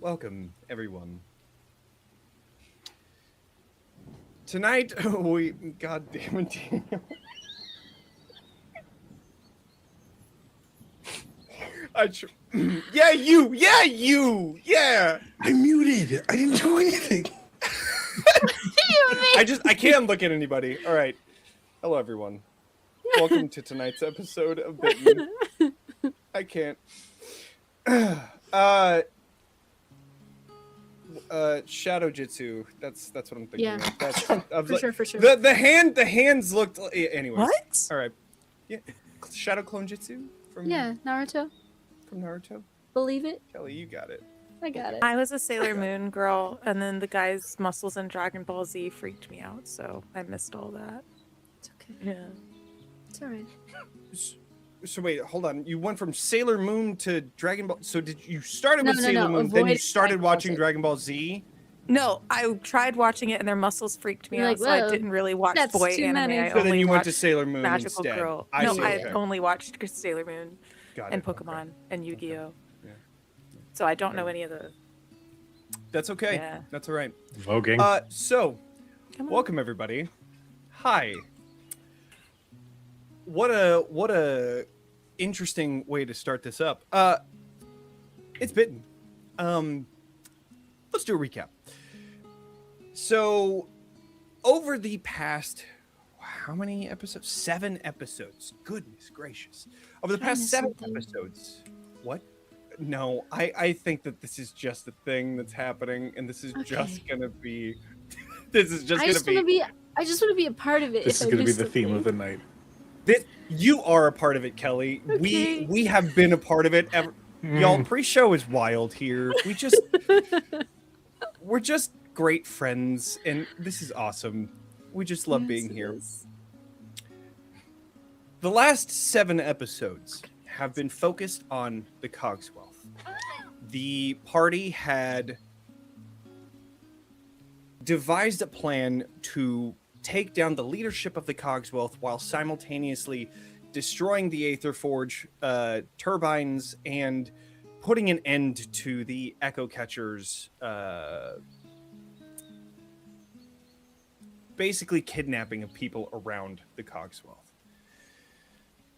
Welcome, everyone. Tonight, God damn it, Daniel. Yeah, yeah. I muted. I didn't do anything. I can't look at anybody. All right. Hello, everyone. Welcome to tonight's episode of Bitten. I can't. Shadow Jitsu. That's what I'm thinking. Yeah. For sure. The hands looked. Anyways. What? All right. Yeah. Shadow Clone Jitsu from Naruto. From Naruto. Believe it. Kelly, you got it. I got it. I was a Sailor Moon girl, and then the guy's muscles in Dragon Ball Z freaked me out, so I missed all that. It's okay. Yeah. It's alright. So wait, hold on. You went from Sailor Moon to Dragon Ball. So did you started with Sailor Moon, then you started watching Dragon Ball Z? No, I tried watching it, and their muscles freaked me out, so I didn't really watch boy anime. I so only then you went to watched Sailor Moon Magical instead. Girl. I only watched Sailor Moon and Pokemon and Yu-Gi-Oh. Yeah. So I don't know any of the. That's okay. Yeah. That's all right. Voguing. Welcome everybody. Hi. What a interesting way to start this up. It's Bitten. Let's do a recap. So, over the past, how many episodes? 7 episodes. Goodness gracious. Over the past 7 episodes. What? No, I think that this is just a thing that's happening, and this is just gonna be. This is just gonna be. I just want to be a part of it. This is gonna be the theme of the night. You are a part of it, Kelly. Okay. We have been a part of it ever. Y'all, pre-show is wild here. We're just great friends, and this is awesome. We just love being here. The last 7 episodes have been focused on the Cogswell. The party had devised a plan to take down the leadership of the Cogswell while simultaneously destroying the Aetherforge turbines and putting an end to the Echo Catchers, basically kidnapping of people around the Cogswell.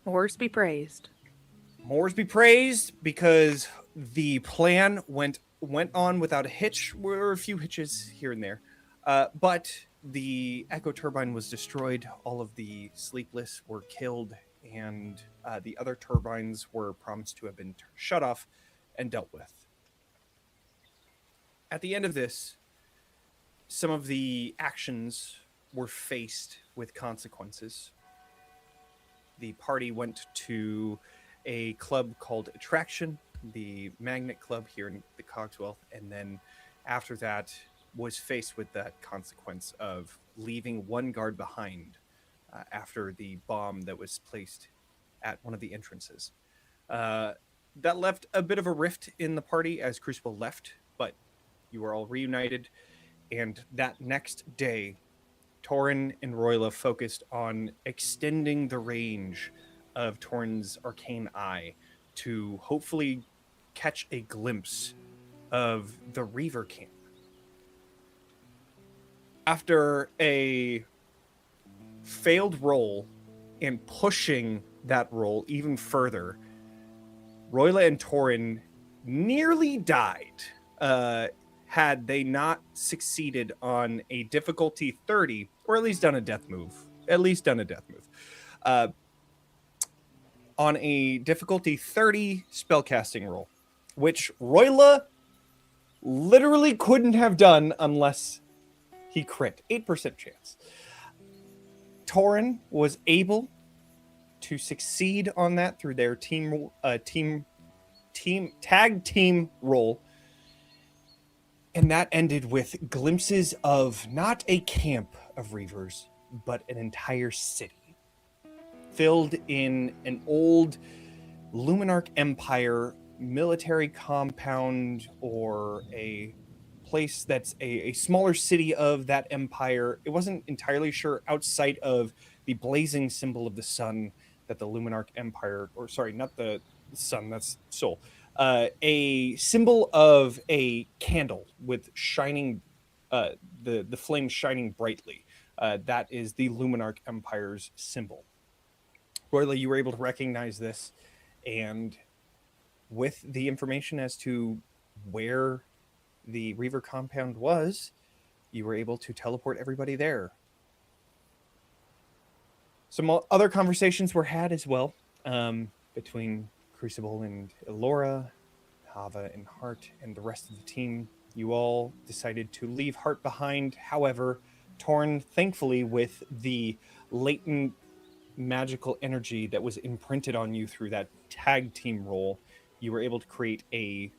Moors be praised. Moors be praised because the plan went on without a hitch. There were a few hitches here and there, but the Echo Turbine was destroyed. All of the Sleepless were killed, and the other turbines were promised to have been shut off and dealt with. At the end of this, some of the actions were faced with consequences. The party went to a club called Attraction, the Magnet Club here in the Cogswell, and then after that was faced with that consequence of leaving one guard behind after the bomb that was placed at one of the entrances. That left a bit of a rift in the party as Crucible left, but you were all reunited, and that next day, Torin and Roila focused on extending the range of Torin's arcane eye to hopefully catch a glimpse of the Reaver camp. After a failed roll and pushing that roll even further, Roila and Torin nearly died had they not succeeded on a difficulty 30, or at least done a death move. On a difficulty 30 spellcasting roll, which Roila literally couldn't have done unless he crit. 8% chance. Torin was able to succeed on that through their tag team roll. And that ended with glimpses of not a camp of Reavers, but an entire city filled in an old Luminarch Empire military compound, or a place that's a smaller city of that empire. It wasn't entirely sure, outside of the blazing symbol of the sun that the Luminarch Empire, or sorry, not the sun, that's Sol, a symbol of a candle with shining, the flame shining brightly. That is the Luminarch Empire's symbol. Roila, you were able to recognize this, and with the information as to where the Reaver compound was, you were able to teleport everybody there. Some other conversations were had as well, between Crucible and Ilora, Hava and Hart, and the rest of the team. You all decided to leave Hart behind. However, Torin, thankfully, with the latent magical energy that was imprinted on you through that tag team role, you were able to create a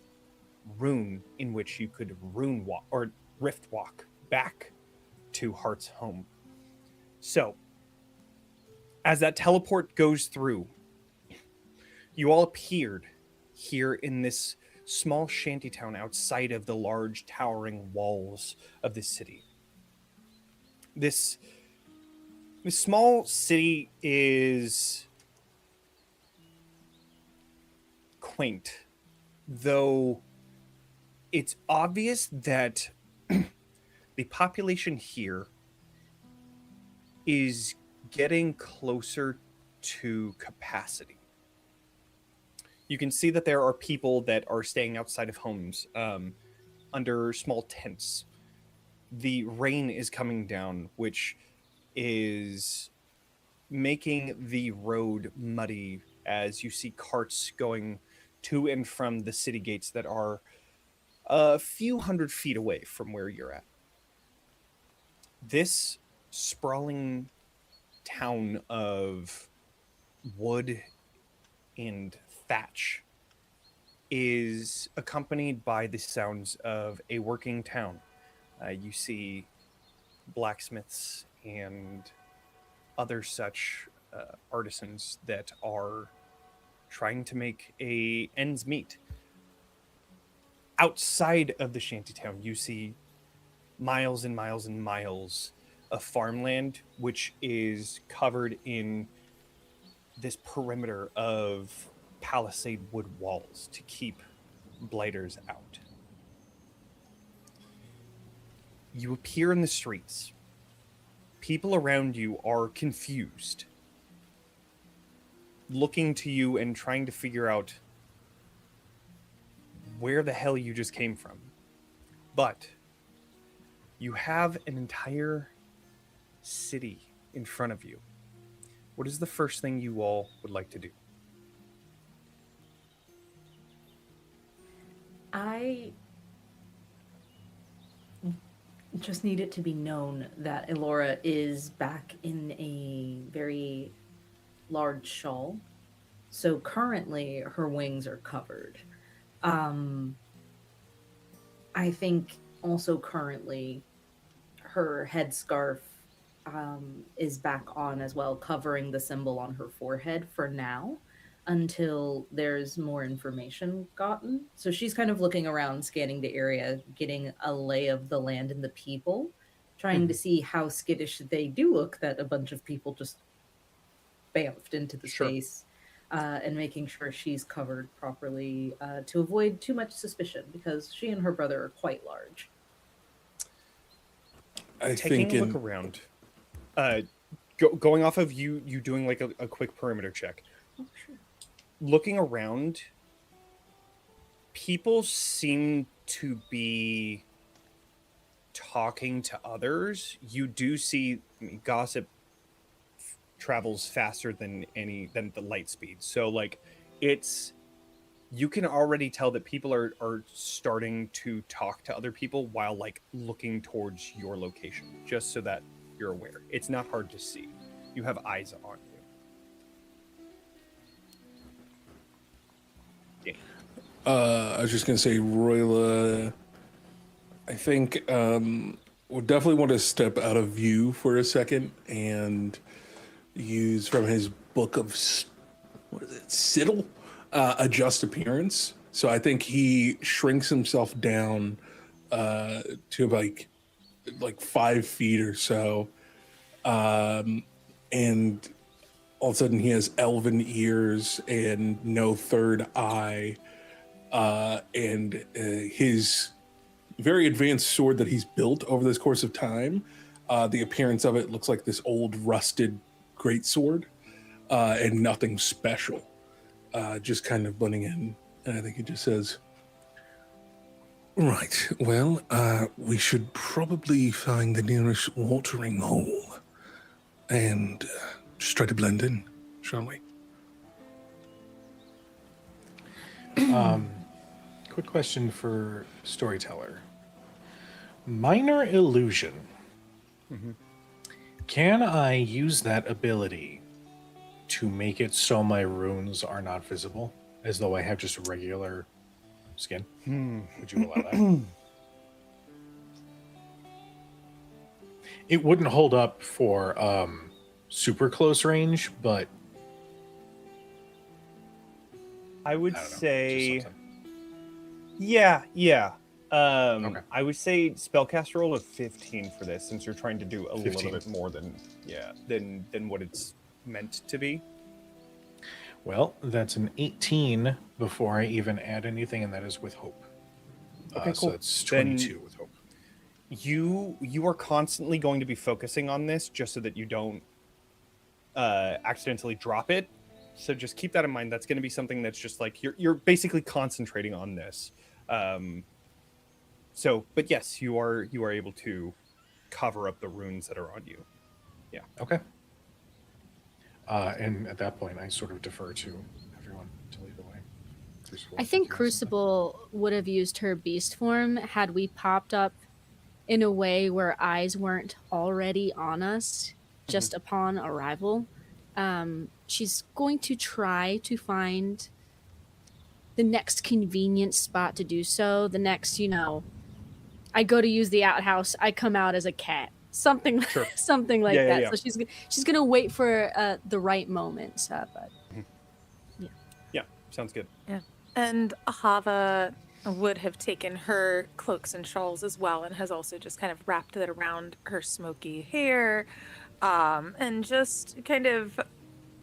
rune in which you could rune walk or rift walk back to Hart's home. So, as that teleport goes through, you all appeared here in this small shantytown outside of the large towering walls of the city. This small city is quaint, though it's obvious that the population here is getting closer to capacity. You can see that there are people that are staying outside of homes, under small tents. The rain is coming down, which is making the road muddy as you see carts going to and from the city gates that are a few hundred feet away from where you're at. This sprawling town of wood and thatch is accompanied by the sounds of a working town. You see blacksmiths and other such artisans that are trying to make ends meet. Outside of the shantytown, you see miles and miles and miles of farmland, which is covered in this perimeter of palisade wood walls to keep blighters out. You appear in the streets. People around you are confused, looking to you and trying to figure out where the hell you just came from. But you have an entire city in front of you. What is the first thing you all would like to do? I just need it to be known that Ilora is back in a very large shawl. So currently her wings are covered. I think also currently her headscarf is back on as well, covering the symbol on her forehead for now until there's more information gotten. So she's kind of looking around, scanning the area, getting a lay of the land and the people, trying to see how skittish they do look that a bunch of people just bamfed into the space, and making sure she's covered properly to avoid too much suspicion, because she and her brother are quite large. Taking a look around, going off of you doing like a quick perimeter check. Oh, sure. Looking around, people seem to be talking to others. You do see, I mean, gossip travels faster than the light speed. So like you can already tell that people are starting to talk to other people while like looking towards your location, just so that you're aware. It's not hard to see. You have eyes on you. I was just gonna say, Roila, I think we'll definitely want to step out of view for a second and use from his book of Siddle, adjust appearance. So I think he shrinks himself down to like 5 feet or so, and all of a sudden he has elven ears and no third eye. and his very advanced sword that he's built over this course of time. The appearance of it looks like this old rusted greatsword, and nothing special, just kind of blending in. And I think he just says, "Right, well, we should probably find the nearest watering hole and just try to blend in, shall we?" Quick question for Storyteller. Minor illusion. Can I use that ability to make it so my runes are not visible, as though I have just regular skin? Would you allow that? It wouldn't hold up for super close range, but I would I don't know, say, just something. yeah. Okay. I would say spellcaster roll of 15 for this, since you're trying to do a 15. little bit more than what it's meant to be. Well, that's an 18 before I even add anything, and that is with hope. Okay, So cool. that's Then 22 with hope. You are constantly going to be focusing on this just so that you don't accidentally drop it. So just keep that in mind. That's going to be something that's just like you're basically concentrating on this. But yes, you are able to cover up the runes that are on you. Yeah. Okay. And at that point, I sort of defer to everyone to lead the way. Crucible, I think you have something? Crucible would have used her beast form had we popped up in a way where eyes weren't already on us just upon arrival. She's going to try to find the next convenient spot to do so. The next, I go to use the outhouse, I come out as a cat. Something, Sure. something like Yeah, that. yeah. So she's gonna wait for the right moment. But Yeah. Sounds good. Yeah. And Hava would have taken her cloaks and shawls as well, and has also just kind of wrapped it around her smoky hair, and just kind of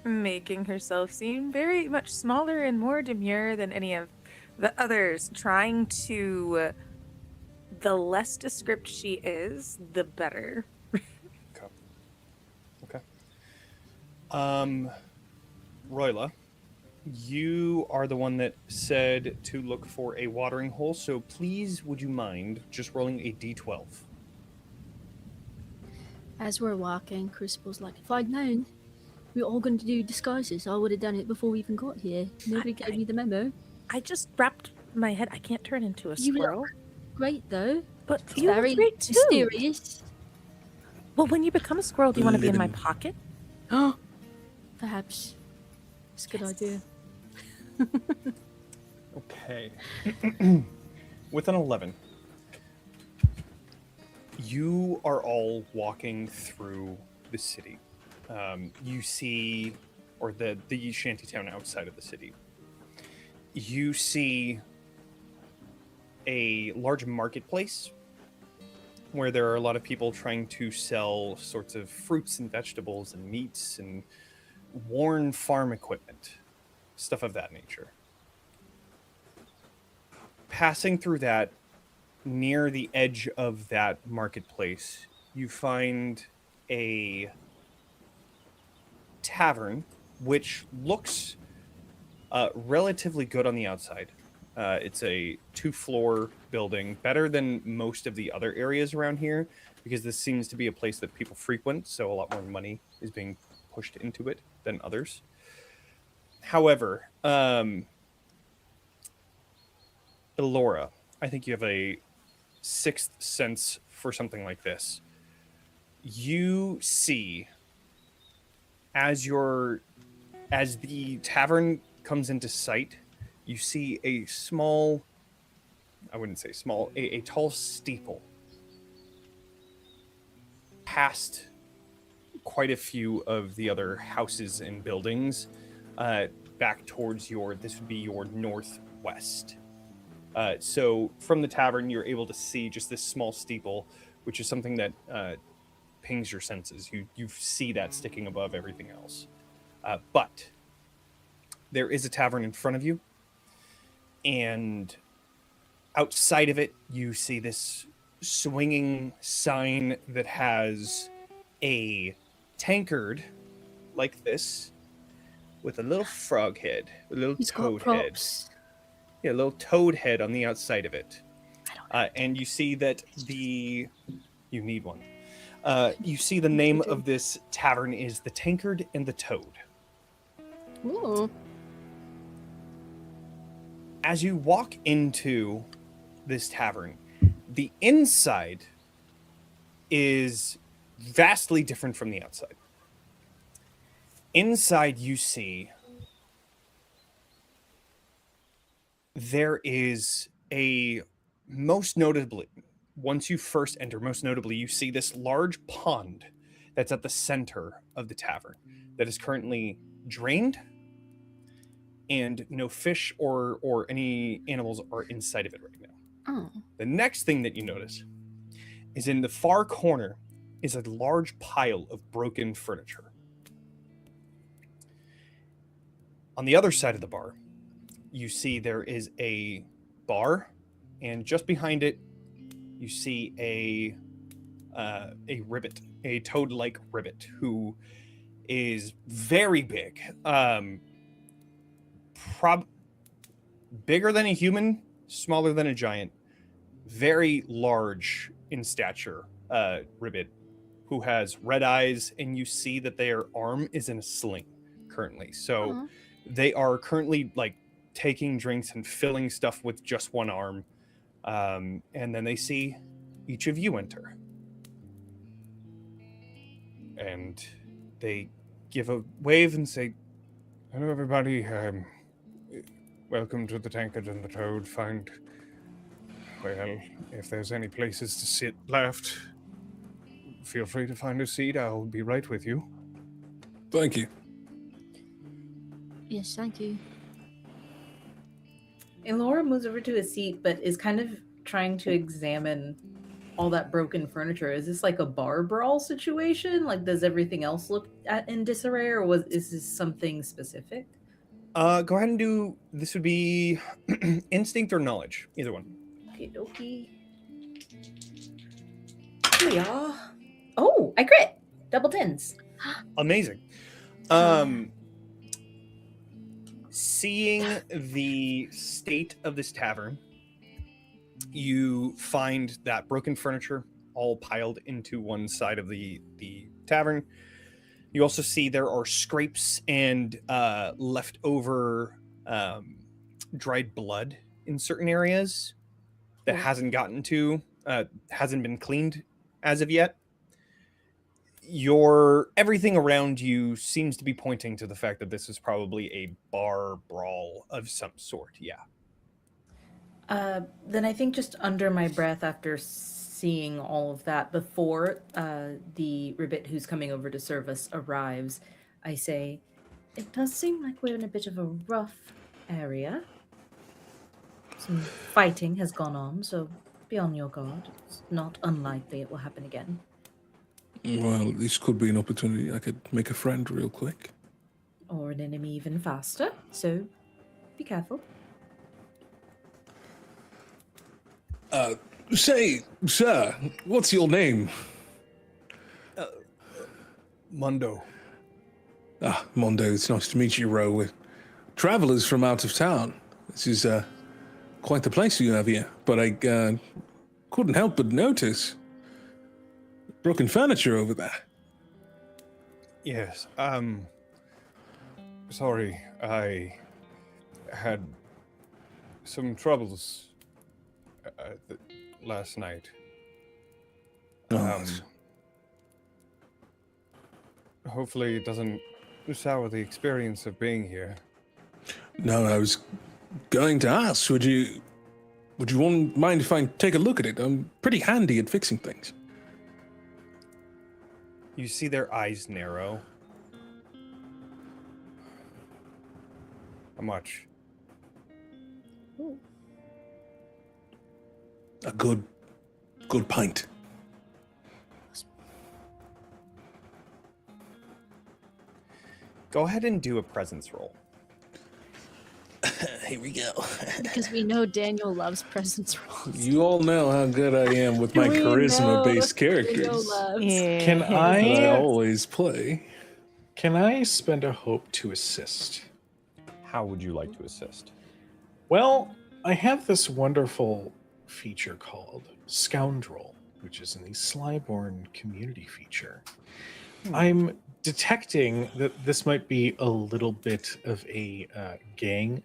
making herself seem very much smaller and more demure than any of the others, trying to, the less descript she is, the better. Okay. Roila, you are the one that said to look for a watering hole, so please would you mind just rolling a d12? as we're walking, Crucible's like, if I'd known we were all going to do disguises, I would have done it before we even got here. Nobody gave me the memo. I just wrapped my head. I can't turn into a You squirrel. look great, though. But It's you very look great too. mysterious. Well, when you become a squirrel, do you want to be in my Living. pocket? Perhaps. It's a good idea. Okay. With an 11, you are all walking through the city. You see, or the shantytown outside of the city. You see a large marketplace where there are a lot of people trying to sell sorts of fruits and vegetables and meats and worn farm equipment, stuff of that nature. Passing through that, near the edge of that marketplace, you find a tavern which looks relatively good on the outside. It's a 2-floor building, better than most of the other areas around here, because this seems to be a place that people frequent, so a lot more money is being pushed into it than others. However, Ilora, I think you have a sixth sense for something like this. You see, as the tavern comes into sight, you see a small, I wouldn't say small, a tall steeple past quite a few of the other houses and buildings, back towards this would be your northwest. So from the tavern, you're able to see just this small steeple, which is something that pings your senses. You see that sticking above everything else. But there is a tavern in front of you, And outside of it, you see this swinging sign that has a tankard like this with a little frog head, a little He's got toad head. props. Yeah, a little toad head on the outside of it. I don't know. And you see that you need one. You see the name of this tavern is the Tankard and the Toad. Ooh. As you walk into this tavern, the inside is vastly different from the outside. Inside, you see there is most notably, once you first enter, most notably, you see this large pond that's at the center of the tavern that is currently drained, and no fish or any animals are inside of it right now. Oh. The next thing that you notice is in the far corner is a large pile of broken furniture. On the other side of the bar, you see there is a bar, and just behind it, you see a ribbit, a toad-like ribbit, who is very big, bigger than a human, smaller than a giant, very large in stature, ribbit, who has red eyes, and you see that their arm is in a sling currently. So Aw. they are currently like taking drinks and filling stuff with just one arm. And then they see each of you enter. And they give a wave and say, "Hello, everybody. Welcome to the Tankard and the Toad. Well, if there's any places to sit left, feel free to find a seat. I'll be right with you." Thank you. Yes, thank you. Ilora moves over to a seat, but is kind of trying to examine all that broken furniture. Is this like a bar brawl situation? Like, does everything else look in disarray, or is this something specific? Go ahead and do. This would be instinct or knowledge, either one. Okie dokie. Here we are. Oh, I crit! Double tens. Amazing. Seeing the state of this tavern, you find that broken furniture all piled into one side of the tavern. You also see there are scrapes and leftover dried blood in certain areas that hasn't been cleaned as of yet. Everything around you seems to be pointing to the fact that this is probably a bar brawl of some sort. Yeah. Then I think just under my breath, after seeing all of that, before the ribbit who's coming over to serve us arrives, I say, "It does seem like we're in a bit of a rough area. Some fighting has gone on, so be on your guard. It's not unlikely it will happen again." Well, this could be an opportunity. I could make a friend real quick. Or an enemy even faster, so be careful. Say, sir, what's your name? Mundo. Ah, Mondo, it's nice to meet you, Ro. We're travelers from out of town. This is quite the place you have here, but I couldn't help but notice broken furniture over there. Yes. Sorry, I had some troubles last night. Hopefully it doesn't sour the experience of being here. No, I was going to ask, would you mind if I take a look at it? I'm pretty handy at fixing things. You see their eyes narrow. How much? A good pint. Go ahead and do a presence roll. Here we go. Because we know Daniel loves presence rolls. You all know how good I am with my We charisma-based know characters Daniel loves. Can that I I always play. spend a hope to assist? How would you like to assist? Well, I have this wonderful feature called Scoundrel, which is in the Slyborn community feature. I'm detecting that this might be a little bit of a gang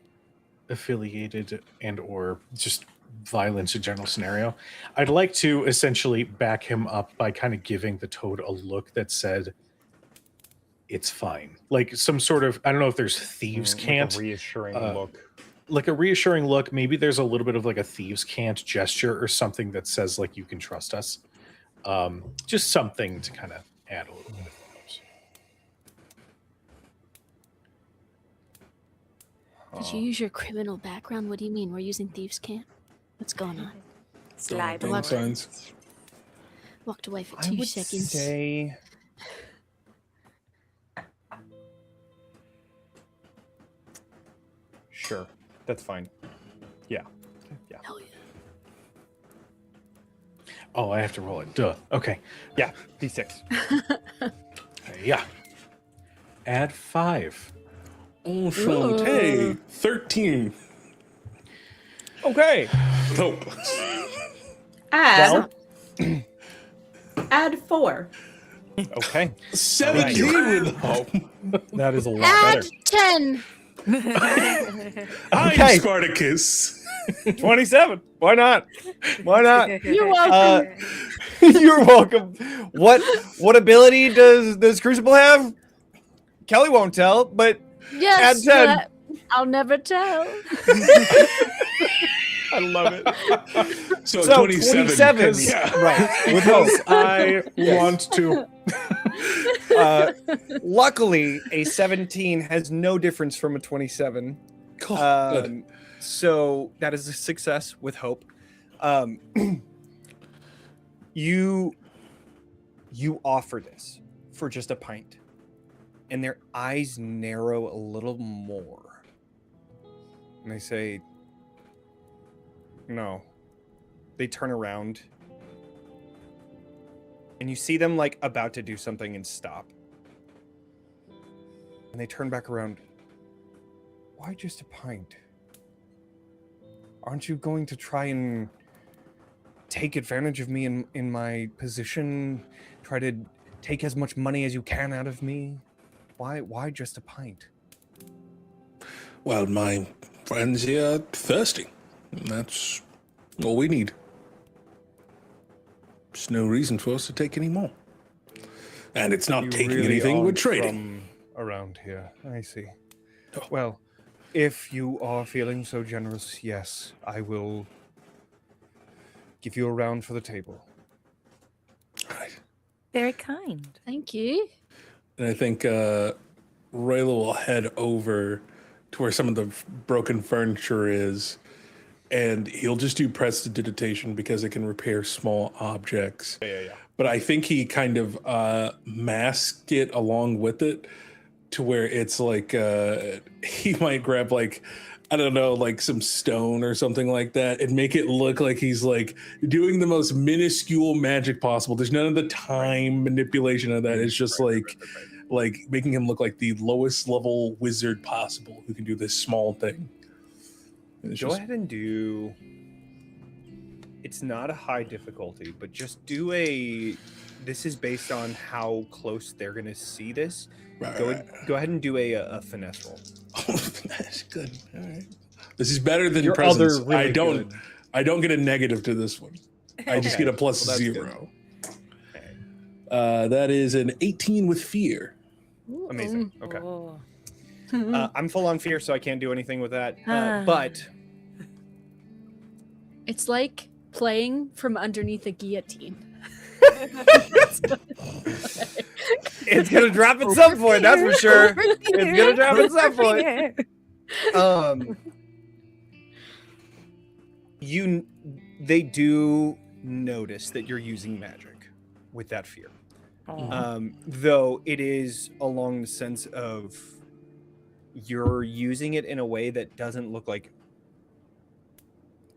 affiliated and or just violence in general scenario. I'd like to essentially back him up by kind of giving the toad a look that said it's fine, like some sort of, I don't know if there's thieves can't, like a reassuring look. like a reassuring look. Maybe there's a little bit of like a thieves can't gesture or something that says like you can trust us. Just something to kind of add a little bit of those. Did you use your criminal background? What do you mean? We're using thieves' can't? What's going on? Slide Gang over. signs. Walked away for I 2 would seconds. say sure. That's fine. Yeah. Yeah. Hell yeah. Oh, I have to roll it. Duh. Okay. Yeah. D6. Yeah. Add 5. Enchanté. 13. Okay. Nope. Add 4. Okay. 17 with hope. That is a lot Add better. 10. I'm Okay. Spartacus. 27. Why not? Why not? You're welcome. You're welcome. What ability does Crucible have? Kelly won't tell, but Yes, add 10. but I'll never tell. I love it. So, So 27. 27. Yeah. Right. With hope. I want to. Luckily, a 17 has no difference from a 27. Cool. Good. So that is a success with hope. You offer this for just a pint, and their eyes narrow a little more, and they say, "No." They turn around, and you see them like about to do something and stop, and they turn back around. Why just a pint? Aren't you going to try and take advantage of me in my position? Try to take as much money as you can out of me? Why just a pint? Well, my friends here are thirsty. That's all we need. There's no reason for us to take any more. And it's not You taking really anything, we're aren't trading. from around here. I see. Oh. Well, if you are feeling so generous, yes, I will give you a round for the table. Right. Very kind. Thank you. And I think Roila will head over to where some of the broken furniture is, and he'll just do prestidigitation because it can repair small objects. Yeah. But I think he kind of masked it along with it to where it's like he might grab like, I don't know, like some stone or something like that and make it look like he's like doing the most minuscule magic possible. There's none of the time manipulation of that. It's just like making him look like the lowest level wizard possible who can do this small thing. And it's Go just- ahead and do. It's not a high difficulty, but just do a. This is based on how close they're going to see this. Right, Go right. ahead and do a finesse roll. Oh, that's good. All right. This is better than Your presence. other really good. I don't get a negative to this one. I just Okay. get a plus Well, that's 0. Okay. That is an 18 with fear. Amazing. Okay. Oh. I'm full on fear, so I can't do anything with that. Ah. But It's like playing from underneath a guillotine. it's gonna drop at some point. That's for sure. It's gonna drop at some point. They do notice that you're using magic with that fear. Though it is along the sense of you're using it in a way that doesn't look like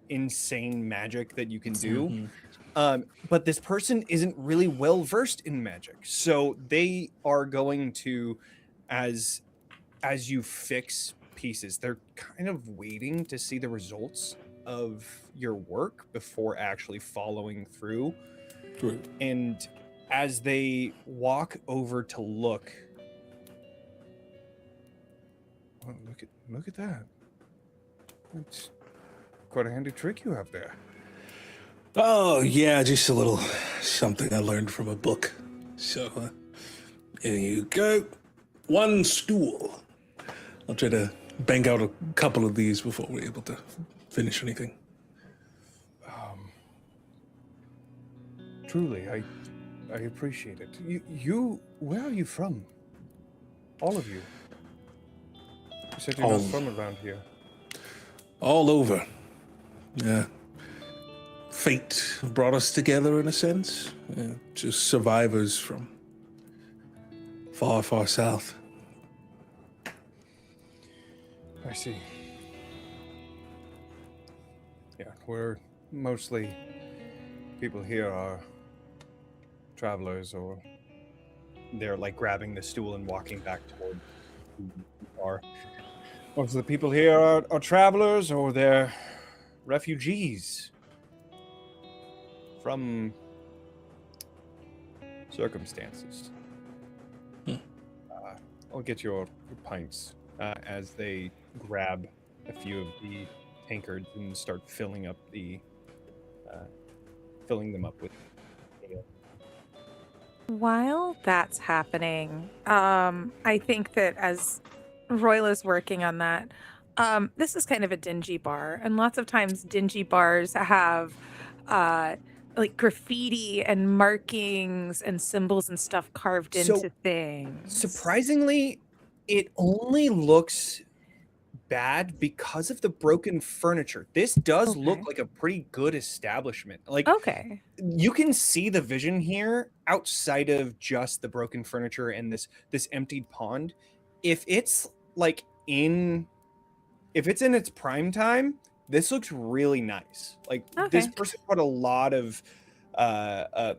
insane magic that you can do. But this person isn't really well versed in magic, so they are going to, as you fix pieces, they're kind of waiting to see the results of your work before actually following through. Right. And as they walk over to look, oh, look at that. That's quite a handy trick you have there. Oh, yeah, just a little something I learned from a book. So, here you go. One stool. I'll try to bang out a couple of these before we're able to finish anything. Truly, I appreciate it. You, where are you from? All of you. You said you're not from around here. All over. Yeah. Fate brought us together in a sense. Yeah, just survivors from far, far south. I see. Yeah, we're mostly people here are travelers, or they're like grabbing the stool and walking back toward who you are. Most of the people here are travelers, or they're refugees from circumstances. I'll get your pints as they grab a few of the tankards and start filling them up with ale. While that's happening, I think that as Roila's working on that, this is kind of a dingy bar, and lots of times dingy bars have like graffiti and markings and symbols and stuff carved into things. Surprisingly, it only looks bad because of the broken furniture. This does look like a pretty good establishment. Like, okay, you can see the vision here outside of just the broken furniture and this emptied pond. If it's in its prime time, this looks really nice. Like, this person put a lot of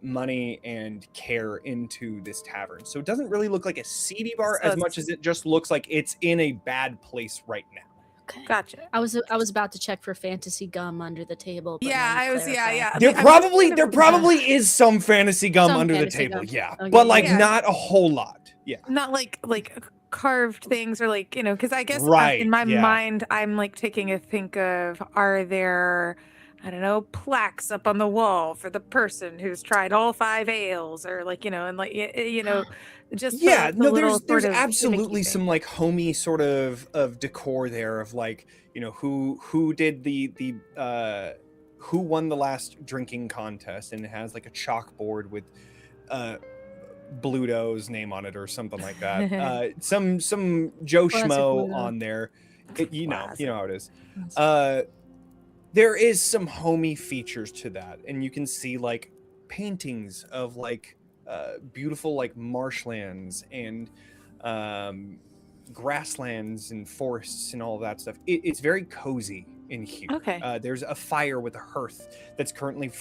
money and care into this tavern, so it doesn't really look like a seedy bar as much as it just looks like it's in a bad place right now. Okay. Gotcha. I was about to check for fantasy gum under the table. But now you clarified. There probably is some fantasy gum under the table, Okay, but not a whole lot. Not like carved things, or because I guess Right, in my mind I'm taking a think of, are there, I don't know, plaques up on the wall for the person who's tried all 5 ales, or just there's absolutely some homey sort of decor there of who did the who won the last drinking contest, and it has a chalkboard with Bluto's name on it or something like that. Some Joe Schmo on there. You know how it is. There is some homey features to that, and you can see paintings of beautiful marshlands and grasslands and forests and all of that stuff. It's very cozy in here. There's a fire with a hearth that's currently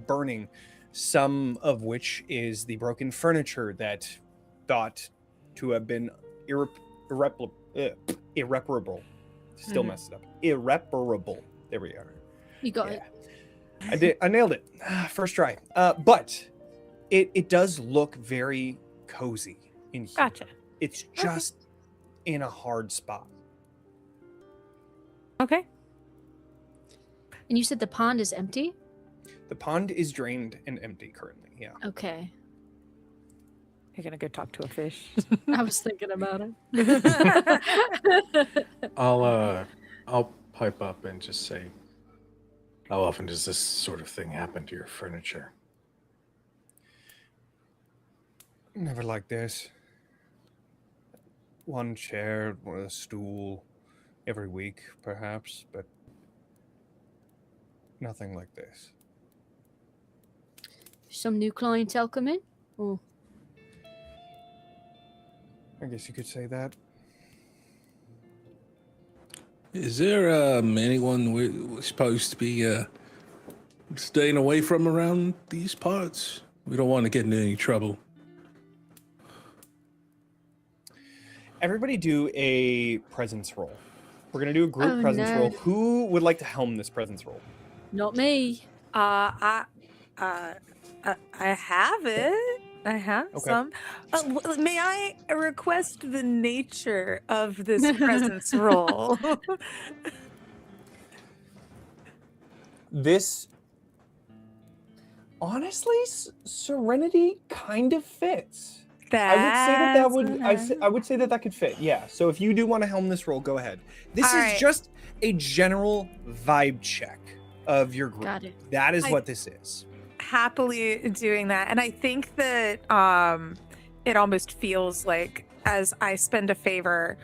burning, some of which is the broken furniture that thought to have been irreparable. Still messed it up. Irreparable. There we are. You got it. I nailed it. First try. But it does look very cozy in here. Gotcha. It's just in a hard spot. Okay. And you said the pond is empty? The pond is drained and empty currently, yeah. Okay. You're gonna go talk to a fish. I was thinking about it. I'll pipe up and just say, how often does this sort of thing happen to your furniture? Never like this. One chair or a stool every week, perhaps, but nothing like this. Some new clientele come in? Oh. I guess you could say that. Is there anyone we're supposed to be staying away from around these parts? We don't want to get into any trouble. Everybody do a presence roll. We're going to do a group Oh, presence no. roll. Who would like to helm this presence roll? Not me. I have it. I have Okay. some. May I request the nature of this presence roll? This, honestly, Serenity kind of fits. I would say that would I would say that could fit. Yeah. So if you do want to helm this roll, go ahead. This All is right. just a general vibe check of your group. Got it. That is what this is. Happily doing that, and I think that it almost feels like, as I spend a favor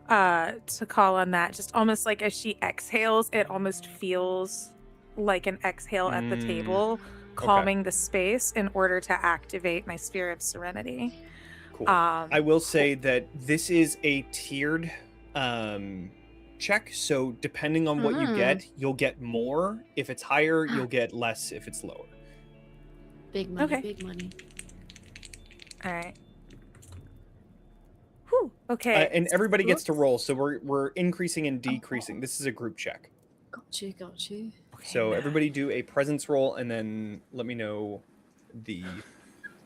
to call on that, just almost like as she exhales, it almost feels like an exhale at the table, calming the space in order to activate my sphere of serenity. Cool. I will say that this is a tiered check, so depending on what you get, you'll get more. If it's higher, you'll get less if it's lower. Big money, Okay. big money. All right. Whew. Okay. And everybody gets to roll, so we're increasing and decreasing. This is a group check. Got you, got you. So everybody do a presence roll, and then let me know the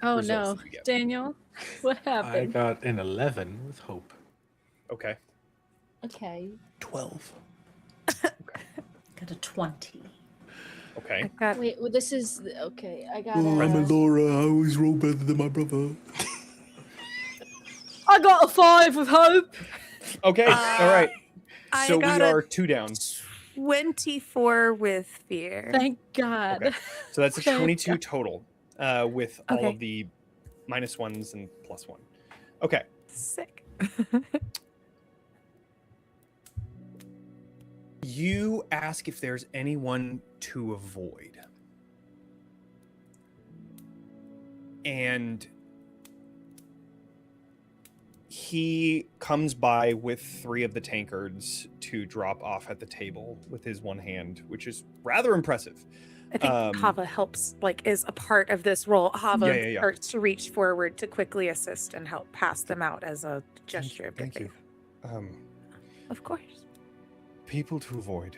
Oh results no, that you get. Daniel, what I happened? got an 11 with hope. Okay. Okay. 12. Got a 20. Okay. I've got Wait, well, this is okay. I got. Oh, I'm Ilora. I always roll better than my brother. I got a 5 with hope. Okay. All right. I So we got are a 2 down. 24 with fear. Thank God. Okay. So that's a Thank 22 God. total, with all Okay. of the -1s and +1. Okay. Sick. You ask if there's anyone to avoid. And he comes by with 3 of the tankards to drop off at the table with his one hand, which is rather impressive. I think Hava helps, like, is a part of this role. Hava Yeah. starts to reach forward to quickly assist and help pass them out as a gesture of good Thank you. faith. Of course. People to avoid.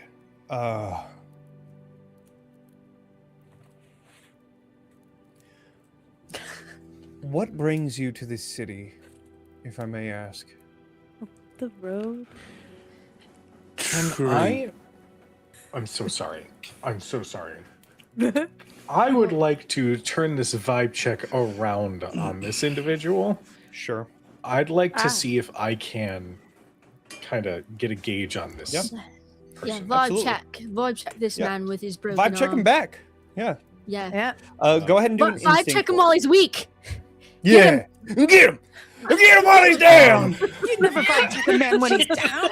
What brings you to this city, if I may ask? The road. I'm so sorry. I'm so sorry. I would like to turn this vibe check around on this individual. Sure. I'd like to Ah. see if I can kind of get a gauge on this. Yep. Yeah, person. vibe check this Yeah. man with his broken Vibe check him arm. back. Yeah. Yeah. Yeah. Go ahead and do an But vibe instinct check him roll. while he's weak. Yeah. Get him. Get him while he's down. You never vibe check a man when he's down.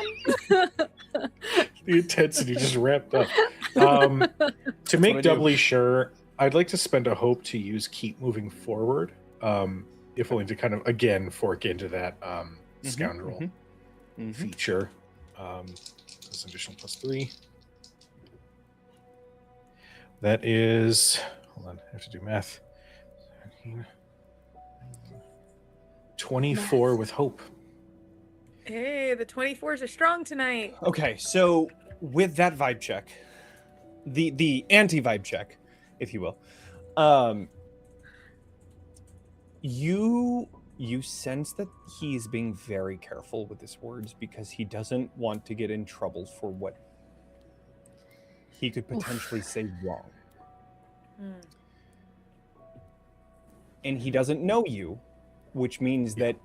The intensity just ramped up. To what I make do. doubly sure, I'd like to spend a hope to use keep moving forward. If only to kind of again fork into that scoundrel feature. This additional +3. That is, hold on, I have to do math. 17, 24 with hope. Hey, the 24s are strong tonight. Okay, so with that vibe check, the anti-vibe check, if you will, you sense that he's being very careful with his words because he doesn't want to get in trouble for what he could potentially say wrong. And he doesn't know you, which means that,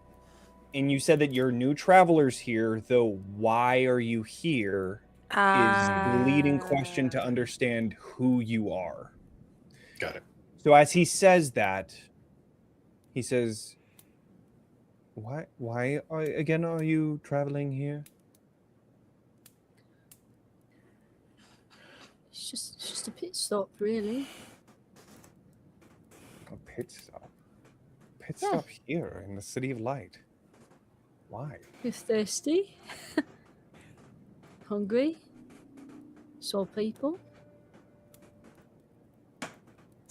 and you said that you're new travelers here, though why are you here is the leading question to understand who you are. Got it. So as he says that, he says, why again are you traveling here? It's just a pit stop, really. A pit stop. Pit Yeah. stop here in the City of Light. Why? You're thirsty. hungry? Saw people?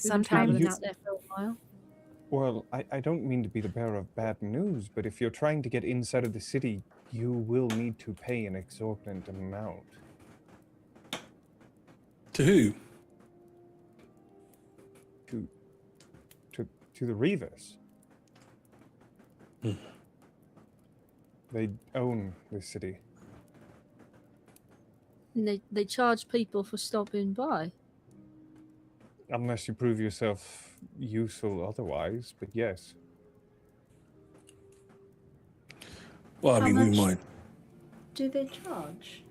We've been traveling Sometimes out there for a while. Well, I don't mean to be the bearer of bad news, but if you're trying to get inside of the city, you will need to pay an exorbitant amount. To who? To the Reavers. Hmm. They own the city. And they charge people for stopping by. Unless you prove yourself useful otherwise, but yes. Well, I How mean, we much? might. Do they charge?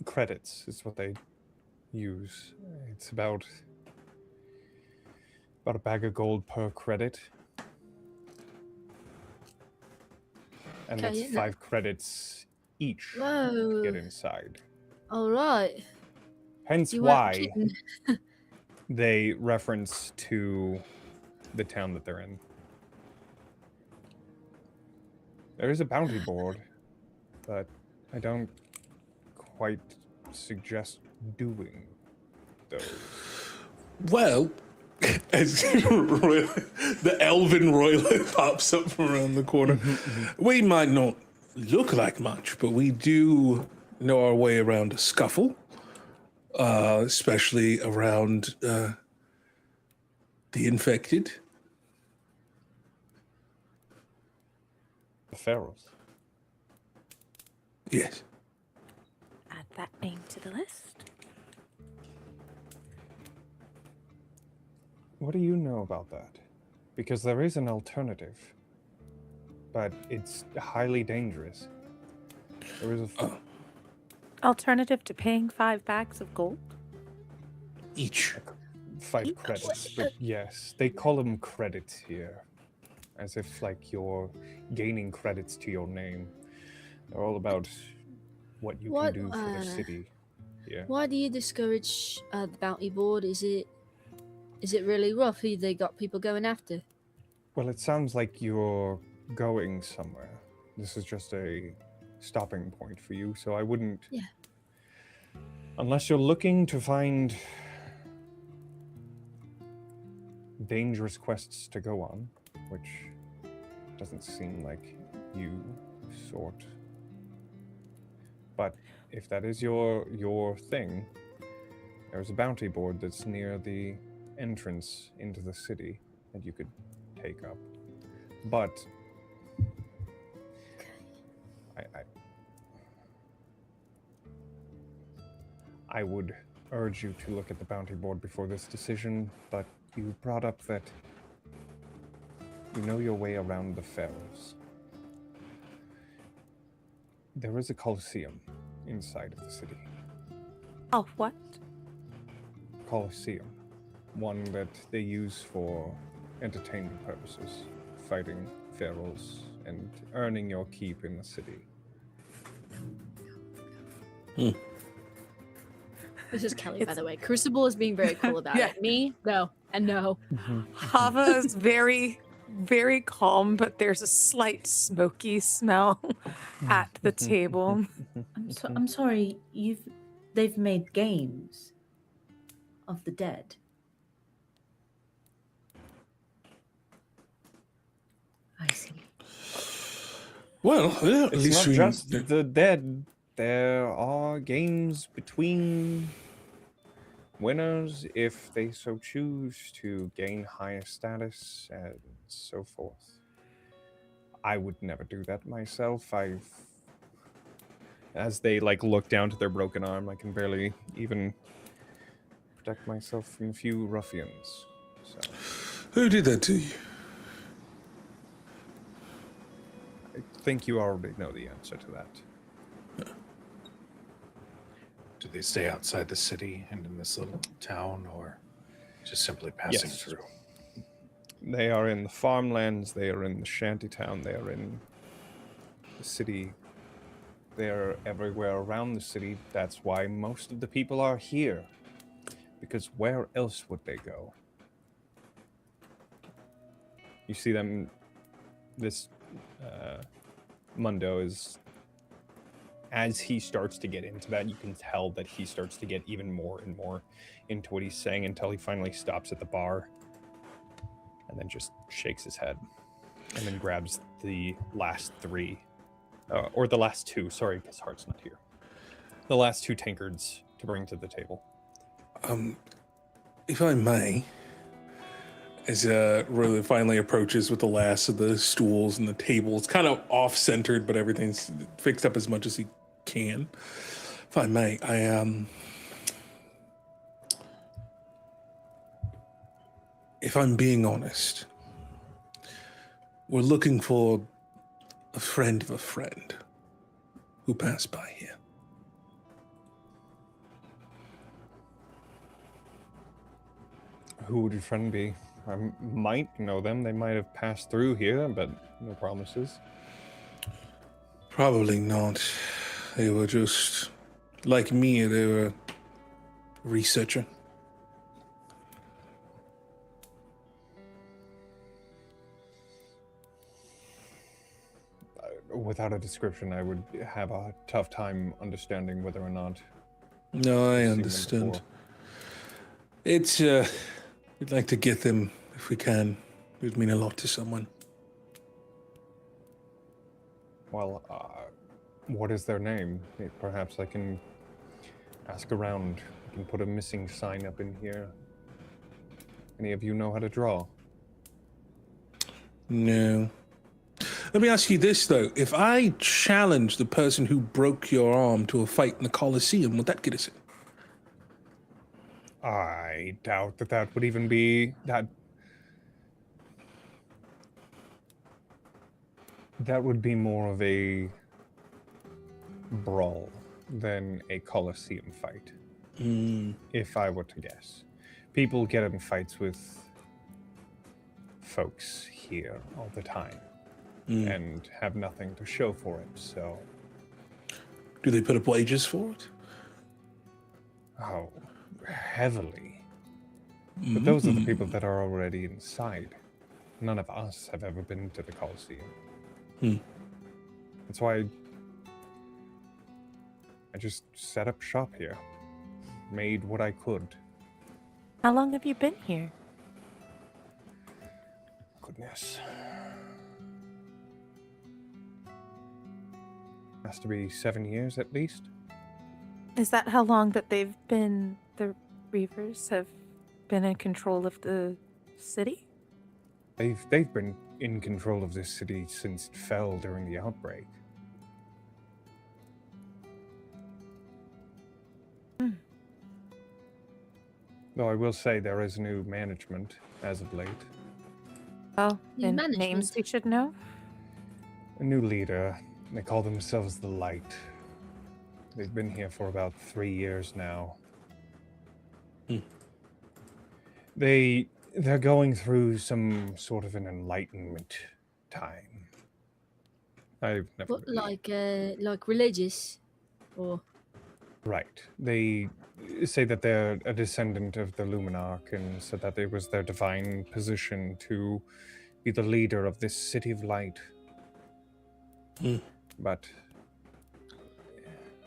Credits is what they use. It's about a bag of gold per credit. And Okay, that's yeah. 5 credits each to Whoa. get inside. All right. Hence You weren't why kidding. they reference to the town that they're in. There is a bounty board, but I don't quite suggest doing those. Well, as the elven Roila pops up from around the corner, we might not look like much, but we do know our way around a scuffle, especially around the infected. The Pharaohs. Yes. add that name to the list. What do you know about that? Because there is an alternative, but it's highly dangerous. There is a Alternative to paying 5 bags of gold? Each. 5 credits, but yes, they call them credits here, as if like you're gaining credits to your name. They're all about what you What, can do for the city. Yeah. Why do you discourage the bounty board? Is it really rough? Who they got people going after? Well, it sounds like you're going somewhere. This is just a stopping point for you, so I wouldn't. Yeah. Unless you're looking to find dangerous quests to go on, which doesn't seem like you sort. But if that is your thing, there's a bounty board that's near the entrance into the city that you could take up. But I would urge you to look at the bounty board before this decision, but you brought up that you know your way around the Pharaohs. There is a Colosseum inside of the city. Oh, what? Colosseum. One that they use for entertainment purposes, fighting pharaohs and earning your keep in the city. This is Kelly, by the way. Crucible is being very cool about Yeah. it. Me, no, and no. Hava is very, very calm, but there's a slight smoky smell at the table. I'm sorry. They've made games of the dead. I see. Well, yeah, at It's least not we. just the dead. There are games between winners if they so choose to gain higher status and so forth. I would never do that myself. As they like look down to their broken arm, I can barely even protect myself from a few ruffians. So Who did that to you? I think you already know the answer to that. Do they stay outside the city and in this little town, or just simply passing Yes. through? They are in the farmlands, they are in the shantytown, they are in the city. They're everywhere around the city. That's why most of the people are here. Because where else would they go? You see them, this Mundo is as he starts to get into that, you can tell that he starts to get even more and more into what he's saying until he finally stops at the bar and then just shakes his head and then grabs the last three, or the last two, sorry, because Hart's not here. The last two tankards to bring to the table. If I may, as Roila finally approaches with the last of the stools and the table, it's kind of off-centered, but everything's fixed up as much as he can. If I may, if I'm being honest, we're looking for a friend of a friend who passed by here. Who would your friend be? I might know them. They might have passed through here, but no promises. Probably not. They were just like me. They were a researcher. Without a description, I would have a tough time understanding whether or not. No, I I've seen them understand. before. It's, we'd like to get them if we can. It would mean a lot to someone. Well, what is their name? Perhaps I can ask around. I can put a missing sign up in here. Any of you know how to draw? No. Let me ask you this, though. If I challenge the person who broke your arm to a fight in the Colosseum, would that get us in? I doubt that that would even be that. That would be more of a brawl than a Colosseum fight, if I were to guess. People get in fights with folks here all the time and have nothing to show for it, so. Do they put up wages for it? Oh, heavily. But those are the people that are already inside. None of us have ever been to the Colosseum. That's why I just set up shop here. Made what I could. How long have you been here? Goodness. Has to be 7 years at least. Is that how long that the Reavers have been in control of the city? They've been in control of this city since it fell during the outbreak. Though I will say there is new management as of late. Oh, New and management. names we should know? A new leader. They call themselves the Light. They've been here for about 3 years now. They're going through some sort of an enlightenment time. I've never What, really... like religious, or Right. They say that they're a descendant of the Luminarch and said that it was their divine position to be the leader of this city of light. But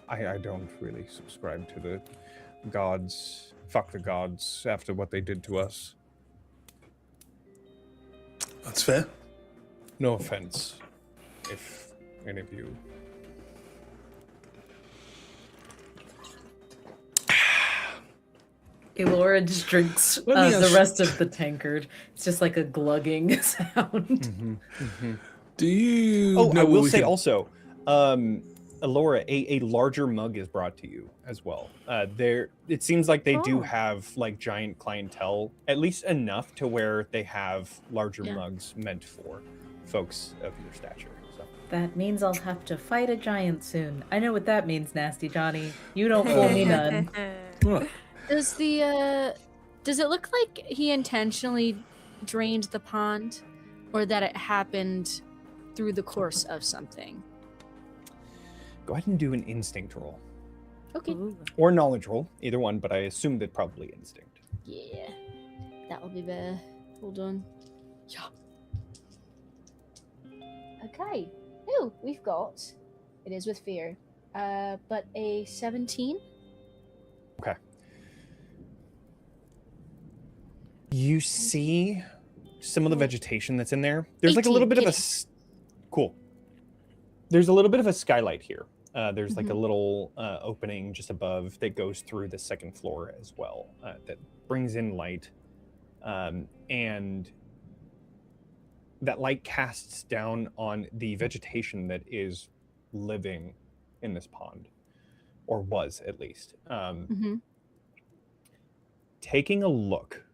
I don't really subscribe to the gods. Fuck the gods after what they did to us. That's fair. No offense, if any of you... Ilora just drinks Let me the ask- rest of the tankard. It's just like a glugging sound. Do you Oh, know I will what we say can- also, Ilora, a larger mug is brought to you as well. It seems like they do Oh. have like giant clientele, at least enough to where they have larger Yeah. mugs meant for folks of your stature. So. That means I'll have to fight a giant soon. I know what that means, Nasty Johnny. You don't fool me none. What? does it look like he intentionally drained the pond, or that it happened through the course of something? Go ahead and do an instinct roll. Okay. Or knowledge roll, either one, but I assume that probably instinct. Yeah, that will be better. Hold on. Yeah. Okay. Oh, we've got. It is with fear. but a 17. Okay. You see some of the vegetation that's in there. There's like a little 18, bit of a kidding. cool. There's a little bit of a skylight here. There's like a Mhm. little opening just above that goes through the second floor as well that brings in light. And that light casts down on the vegetation that is living in this pond, or was at least. Mhm. Taking a look,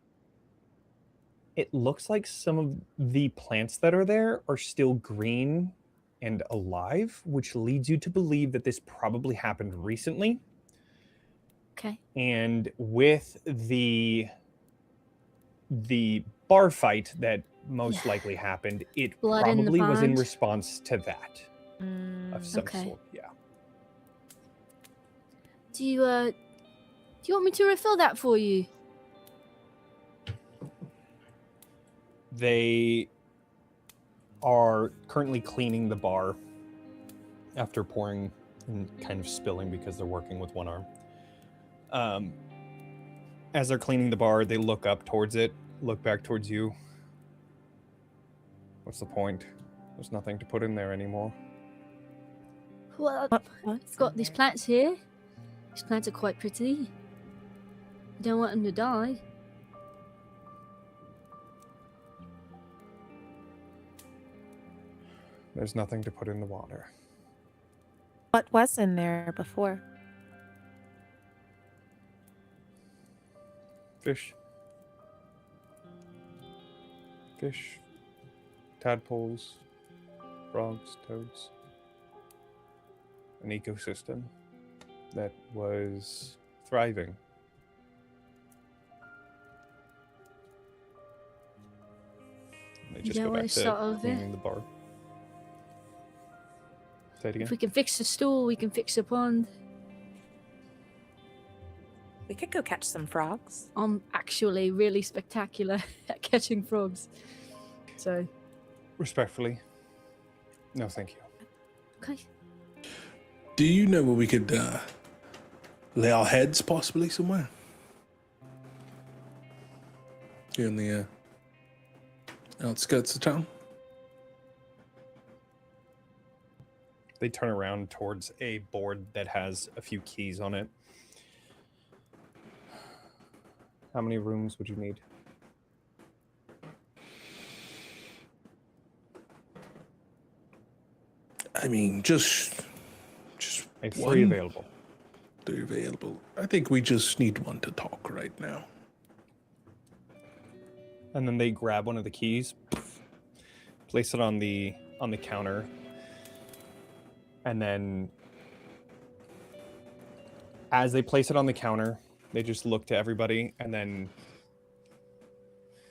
it looks like some of the plants that are there are still green and alive, which leads you to believe that this probably happened recently. Okay. And with the bar fight that most Yeah. likely happened, it Blood in the probably was in pond? response to that of some Okay. sort. Yeah. Do you want me to refill that for you? They are currently cleaning the bar after pouring and kind of spilling because they're working with one arm. As they're cleaning the bar, they look up towards it, look back towards you. What's the point? There's nothing to put in there anymore. Well, What's I've got in these there? plants here. These plants are quite pretty. I don't want them to die. There's nothing to put in the water. What was in there before? Fish. Fish. Tadpoles. Frogs. Toads. An ecosystem that was thriving. And they You just don't go want back to to start over? cleaning the bar. Say it again. If we can fix the stool, we can fix the pond. We could go catch some frogs. I'm actually really spectacular at catching frogs. So, Respectfully, no thank you. okay. Do you know where we could lay our heads, possibly somewhere? Here in the outskirts of town? They turn around towards a board that has a few keys on it. How many rooms would you need? I mean, just I have one. 3 available. They're available. I think we just need one to talk right now. And then they grab one of the keys, place it on the counter, and then as they place it on the counter, they just look to everybody and then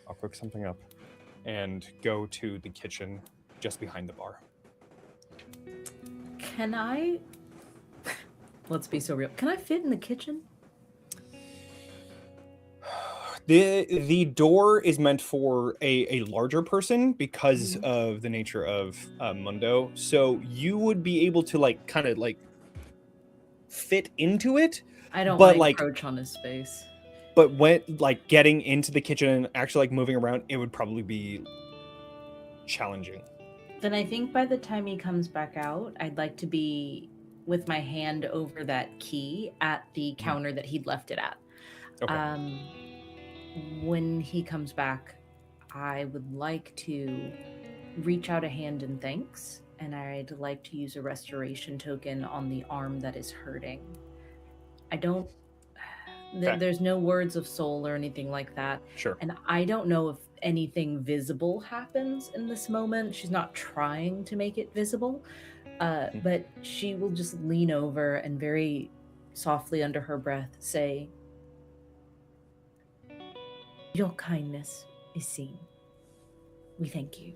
I'll cook something up and go to the kitchen just behind the bar. Can I? Let's be so real. Can I fit in the kitchen? The door is meant for a larger person because Mhm. of the nature of Mundo. So you would be able to kind of fit into it. I don't But, want to encroach on his space. But when getting into the kitchen and actually moving around, it would probably be challenging. Then I think by the time he comes back out, I'd like to be with my hand over that key at the counter that he'd left it at. Okay. When he comes back, I would like to reach out a hand in thanks, and I'd like to use a restoration token on the arm that is hurting. I don't... Okay. There's no words of soul or anything like that. Sure. And I don't know if anything visible happens in this moment. She's not trying to make it visible, but she will just lean over and very softly under her breath say, "Your kindness is seen. We thank you."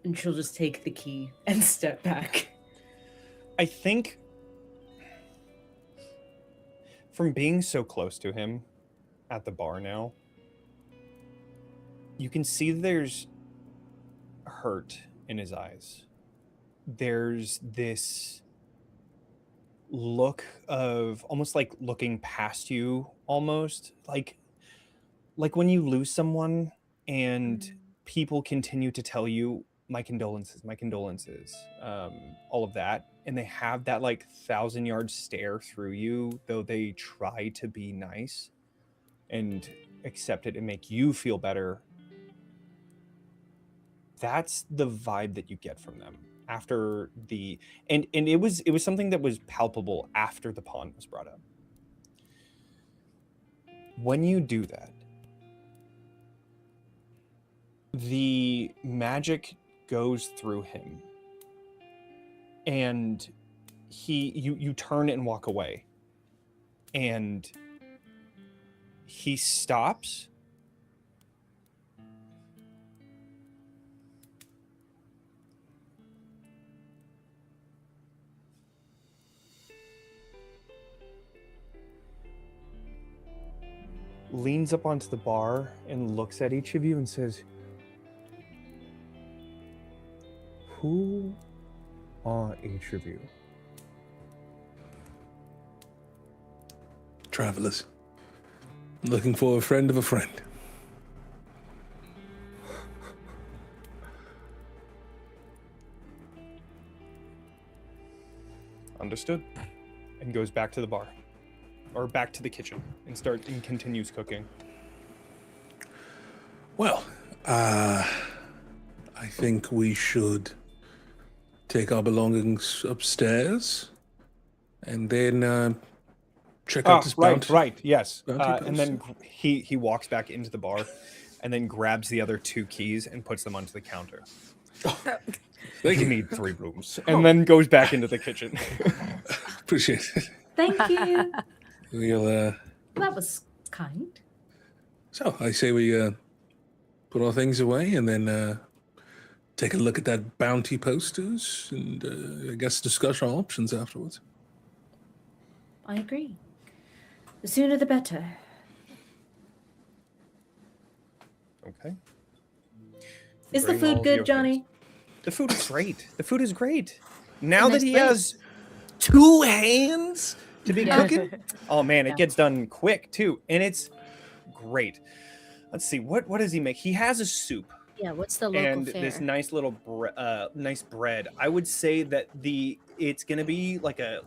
And she'll just take the key and step back. I think from being so close to him at the bar now, you can see there's hurt in his eyes. There's this look of almost like looking past you, almost like when you lose someone and people continue to tell you my condolences, all of that, and they have that like 1,000-yard stare through you, though they try to be nice and accept it and make you feel better. That's the vibe that you get from them after the and it was something that was palpable after the pawn was brought up. When you do that, the magic goes through him, and you turn and walk away, and he stops, leans up onto the bar and looks at each of you and says, "Who are each of you?" Travelers. Looking for a friend of a friend. Understood. And goes back to the bar. Or back to the kitchen and continues cooking. Well, I think we should take our belongings upstairs and then check out this bounty. Right, yes. bounty And then post. he walks back into the bar and then grabs the other 2 keys and puts them onto the counter. Thank You you. need 3 rooms. And then goes back into the kitchen. Appreciate it. Thank you. We'll, That was kind. so I say we put our things away and then take a look at that bounty posters and I guess discuss our options afterwards. I agree. The sooner the better. Okay. Is the Bring all food of your good, Johnny? The food is great. The food is great. Now Nice that he plate. has 2 hands to be Yeah. cooking, oh man, Yeah. it gets done quick too, and it's great. Let's see, what does he make? He has a soup Yeah, what's the local and fare? this nice little nice bread. I would say that it's gonna be like a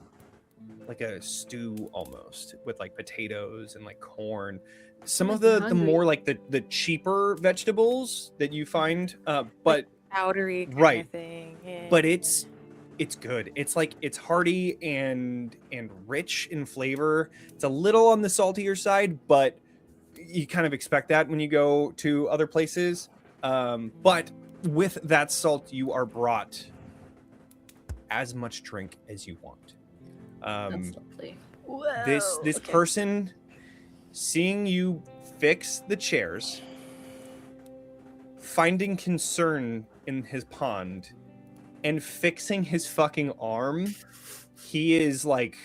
stew almost with like potatoes and like corn. Some of Making the hungry. more like the cheaper vegetables that you find, but Powdery kind Right. of thing. Yeah. but it's good. It's like it's hearty and rich in flavor. It's a little on the saltier side, but you kind of expect that when you go to other places. But with that salt, you are brought as much drink as you want. That's lovely. This okay. person, seeing you fix the chairs, finding concern in his pond, and fixing his fucking arm, he is like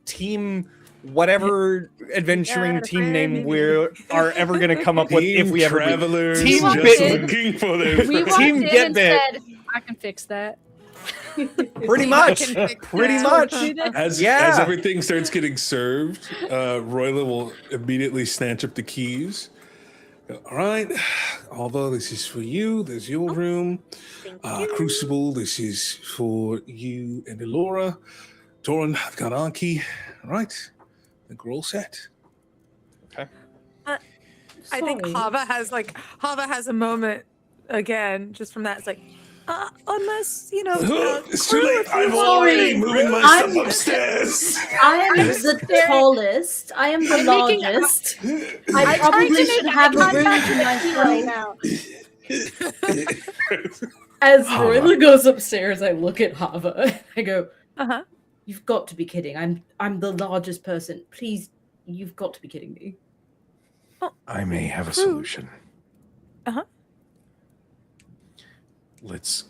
team whatever adventuring got a team friend name in we me. are ever gonna come up with if we ever do. travelers Team just Bitten. looking for their We friend. walked Team in Get and Bit. said, I can fix that. Pretty I much. can fix Pretty that. much. As Yeah. everything starts getting served, Roila will immediately snatch up the keys. Go, all right, although this is for you, there's your room. Crucible, this is for you and Ilora. Torin, I've got our key. All right, I think we're all set. Okay. I think Sorry. Hava has a moment again just from that. It's like, unless It's too crew, late. if you I'm want. already moving my I'm- stuff upstairs. I am the tallest. I am the I'm making- largest. I'm I trying to probably make should eye have a room contact to with the key right myself. now. As Hava. Roila goes upstairs, I look at Hava. I go, Uh-huh. "You've got to be kidding! I'm the largest person. Please, you've got to be kidding me." I may have a True. solution. Uh-huh. Let's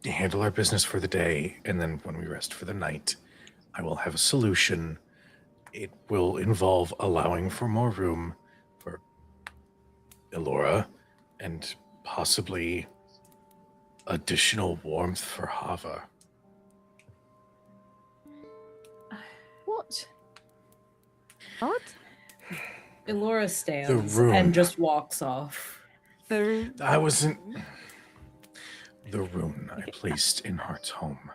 handle our business for the day, and then when we rest for the night, I will have a solution. It will involve allowing for more room for Ilora and possibly additional warmth for Hava. What? Ilora stands room. and just walks off. I wasn't. The rune I placed in Heart's home.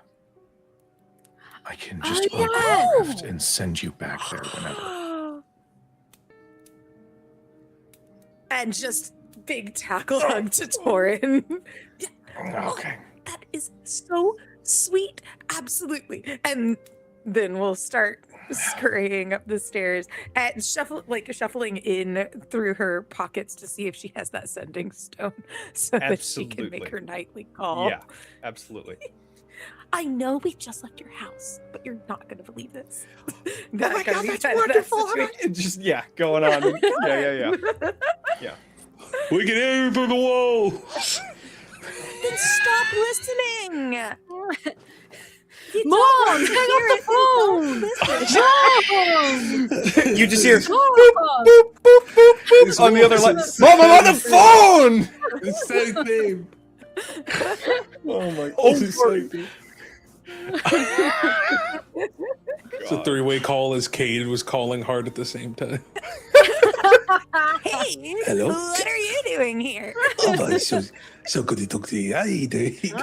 I can just Oh, uncraft and send you back there whenever. And just big tackle hug to Torin. Okay. That is so sweet. Absolutely. And then we'll start scurrying up the stairs and shuffling in through her pockets to see if she has that sending stone so that she can make Absolutely. her nightly call. Yeah, absolutely. I know we just left your house, but you're not going to believe this. Oh my God, that's wonderful. Just, going on. Yeah. We can hear you through the wall. Then stop listening. Mom, hang up the phone. You just hear Mom! on the other line. Mom, I'm on the phone! The same thing. Oh my The same thing. It's a three-way call as Cade was calling hard at the same time. Hey, Hello? what are you doing here? Oh, it's so good to talk to you. How you doing? Did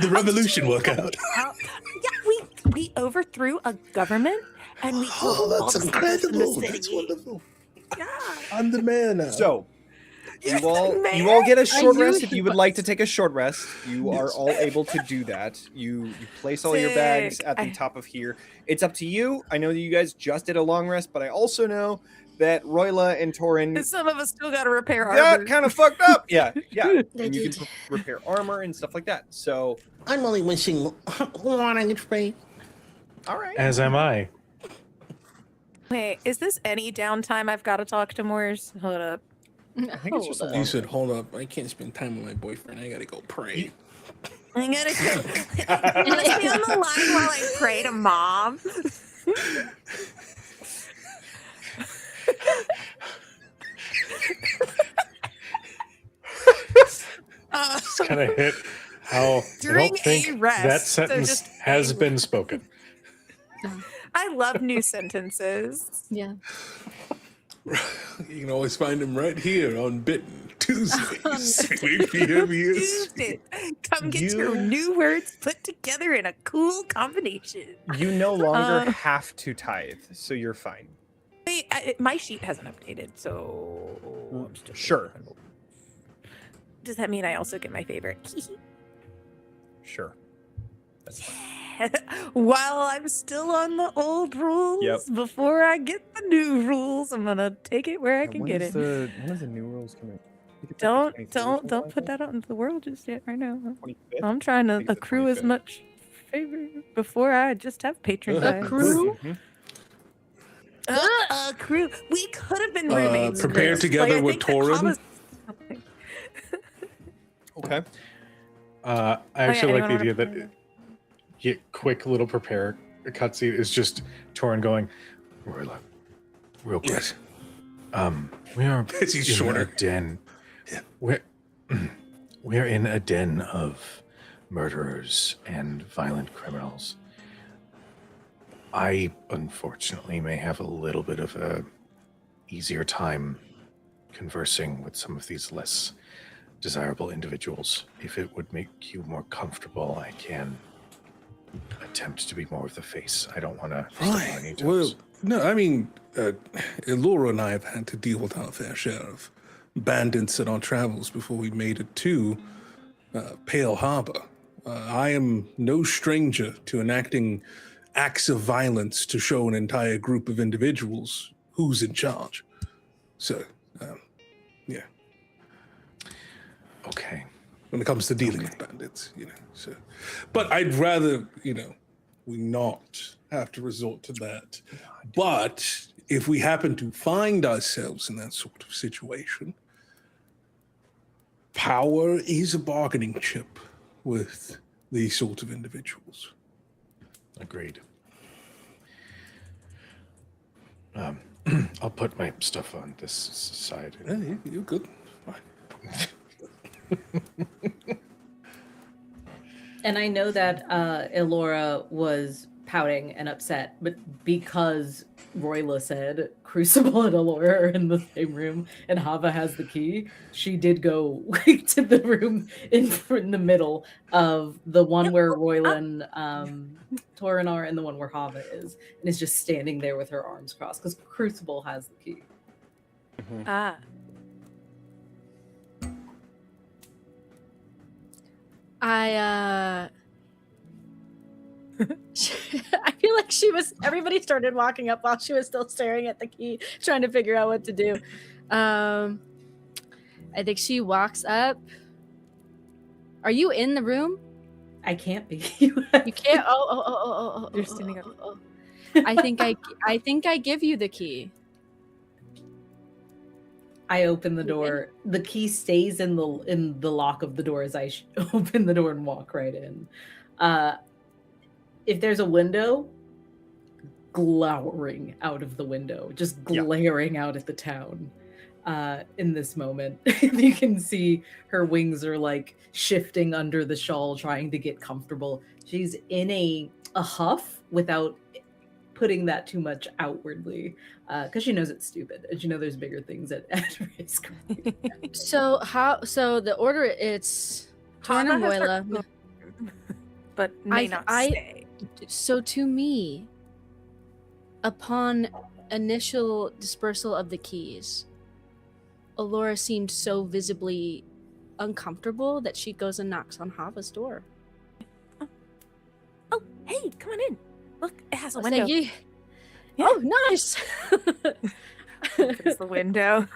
the revolution work out? Yeah, we overthrew a government and we killed all that's the citizens in the incredible. city. That's wonderful. Yeah. I'm the man now. So, You're you all the get a I short knew rest he if you would was. like to take a short rest. You are Yes. all able to do that. You place all your bags Sick. at the top of here. It's up to you. I know that you guys just did a long rest, but I also know that Roila and Torin Some of us still got to repair armor. got kind of fucked up. Yeah. They And you did. can repair armor and stuff like that. So, I'm only wishing one on each way. all right. As am I. Wait, is this any downtime I've got to talk to Moors? Hold up. I think it's just a Hold long You said, hold up. I can't spend time with my boyfriend. I gotta go pray. I gotta stay on the line while I pray to mom. It's kind of hit how I During don't think a rest, that so sentence just has a- been spoken. I love new sentences. Yeah. You can always find him right here on Bitten Tuesdays. 3 p.m. EST. Tuesday. Come get your new words put together in a cool combination. You no longer Uh, have to tithe, so you're fine. Wait, my sheet hasn't updated, so I'm still Sure. Does that mean I also get my favorite? Sure. That's fine. While I'm still on the old rules, Yep. before I get the new rules, I'm gonna take it where I can get it. When is the new rules coming? Don't put that out into the world just yet right now. I'm trying to think it's the accrue as 25th. much favor before I just have patron guides. Accrue? Mhm. Accrue. We could have been roommates. prepare Chris. together I with think that Torin? Hava's- Okay. I actually yeah, like the idea anyone that quick little prepare cutscene is just Torin going, Roila, real quick. Yes. We are He's in shorter. a den. Yeah. We're in a den of murderers and violent criminals. I unfortunately may have a little bit of a easier time conversing with some of these less desirable individuals. If it would make you more comfortable, I can attempt to be more of the face. I don't want to step on any Right. Well, toes. no, I mean, Ilora and I have had to deal with our fair share of bandits in our travels before we made it to Pale Harbor. I am no stranger to enacting acts of violence to show an entire group of individuals who's in charge. So, yeah, Okay. when it comes to dealing with bandits, so. But I'd rather, we not have to resort to that. But if we happen to find ourselves in that sort of situation, power is a bargaining chip with these sort of individuals. Agreed. I'll put my stuff on this side. Yeah, you're good. Fine. And I know that Ilora was pouting and upset, but because Roila said Crucible and Ilora are in the same room and Hava has the key, she did go to the room in the middle of the one where Roila and Torin are and the one where Hava is, and is just standing there with her arms crossed because Crucible has the key. Ah. I feel like everybody started walking up while she was still staring at the key, trying to figure out what to do. I think she walks up. Are you in the room? I can't be. You can't. Oh. You're standing up. I think I give you the key. I open the door. The key stays in the lock of the door as I open the door and walk right in. If there's a window, glowering out of the window, just glaring out at the town. In this moment, you can see her wings are like shifting under the shawl, trying to get comfortable. She's in a huff without putting that too much outwardly, because she knows it's stupid and she knows there's bigger things at risk. So the order, it's Torin and Roila, but may not stay. So to me, upon initial dispersal of the keys, Ilora seemed so visibly uncomfortable that she goes and knocks on Hava's door. Oh, hey, come on in. Look, it has a I was window. like, oh, nice. Opens the window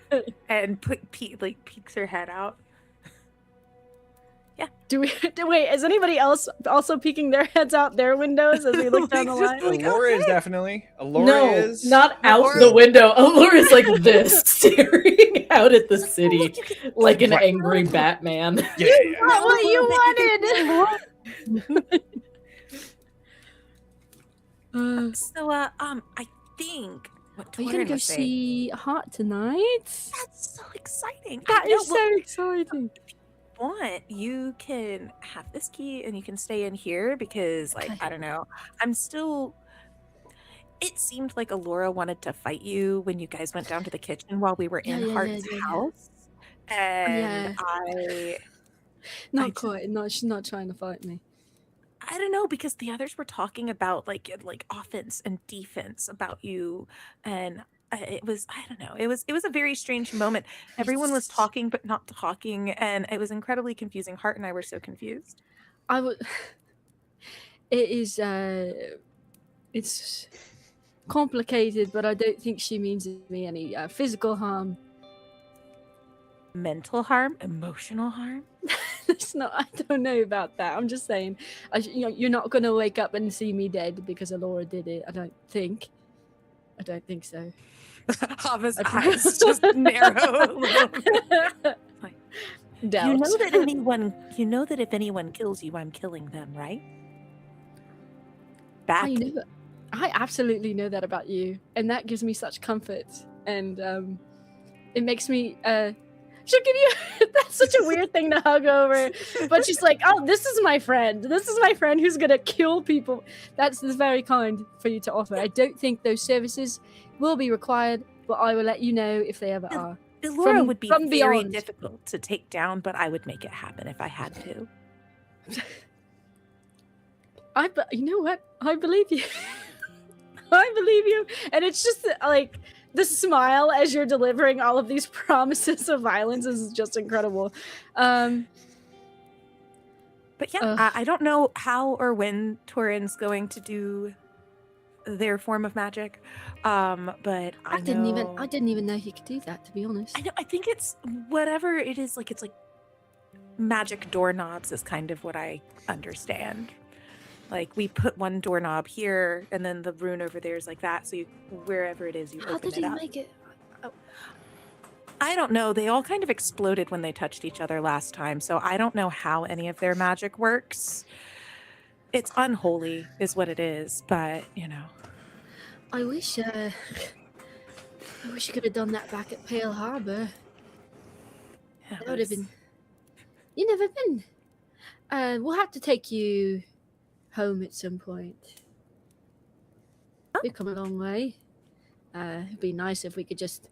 and peeks her head out. Yeah. Wait, is anybody else also peeking their heads out their windows as we look down the line? Alora is definitely. Alora No, is not out the window. Alora's like this, staring out at the city like an angry Batman. Yeah. Not what you wanted. So, I think what Are you gonna go see Hot tonight? That's so exciting. That is so exciting. Want, you can have this key and you can stay in here because, like, I don't know. I'm still. It seemed like Ilora wanted to fight you when you guys went down to the kitchen while we were in Hart's house, and not quite. No, she's not trying to fight me. I don't know, because the others were talking about like offense and defense about you, and it was, I don't know, it was a very strange moment. Everyone was talking but not talking, and it was incredibly confusing. Hart and I were so confused. It is it's complicated, but I don't think she means me any physical harm. Mental harm, emotional harm. It's not. I don't know about that. I'm just saying, you're not gonna wake up and see me dead because Ilora did it. I don't think so. Hava's eyes just narrow. Doubt. You know that if anyone kills you, I'm killing them, right? Back. I absolutely know that about you, and that gives me such comfort, and it makes me. She'll give you. That's such a weird thing to hug over, but she's like, "Oh, this is my friend. This is my friend who's gonna kill people." That's very kind for you to offer. I don't think those services will be required, but I will let you know if they ever are. Ilora would be from very beyond. difficult to take down, but I would make it happen if I had to. You know what? I believe you. I believe you, and it's just like. The smile as you're delivering all of these promises of violence is just incredible. But yeah, I don't know how or when Torin's going to do their form of magic. But I didn't even know he could do that, to be honest. I know. I think it's whatever it is. Like, it's like magic doorknobs is kind of what I understand. Like, we put one doorknob here, and then the rune over there is like that. So wherever it is, you open it up. How did he make it? Oh. I don't know. They all kind of exploded when they touched each other last time. So I don't know how any of their magic works. It's unholy is what it is. But, you know. I wish you could have done that back at Pale Harbor. That would have been... You never been. We'll have to take you... home at some point. We've come a long way. It'd be nice if we could just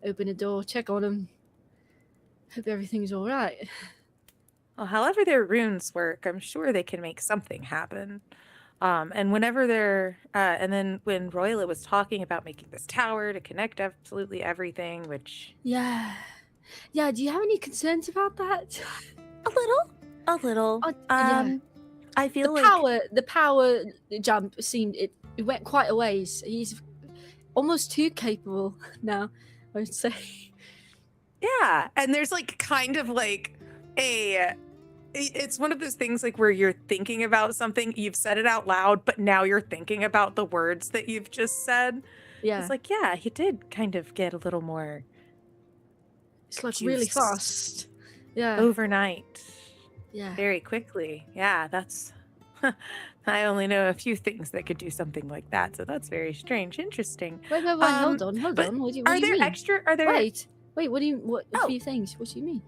open a door, check on them. Hope everything's all right. Well, however their runes work, I'm sure they can make something happen. And whenever they're, and then when Roila was talking about making this tower to connect absolutely everything, which Yeah. Yeah, do you have any concerns about that? a little, Yeah. I feel The power jump seemed, it went quite a ways. He's almost too capable now, I would say. yeah. And there's like kind of like it's one of those things like where you're thinking about something, you've said it out loud, but now you're thinking about the words that you've just said. Yeah. It's like, yeah, he did kind of get a little more. It's like really juice fast. Yeah. Overnight. Yeah. Very quickly. Yeah, that's. I only know a few things that could do something like that, so that's very strange. Interesting. Wait, hold on. but What do you Are there mean? extra? Are there? Wait, what do you, a Oh. few things. What do you mean?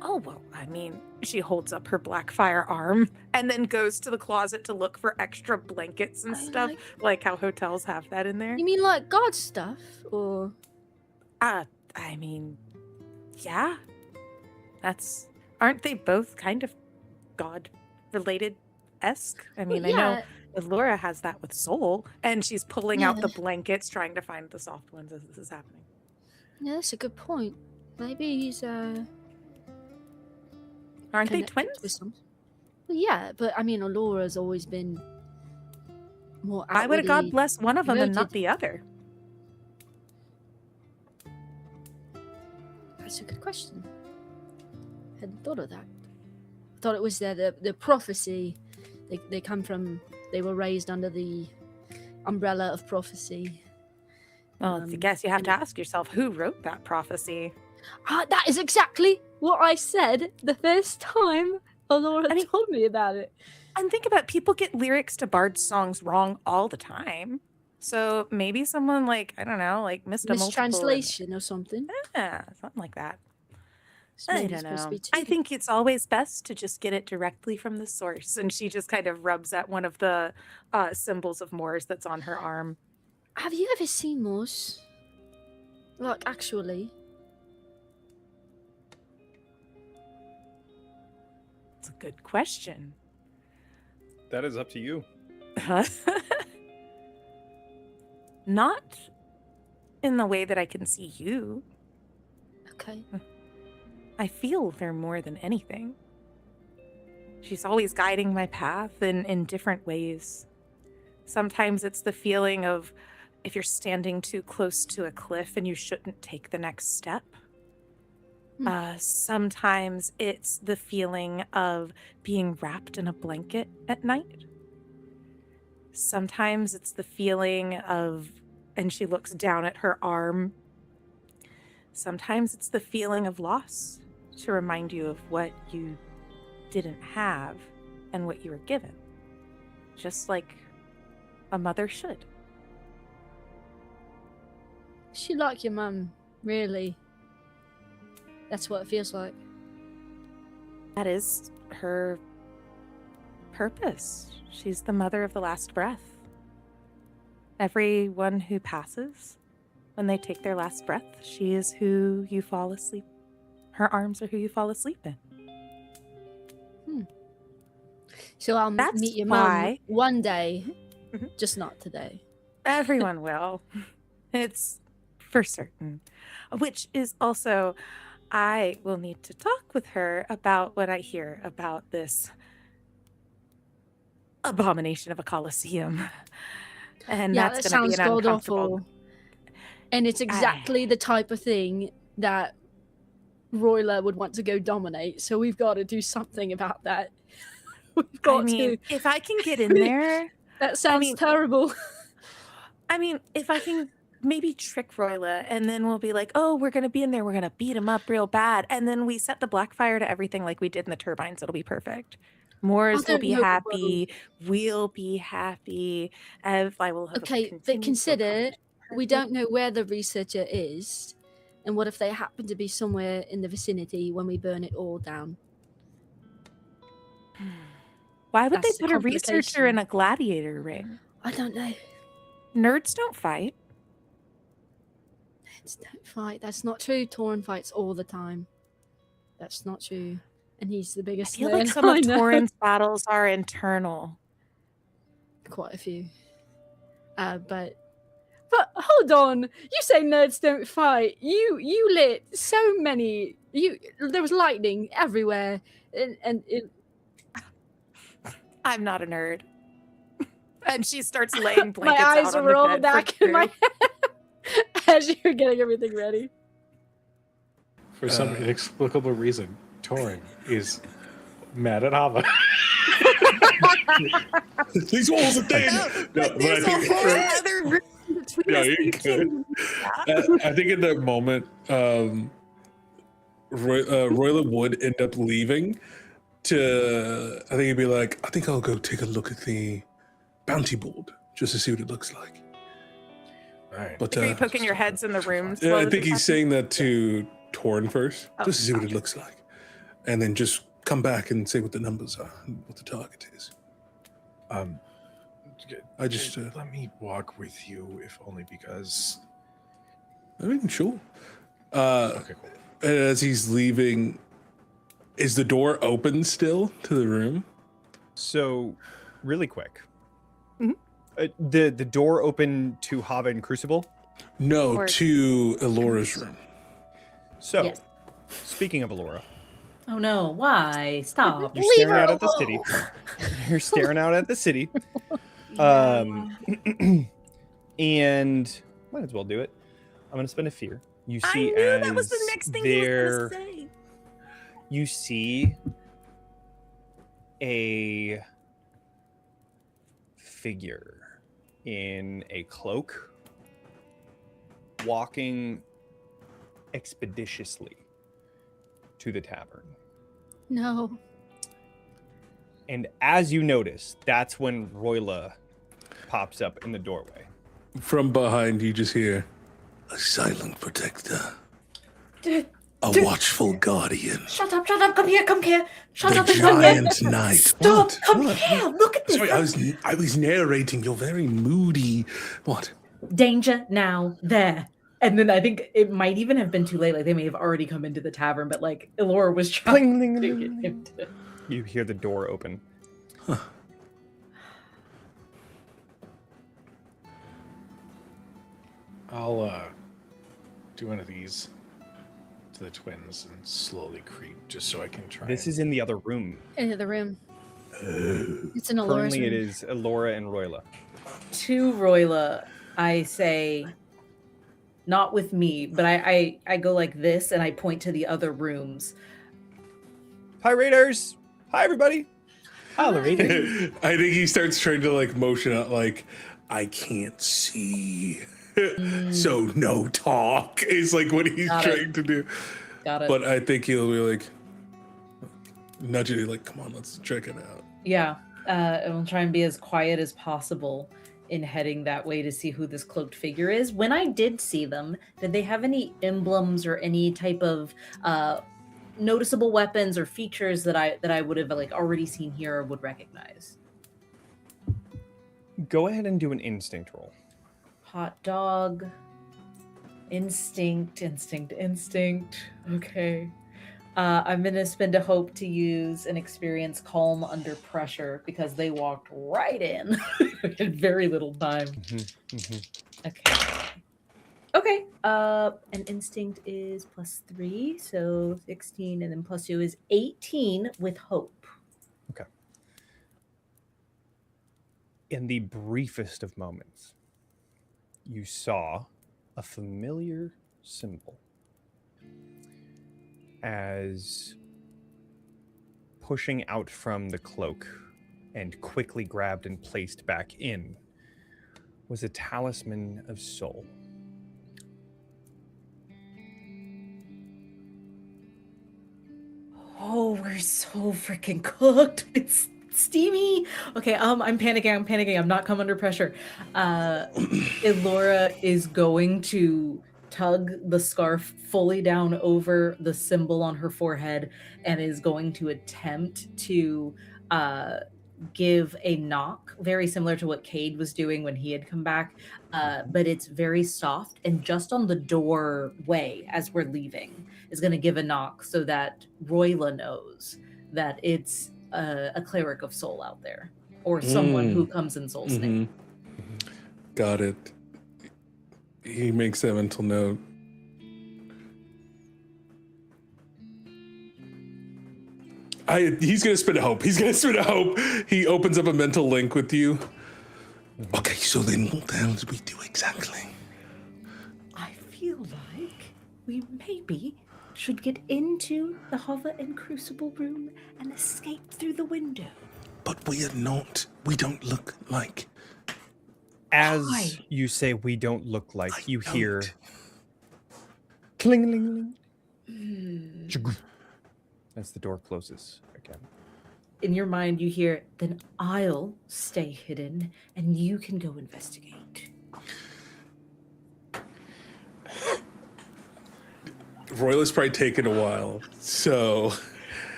Oh, well, I mean, she holds up her Blackfire arm and then goes to the closet to look for extra blankets and stuff, like how hotels have that in there. You mean like God stuff? Or. I mean, yeah. Aren't they both kind of God-related-esque? I mean, Well, I know Ilora has that with Soul, and she's pulling out the Yeah. blankets, trying to find the soft ones as this is happening. Yeah, that's a good point. Maybe he's Aren't they connected with twins? some. Well, yeah, but I mean, Alora's always been more. Why would a God outwardly bless one of them and not devoted. the other? That's a good question. Hadn't thought of that. I thought it was the prophecy. They come from. They were raised under the umbrella of prophecy. Well, I guess you have to ask yourself who wrote that prophecy. That is exactly what I said the first time Alora told me about it. And think about it, people get lyrics to Bard's songs wrong all the time. So maybe someone like, I don't know, like missed a multiple. Mistranslation or something. Yeah, something like that. So I maybe don't it's supposed to know. be I two. think it's always best to just get it directly from the source. And she just kind of rubs at one of the symbols of Moors that's on her arm. Have you ever seen Moors? Like, actually? It's a good question. That is up to you. Not in the way that I can see you. Okay. I feel they're more than anything. She's always guiding my path in different ways. Sometimes it's the feeling of if you're standing too close to a cliff and you shouldn't take the next step. Sometimes it's the feeling of being wrapped in a blanket at night. Sometimes it's the feeling of, and she looks down at her arm. Sometimes it's the feeling of loss to remind you of what you didn't have and what you were given. Just like a mother should. She like your mum, really. That's what it feels like. That is her purpose. She's the mother of the last breath. Everyone who passes, when they take their last breath, she is who you fall asleep. Her arms are who you fall asleep in. So I'll That's meet your mum why- one day, just not today. Everyone will. It's for certain. Which is also, I will need to talk with her about what I hear about this abomination of a coliseum. And Yeah, that's that going to be sounds an god uncomfortable. awful. And it's exactly the type of thing that Roila would want to go dominate. So we've got to do something about that. We've got I mean, to. if I can get in there, That sounds mean- terrible. I mean, if I can maybe trick Roila and then we'll be like, oh, we're going to be in there. We're going to beat him up real bad. And then we set the Blackfire to everything like we did in the turbines. It'll be perfect. Moors will be happy. We'll be happy. I will have a Okay, but continued consider focus. we don't know where the researcher is. And what if they happen to be somewhere in the vicinity when we burn it all down? Why would That's they the put a researcher complication. in a gladiator ring? I don't know. Nerds don't fight. Don't fight. That's not true. Torin fights all the time. That's not true. And he's the I biggest feel like nerd some of I know. Torin's battles are internal. Quite a few. But hold on. You say nerds don't fight. You lit so many. There was lightning everywhere, and it, I'm not a nerd. And she starts laying my blankets eyes out on were the all bed back for in my Drew. head as you were getting everything ready. For some inexplicable reason, Torin is mad at Hava. These walls are thin. No, but There's I a think whole other room between Yeah, us. you You could. can't- I think in that moment, Roila would end up leaving to. I think he'd be like, I think I'll go take a look at the bounty board just to see what it looks like. All right. But Are you poking your heads in the rooms? yeah, while I this think is he's saying that to Torin first, Oh, just to see what it gotcha. looks like, and then just come back and say what the numbers are, and what the target is. I just, let me walk with you, if only because. I mean, sure. Okay, cool. And as he's leaving, is the door open still to the room? So, really quick. Mhm. The door open to Hava and Crucible. No, Or- to Ilora's room. So, Yes. speaking of Ilora, Oh no, why? Stop. you're staring out at the city. You're staring out at the city. And might as well do it. I'm gonna spend a fear. You I see, knew that was the as next thing you were there, going to say. you see a figure in a cloak walking expeditiously to the tavern. No. And as you notice, that's when Roila pops up in the doorway. From behind, you just hear a silent protector, Dude, a Dude. watchful guardian, shut up, come here, shut the up and come here. giant knight. Stop, What? come What? here, look at this. Sorry, I was narrating your very moody. What? Danger now, there. And then I think it might even have been too late. Like they may have already come into the tavern, but like Ilora was trying Bling, to bling, get bling, him to. You hear the door open. I'll do one of these to the twins and slowly creep just so I can try. This is in the other room. Into the room. It's in Ilora's Currently, it room. is Ilora and Roila. To Roila, I say, not with me, but I go like this and I point to the other rooms. Hi, Raiders! Hi, everybody! Hello, I think he starts trying to like motion out like, I can't see. So no talk is like what he's Got it. trying to do. Got it. But I think he'll be like nudge it like, come on, let's check it out. Yeah, and we'll try and be as quiet as possible in heading that way to see who this cloaked figure is. When I did see them, did they have any emblems or any type of noticeable weapons or features that I would have like already seen here or would recognize? Go ahead and do an instinct roll. Hot dog, instinct. Okay. I'm gonna spend a hope to use an experience calm under pressure because they walked right in in very little time. Okay. Okay. An instinct is +3, so 16, and then +2 is 18 with hope. In the briefest of moments, you saw a familiar symbol as pushing out from the cloak and quickly grabbed and placed back in was a talisman of soul. Oh, we're so freaking cooked. It's steamy. Okay, I'm panicking. I'm not come under pressure. Ilora is going to tug the scarf fully down over the symbol on her forehead and is going to attempt to give a knock, very similar to what Cade was doing when he had come back, but it's very soft, and just on the doorway as we're leaving is going to give a knock so that Roila knows that it's a cleric of soul out there, or someone who comes in soul's name. Got it. He makes that mental note. He's gonna spit a hope. He opens up a mental link with you. Okay, so then what the hell do we do exactly? I feel like we maybe should get into the Hava and Crucible room and escape through the window. But we don't look like... As Why? you say, we don't look like, I you don't. hear cling-a-ling-a-ling. As the door closes again. In your mind, you hear, then I'll stay hidden and you can go investigate. Royla's probably taken a while, so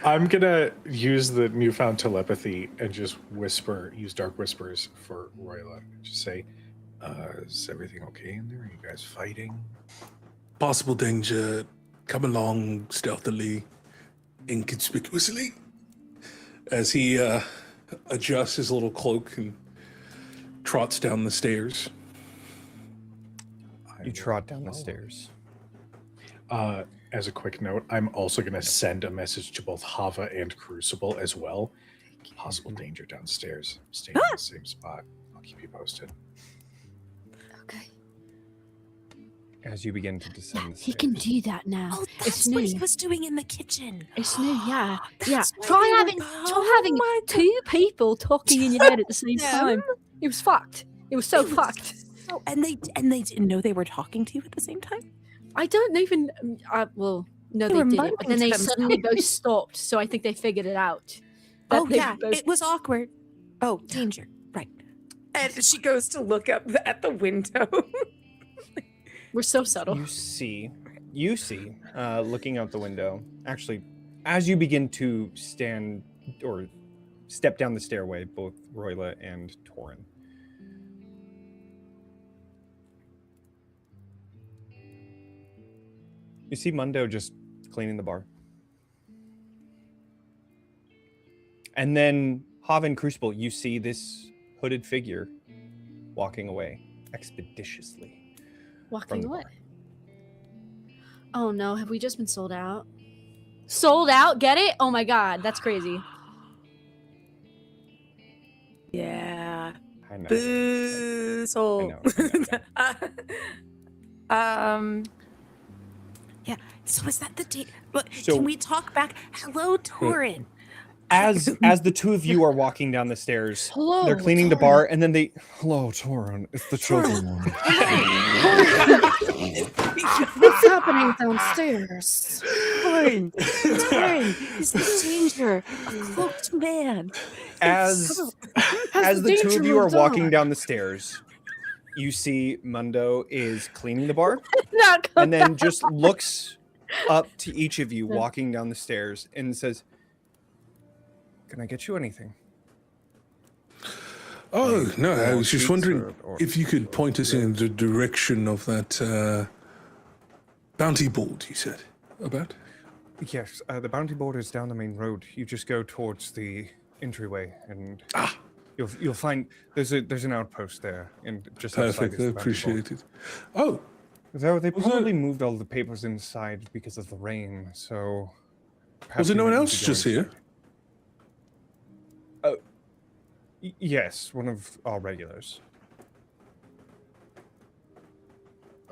I'm gonna use the newfound telepathy and just use dark whispers for Roila. Just say, is everything okay in there? Are you guys fighting? possible danger. Come along stealthily, inconspicuously, as he adjusts his little cloak and trots down the stairs. You trot down the stairs. As a quick note, I'm also going to send a message to both Hava and Crucible as well. Possible danger downstairs. Stay in the same spot. I'll keep you posted. Okay. As you begin to descend the He stairs. can do that now. Oh, It's that's what new. he was doing in the kitchen. It's new, yeah. That's Yeah. why Try they were- having Oh having my God. two people talking in your head at the same Them? time. It was fucked. It was so It was fucked. So, and they didn't know they were talking to you at the same time. I don't even. Well, no, They they were didn't. But then miming they to suddenly themselves. both stopped. So I think they figured it out. That Oh they yeah, both- it was awkward. Oh, danger. Right. And she goes to look up at the window. We're so subtle. You see, looking out the window, actually, as you begin to stand or step down the stairway, both Roila and Torin. You see Mundo just cleaning the bar. And then Hava and Crucible, you see this hooded figure walking away expeditiously. Walking from the away. bar. Oh no, have we just been sold out? Sold out? Get it? Oh my god, that's crazy. Yeah. I know. Boo. So. I know. Yeah. So is that the date? Look, So- can we talk back? Hello, Torin. As the two of you are walking down the stairs, Hello. they're cleaning the bar, and then they, hello, Torin, it's the children one. What's happening downstairs? Torin. Torin. Is the danger a cloaked man? As the two of you are walking down the stairs, you see Mundo is cleaning the bar, Not and then just looks up to each of you walking down the stairs and says, "Can I get you anything?" Oh, no, I Or was just treats wondering or- if you could point us in the direction of that bounty board you said about. Yes, the bounty board is down the main road. You just go towards the entryway, and you'll find there's an outpost there, and just outside Perfect, is I the bounty appreciate board. it. Oh, Though they Was it- probably moved all the papers inside because of the rain, so. perhaps was there you no one might need else to go just here? inside. Yes, one of our regulars.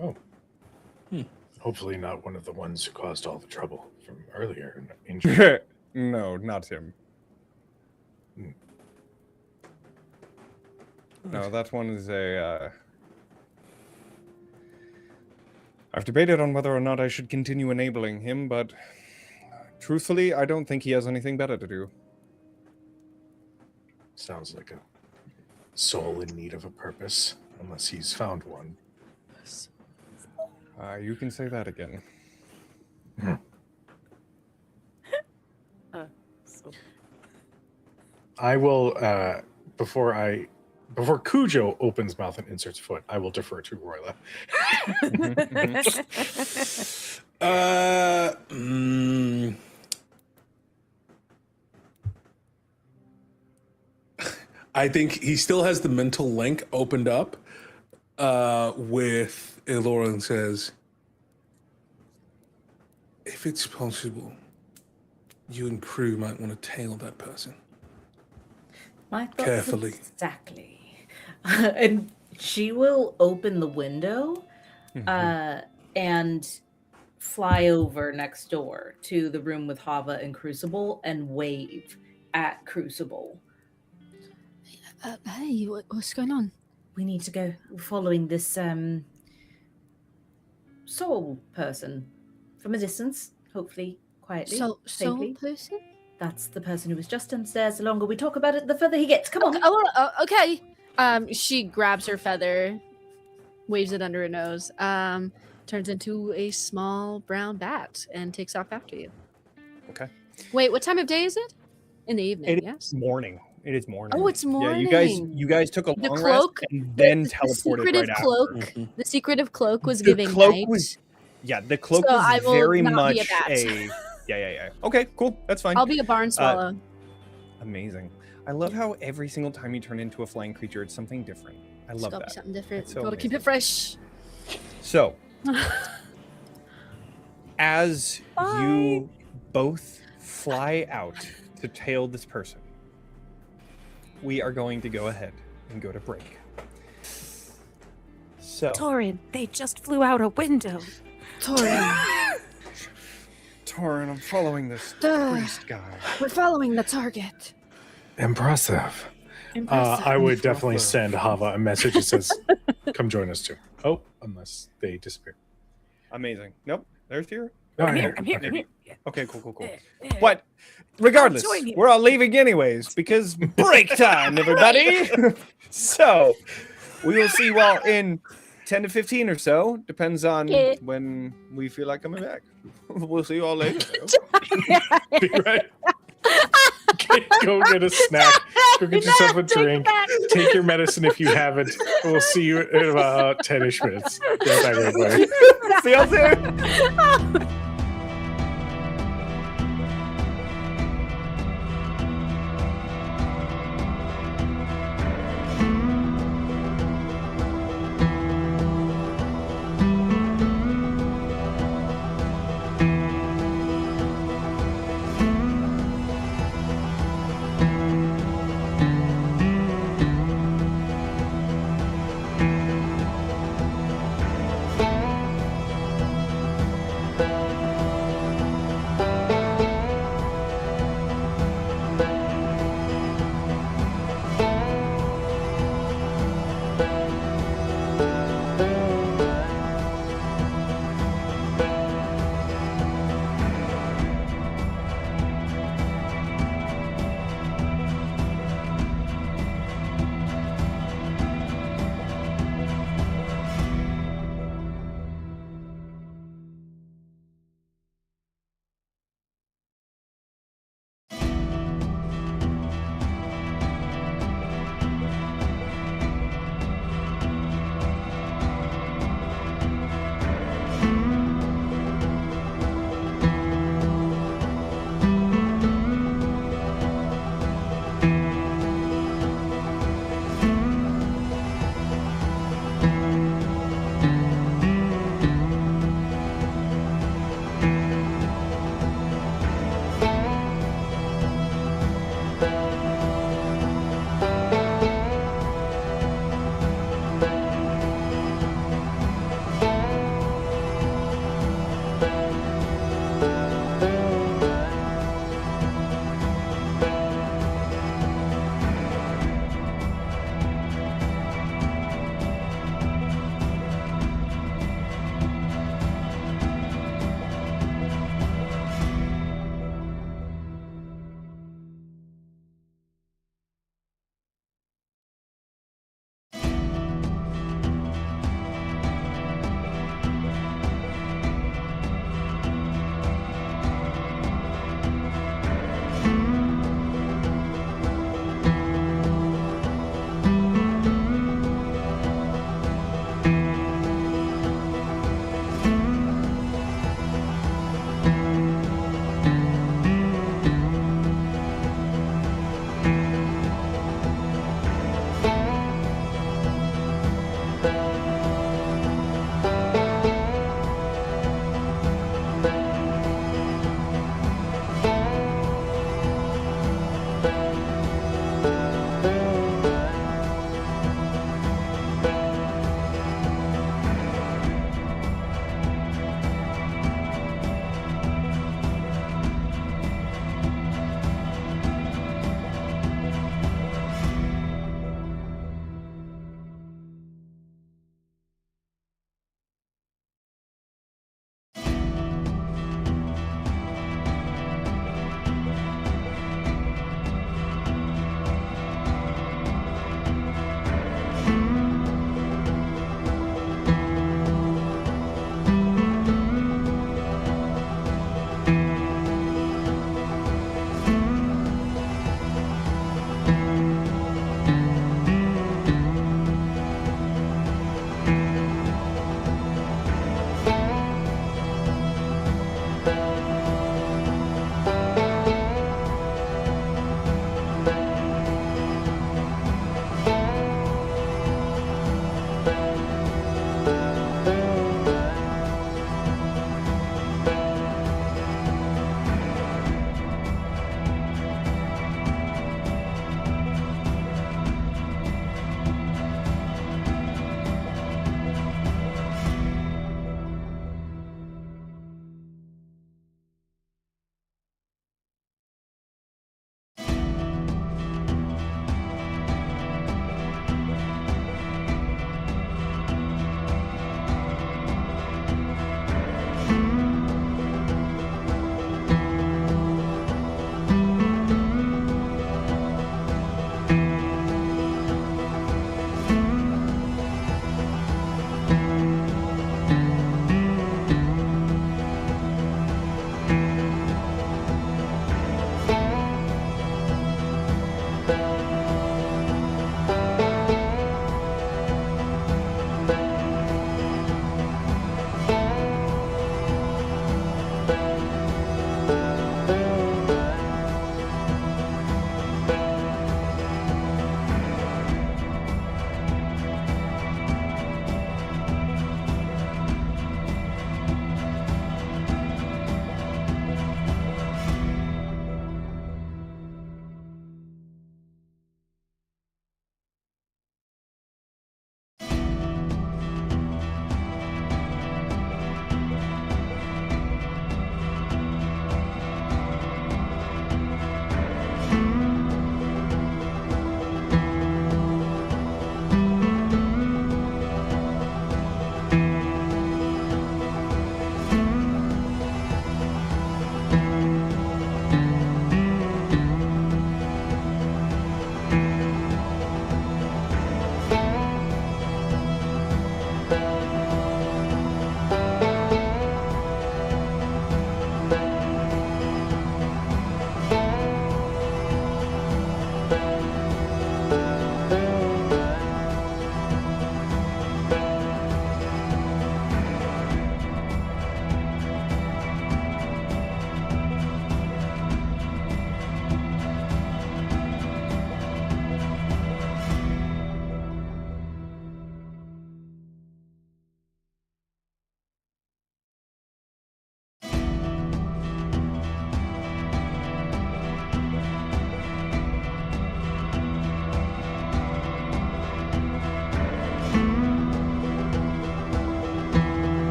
Oh. Hopefully not one of the ones who caused all the trouble from earlier. No, not him. Hmm. No, that one is a. I've debated on whether or not I should continue enabling him, but truthfully, I don't think he has anything better to do. Sounds like a soul in need of a purpose, unless he's found one. You can say that again. So. I will before Cujo opens mouth and inserts foot, I will defer to Roila. I think he still has the mental link opened up with Ilora and says, if it's possible, you and crew might want to tail that person. My thoughts Carefully. Exactly. And she will open the window and fly over next door to the room with Hava and Crucible and wave at Crucible. Hey, what's going on? We need to go following this soul person from a distance, hopefully quietly. Soul safely. person? That's the person who was just downstairs. The longer we talk about it, the further he gets. Come on. Okay. She grabs her feather, waves it under her nose, turns into a small brown bat, and takes off after you. Okay. Wait, what time of day is it? In the evening, It yes? is morning. It is morning. Oh, it's morning. Yeah, you guys took a The long cloak, rest and then the teleported secretive right cloak, after. The secretive cloak was The giving cloak night. the cloak So was I will very not much be a bat. Yeah. Okay, cool. That's fine. I'll be a barn swallow. Amazing. I love how every single time you turn into a flying creature, it's something different. I It's love gotta that. be something different. It's so Gotta keep amazing. it fresh. So, as you both fly out to tail this person, we are going to go ahead and go to break. So, Torin, they just flew out a window. Torin, Torin, I'm following this Duh. priest guy. we're following the target. Impressive. Impressive. I would definitely send Hava a message that says, "Come join us too." Oh, unless they disappear. Amazing. Nope, there's your. No, I'm I here. know. I'm here. Okay. I'm here. Okay, cool. Yeah. But regardless, join you. we're all leaving anyways because break time, everybody. So we will see you all in 10 to 15 or so. Depends on Okay. when we feel like coming back. We'll see you all later. Be right. Go get a snack. Go get yourself a drink. Take your medicine if you haven't. We'll see you in about 10-ish minutes. Get back, everybody. See y'all soon.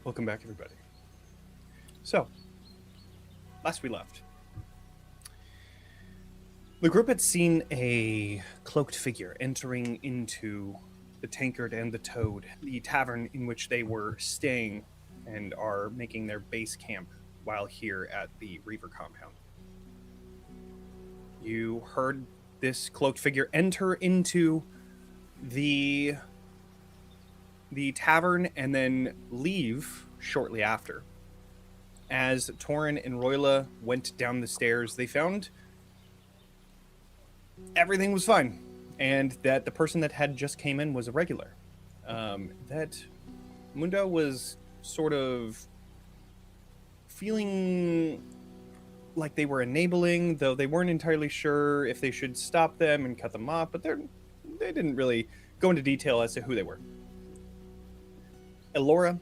Welcome back, everybody. So, last we left, the group had seen a cloaked figure entering into the Tankard and the Toad, the tavern in which they were staying and are making their base camp while here at the Reaver compound. You heard this cloaked figure enter into the tavern and then leave shortly after. As Torin and Roila went down the stairs, they found everything was fine, and that the person that had just came in was a regular. That Mundo was sort of feeling like they were enabling, though they weren't entirely sure if they should stop them and cut them off, but they didn't really go into detail as to who they were. Ilora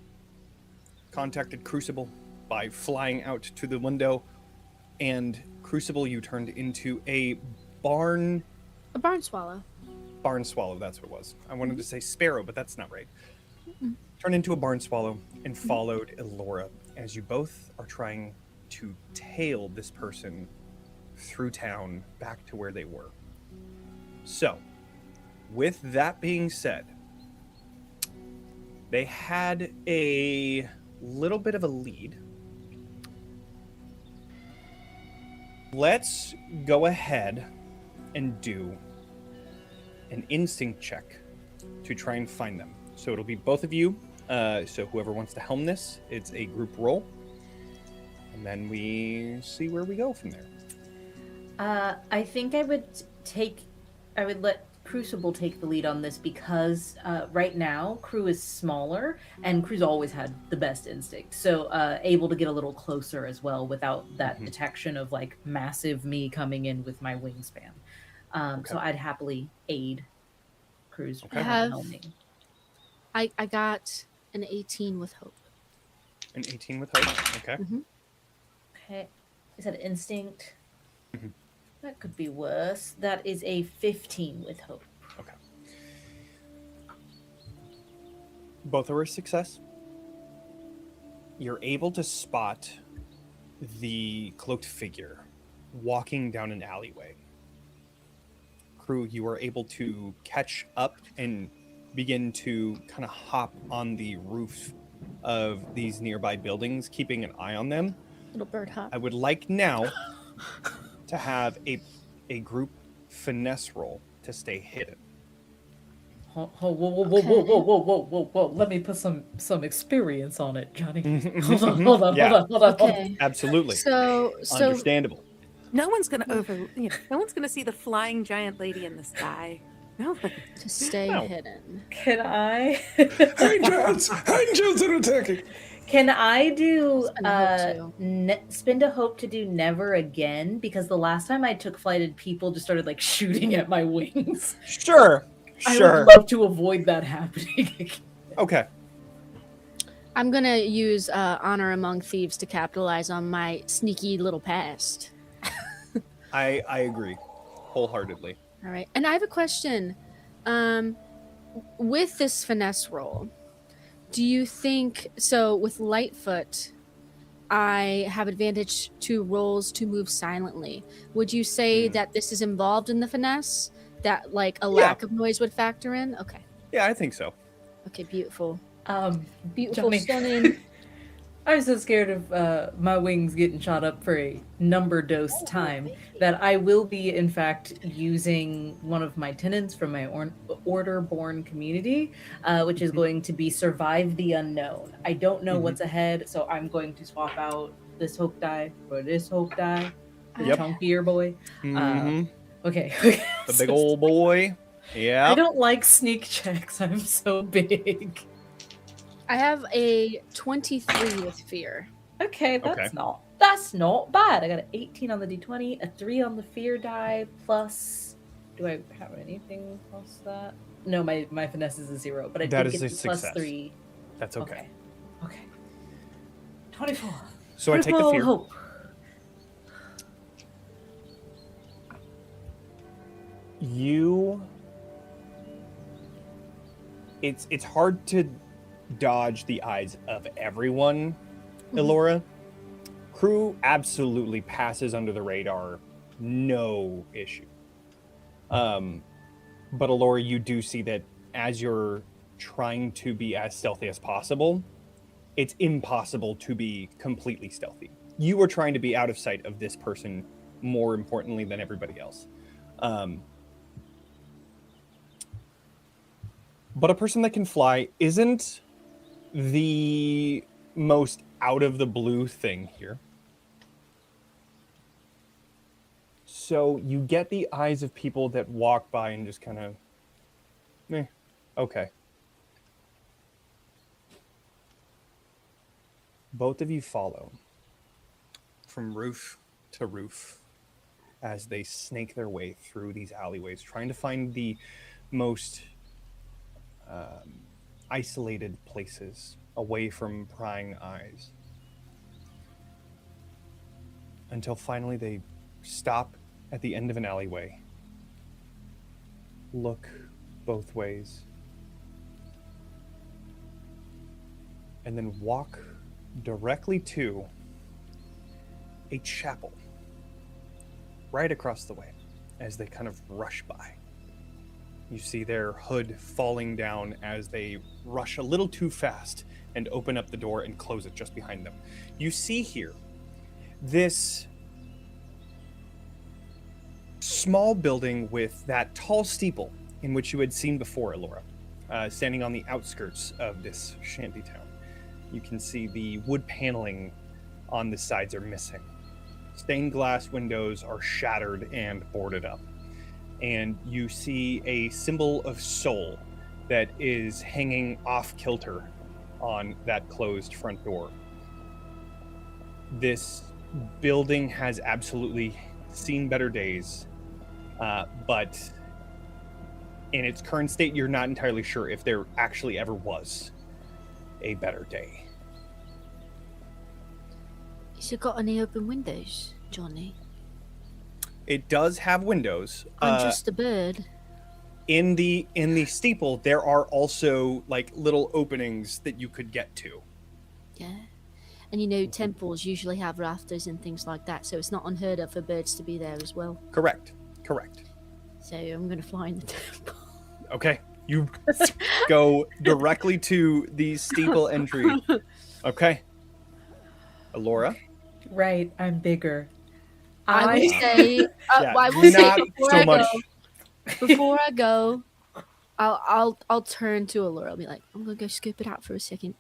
contacted Crucible by flying out to the window, and Crucible, you turned into a barn swallow. Barn swallow, that's what it was. I wanted to say sparrow, but that's not right. Turned into a barn swallow and followed Ilora as you both are trying to tail this person through town back to where they were. So, with that being said, they had a little bit of a lead. Let's go ahead and do an instinct check to try and find them. So it'll be both of you. So whoever wants to helm this, it's a group roll. And then we see where we go from there. I think I would let Crucible take the lead on this because right now Crew is smaller and Crew's always had the best instinct. So able to get a little closer as well without that detection of like massive me coming in with my wingspan. So I'd happily aid Crew's helming. I got an 18 with hope. An 18 with hope, okay. Okay. Is that instinct? That could be worse. That is a 15 with hope. Okay. Both are a success. You're able to spot the cloaked figure walking down an alleyway. Crew, you are able to catch up and begin to kind of hop on the roof of these nearby buildings, keeping an eye on them. Little bird hop. I would like now to have a group finesse roll to stay hidden. Whoa. Let me put some experience on it, Johnny. Hold on. Absolutely. So Understandable. No one's gonna no one's gonna see the flying giant lady in the sky. No one. To stay hidden. Can I? Angels are attacking. Can I do spend a hope to do never again? Because the last time I took flighted, people just started like shooting at my wings. Sure. I would love to avoid that happening. Okay. I'm gonna use Honor Among Thieves to capitalize on my sneaky little past. I agree wholeheartedly. All right, and I have a question. With this finesse roll, do you think so? With Lightfoot, I have advantage to rolls to move silently. Would you say that this is involved in the finesse? That like a lack of noise would factor in? Okay. Yeah, I think so. Okay, beautiful. Beautiful, Johnny. Stunning. I'm so scared of my wings getting shot up for a number dose time that I will be, in fact, using one of my tenets from my Order-born community, which is going to be Survive the Unknown. I don't know what's ahead, so I'm going to swap out this hope die for this hope die. The chunkier boy. Okay. The big old boy. Yeah. I don't like sneak checks. I'm so big. I have a 23 with fear. Okay, that's not bad. I got an 18 on the d20, a 3 on the fear die, plus. Do I have anything plus that? No, my finesse is a 0, but I did get the plus 3. That's okay. Okay. 24. So I take the fear. Hope. It's hard to dodge the eyes of everyone, Ilora. Crew absolutely passes under the radar, no issue. But Ilora, you do see that as you're trying to be as stealthy as possible, it's impossible to be completely stealthy. You are trying to be out of sight of this person more importantly than everybody else. But a person that can fly isn't the most out of the blue thing here. So you get the eyes of people that walk by and just kind of, okay. Both of you follow from roof to roof as they snake their way through these alleyways, trying to find the most isolated places away from prying eyes. Until finally they stop at the end of an alleyway, look both ways, and then walk directly to a chapel right across the way as they kind of rush by. You see their hood falling down as they rush a little too fast and open up the door and close it just behind them. You see here this small building with that tall steeple in which you had seen before, Ilora, standing on the outskirts of this shantytown. You can see the wood paneling on the sides are missing. Stained glass windows are shattered and boarded up. And you see a symbol of soul that is hanging off kilter on that closed front door. This building has absolutely seen better days, but in its current state, you're not entirely sure if there actually ever was a better day. Has it got any open windows, Johnny? It does have windows. I'm just a bird. In the steeple, there are also like little openings that you could get to. Yeah. And you know, temples usually have rafters and things like that, so it's not unheard of for birds to be there as well. Correct. So I'm going to fly in the temple. Okay. You go directly to the steeple entry. Okay. Ilora? Right, I'm bigger. I will say, Yeah, I will say not before so I much. go, before I go, I'll turn to Ilora. I'll be like, I'm gonna go scoop it out for a second.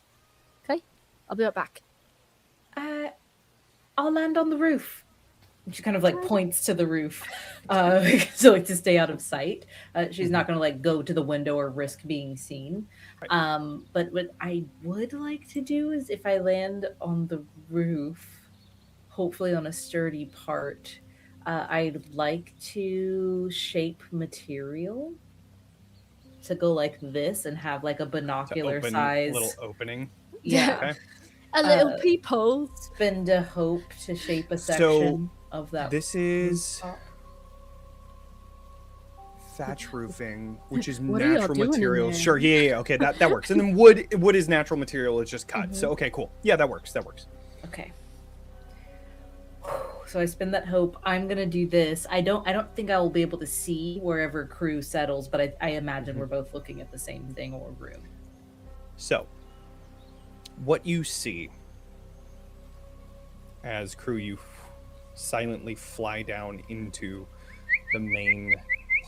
Okay, I'll be right back. I'll land on the roof. She kind of like points to the roof, so like to stay out of sight. She's not going to like go to the window or risk being seen. Right. But what I would like to do is, if I land on the roof, hopefully on a sturdy part, I'd like to shape material to go like this and have like a To binocular open size. little opening. Yeah. Okay. A little peephole. Spend a hope to shape a So, section of that. This is rooftop. thatch roofing, which is What are y'all natural doing in materials. there? Sure, yeah. Okay, that works. And then wood is natural material. It's just cut. So okay, cool. Yeah, that works. Okay. So I spend that hope. I'm gonna do this. I don't think I will be able to see wherever crew settles, but I imagine we're both looking at the same thing or room. So, what you see as crew, you silently fly down into the main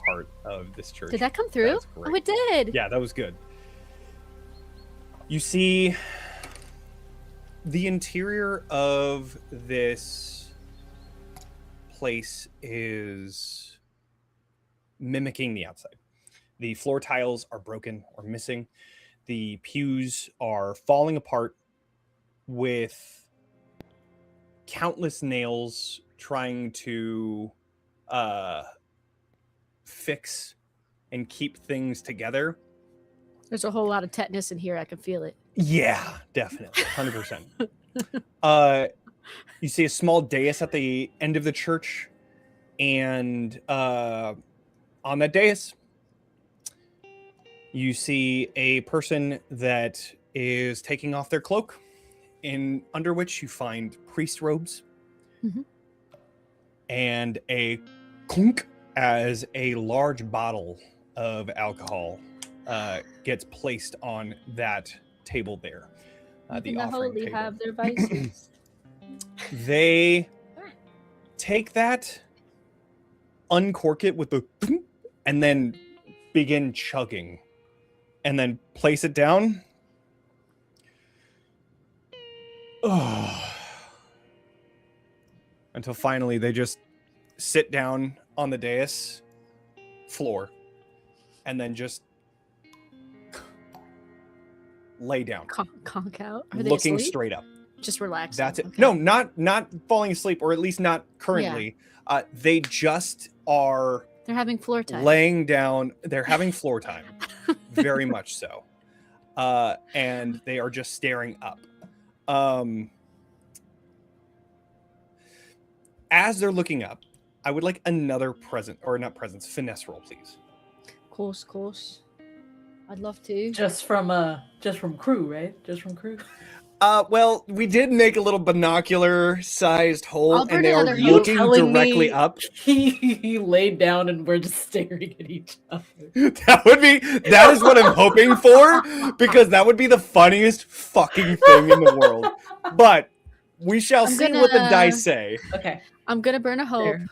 part of this church. Did that come through? That's Oh, great. it did. Yeah, that was good. You see the interior of this place is mimicking the outside. The floor tiles are broken or missing. The pews are falling apart with countless nails trying to fix and keep things together. There's a whole lot of tetanus in here. I can feel it. Yeah, definitely. 100%. You see a small dais at the end of the church, and on that dais, you see a person that is taking off their cloak, under which you find priest robes Mhm. and a clunk as a large bottle of alcohol gets placed on that table there. The Even the offering holy table. have their vices. They take that, uncork it with the and then begin chugging, and then place it down. Until finally they just sit down on the dais floor and then just lay down, Conk out. Are they looking asleep? straight up. Just relaxing. That's it. Okay. No, not falling asleep, or at least not currently. They just are They're having floor time. laying down. They're having floor time, very much so, and they are just staring up. As they're looking up, I would like another finesse roll, please. Course. I'd love to. Just from crew, right? Just from crew. Well, we did make a little binocular-sized hole, I'll and burn they are another hope. looking Telling directly me up. He laid down and we're just staring at each other. That is what I'm hoping for, because that would be the funniest fucking thing in the world. But we shall I'm see what the gonna- dice say. Okay. I'm gonna burn a hope Fair.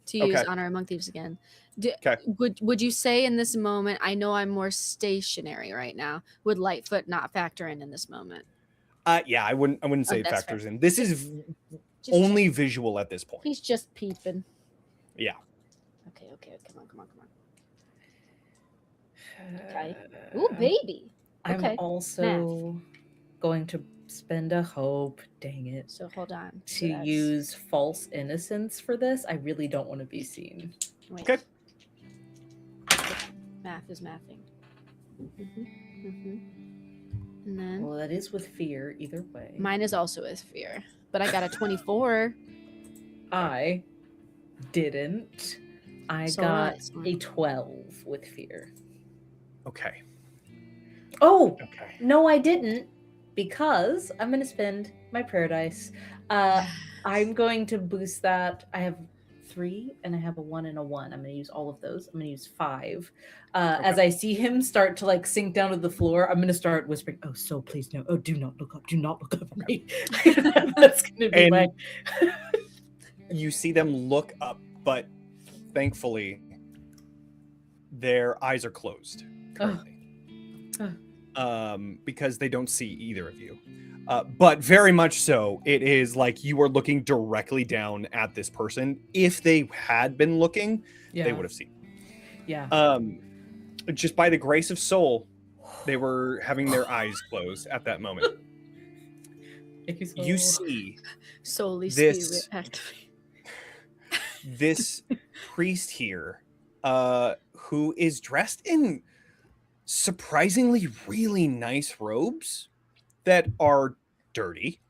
to use Okay. Honor Among Thieves again. Okay. Would you say in this moment? I know I'm more stationary right now. Would Lightfoot not factor in this moment? Yeah, I wouldn't say it that's factors fair. in. This is Just only visual at this point. He's just peeping. Yeah. Okay. Come on. Okay. Ooh, baby. I'm Okay, also going to spend a hope, dang it, So hold on. So to that's- use false innocence for this. I really don't want to be seen. Wait. Okay. Math is mathing. And then Well, that is with fear either way. mine is also with fear, but I got a 24. I didn't. I So got what? a 12 with fear. Okay. Oh, Okay. no, I didn't, because I'm going to spend my prayer dice. I'm going to boost that. I have 3 and I have a 1 and a 1. I'm going to use all of those. I'm going to use 5. As I see him start to like sink down to the floor, I'm going to start whispering, "Oh, so please no. Oh, do not look up. Do not look up at me." That's going to be And- my. You see them look up, but thankfully their eyes are closed currently. Because they don't see either of you. But very much so, it is like you are looking directly down at this person. If they had been looking, they would have seen. Yeah. Just by the grace of soul, they were having their eyes closed at that moment. You see Solely This- spirit activate. this priest here, who is dressed in surprisingly really nice robes that are dirty.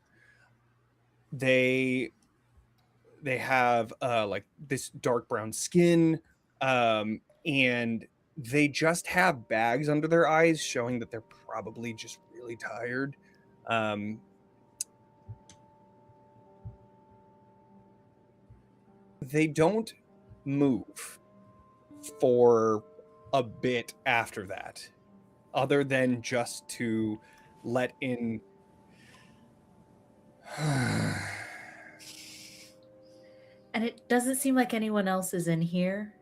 They have like this dark brown skin, and they just have bags under their eyes, showing that they're probably just really tired. They don't move for a bit after that, other than just to let in And it doesn't seem like anyone else is in here.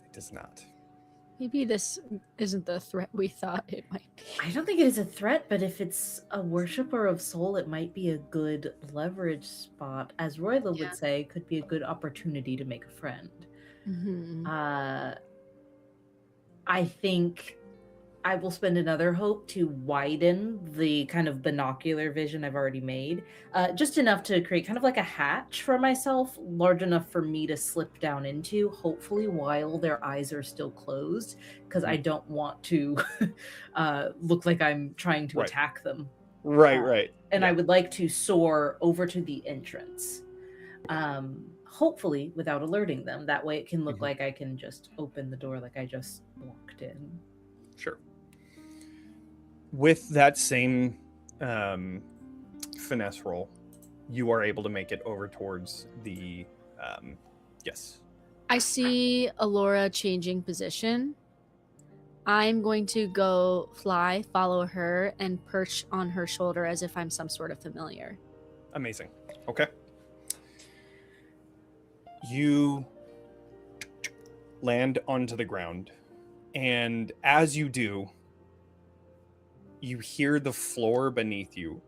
it does not. Maybe this isn't the threat we thought it might be. I don't think it is a threat, but if it's a worshiper of soul, it might be a good leverage spot. As Roila Yeah. would say, could be a good opportunity to make a friend. I think I will spend another hope to widen the kind of binocular vision I've already made, just enough to create kind of like a hatch for myself, large enough for me to slip down into, hopefully while their eyes are still closed, because I don't want to look like I'm trying to Right. attack them. Right. And Yeah. I would like to soar over to the entrance. Hopefully without alerting them. That way it can look Mhm. like I can just open the door like I just walked in. Sure. With that same finesse roll, you are able to make it over towards the yes. I see Ilora changing position. I'm going to go fly, follow her, and perch on her shoulder as if I'm some sort of familiar. Amazing. Okay. You land onto the ground, and as you do, you hear the floor beneath you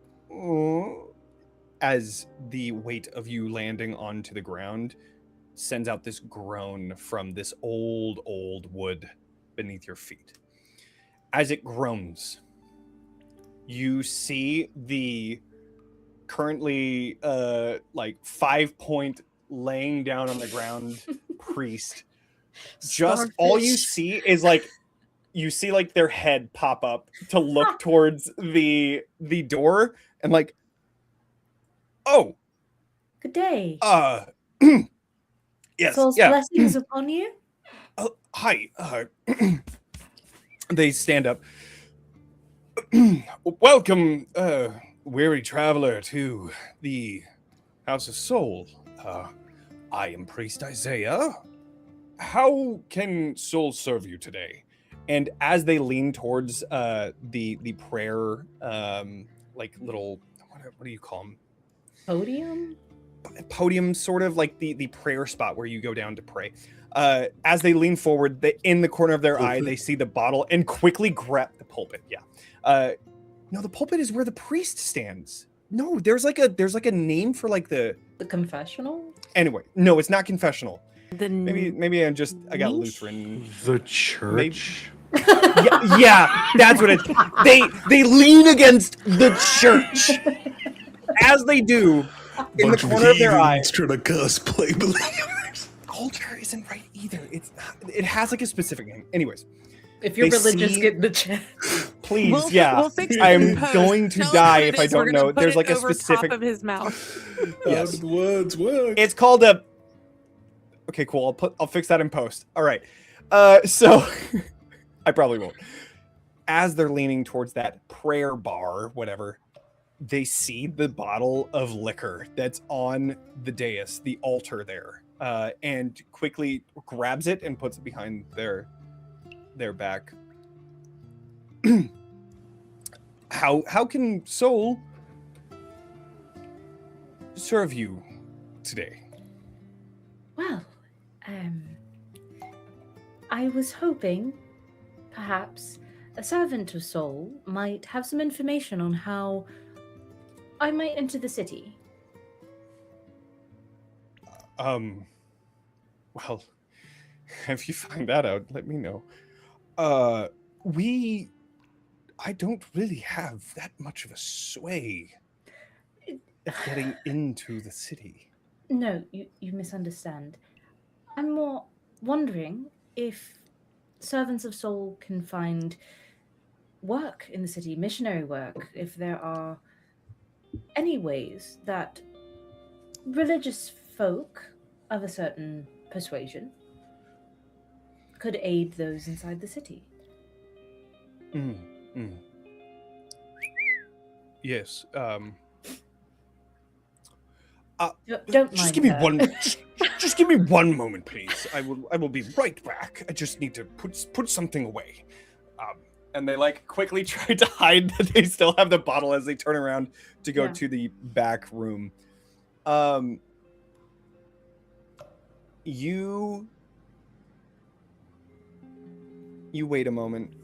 as the weight of you landing onto the ground sends out this groan from this old wood beneath your feet. As it groans, you see the currently like 5 point laying down on the ground priest. Just all you see is like you see like their head pop up to look towards the door and like, oh, Good day. yes, Soul's yeah. blessings upon you. Hi. They stand up. Welcome, weary traveler, to the House of Soul. I am Priest Isaiah. How can Soul serve you today? And as they lean towards the prayer, like little, what do you call them? Podium, sort of like the prayer spot where you go down to pray. As they lean forward, in the corner of their eye, they see the bottle and quickly grab the pulpit. Yeah. No, the pulpit is where the priest stands. No, there's like a name for like the confessional. Anyway, no, it's not confessional. Then Maybe I got niche? Lutheran. The church. Yeah, that's what it. They lean against the church as they do in the corner of their eye. Trying to cosplay believers. Altar isn't right either. It has like a specific name. Anyways, If you're They religious, see- get in the chat. please, We'll yeah. fix it I'm in post. going to Tell us die what it if I is. We're don't gonna know. put There's it like a over specific. top of his mouth. Yes. Words. It's called a. Okay, cool. I'll fix that in post. All right. So I probably won't. As they're leaning towards that prayer bar, whatever, they see the bottle of liquor that's on the dais, the altar there, and quickly grabs it and puts it behind their back. How can Soul serve you today? Well, I was hoping perhaps a servant of Soul might have some information on how I might enter the city. Well, if you find that out, let me know. I don't really have that much of a sway getting into the city. No, you misunderstand. I'm more wondering if servants of Soul can find work in the city, missionary work, if there are any ways that religious folk of a certain persuasion could aid those inside the city. Yes. Don't Just mind give me her. one. Just give me one moment, please. I will be right back. I just need to put something away. And they like quickly try to hide that they still have the bottle as they turn around to go to the back room. You wait a moment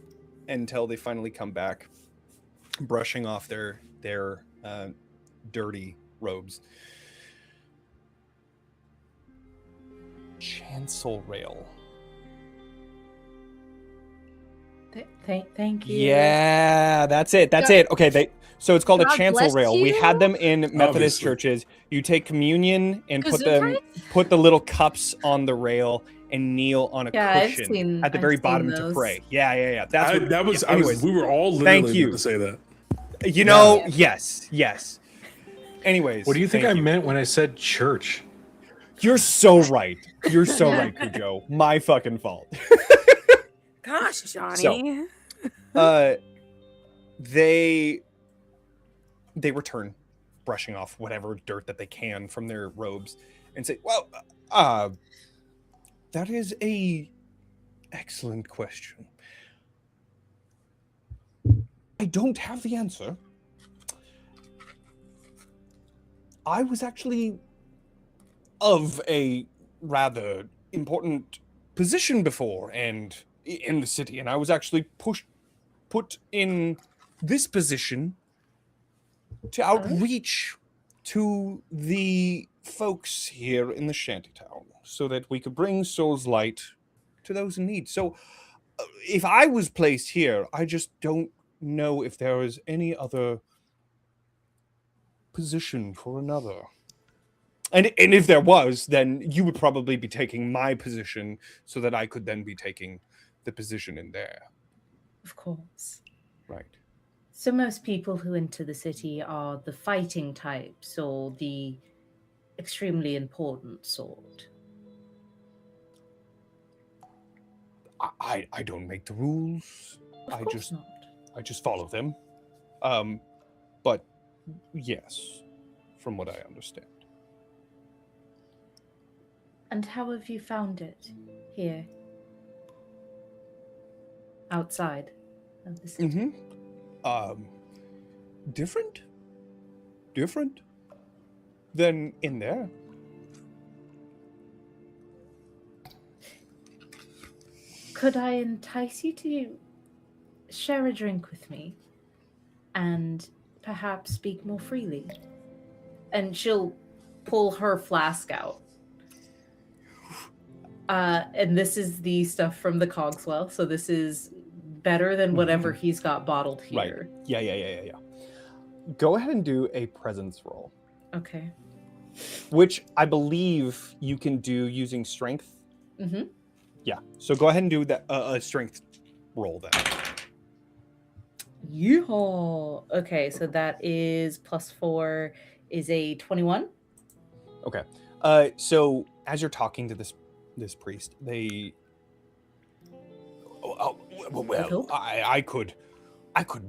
until they finally come back, brushing off their dirty robes. Chancel rail. Thank you. Yeah, that's it. That's it. Okay, so it's called God a chancel bless rail. We you. had them in Methodist Obviously. churches. You take communion and put Gesundheit? the little cups on the rail and kneel on a cushion at the very bottom to pray. Yeah. That's what, anyways, we were all thank literally you. about to say that. You know, yes. Anyways, What do you think I thank meant when I said church? You're so right. You're so right, Cujo. My fucking fault. Gosh, Johnny. They return, brushing off whatever dirt that they can from their robes, and say, "Well, that is a excellent question. I don't have the answer. I was actually of a rather important position before and in the city, and I was actually put in this position to outreach to the folks here in the shantytown so that we could bring Soul's Light to those in need. So if I was placed here, I just don't know if there is any other position for another. And if there was, then you would probably be taking my position so that I could then be taking the position in there. Of course. Right. So most people who enter the city are the fighting types or the extremely important sort. I don't make the rules. Of course not. I just follow them. But yes, from what I understand. And how have you found it here? Outside of the city? Different than in there. Could I entice you to share a drink with me and perhaps speak more freely? And she'll pull her flask out. And this is the stuff from the Cogswell, so this is better than whatever he's got bottled here. Right. Yeah. Go ahead and do a presence roll. Okay. Which I believe you can do using strength. Mm-hmm. Yeah. So go ahead and do that a strength roll then. Yeehaw! Okay, so that is +4 is a 21. Okay. So as you're talking to this priest, they well, I could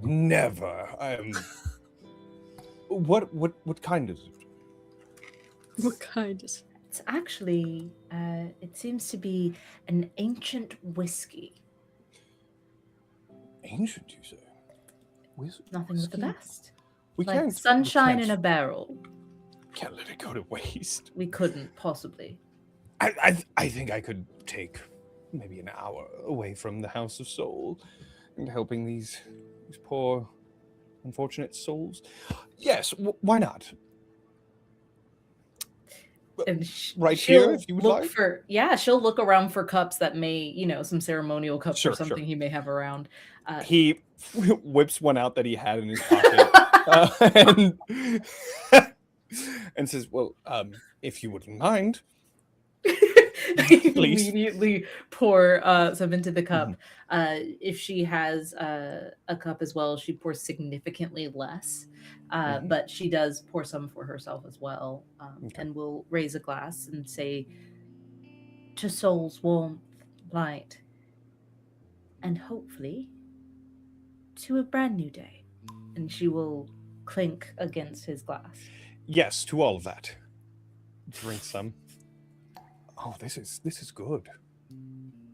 never. What kind is it? What kind is? It's actually, it seems to be an ancient whiskey. Ancient, you say? Nothing but the best. We Like can't. sunshine in a barrel. Can't let it go to waste. We couldn't possibly. I think I could take maybe an hour away from the House of Soul and helping these poor, unfortunate souls. Yes, why not? And right here, she'll if you would look like. for, she'll look around for cups that may, some ceremonial cups or something he may have around. He whips one out that he had in his pocket and says, "Well, if you wouldn't mind." Please. Immediately pour some into the cup. If she has a cup as well, she pours significantly less, but she does pour some for herself as well, and will raise a glass and say, "To Soul's warmth, light, and hopefully to a brand new day." And she will clink against his glass. Yes, to all of that. Drink some. Oh, this is good.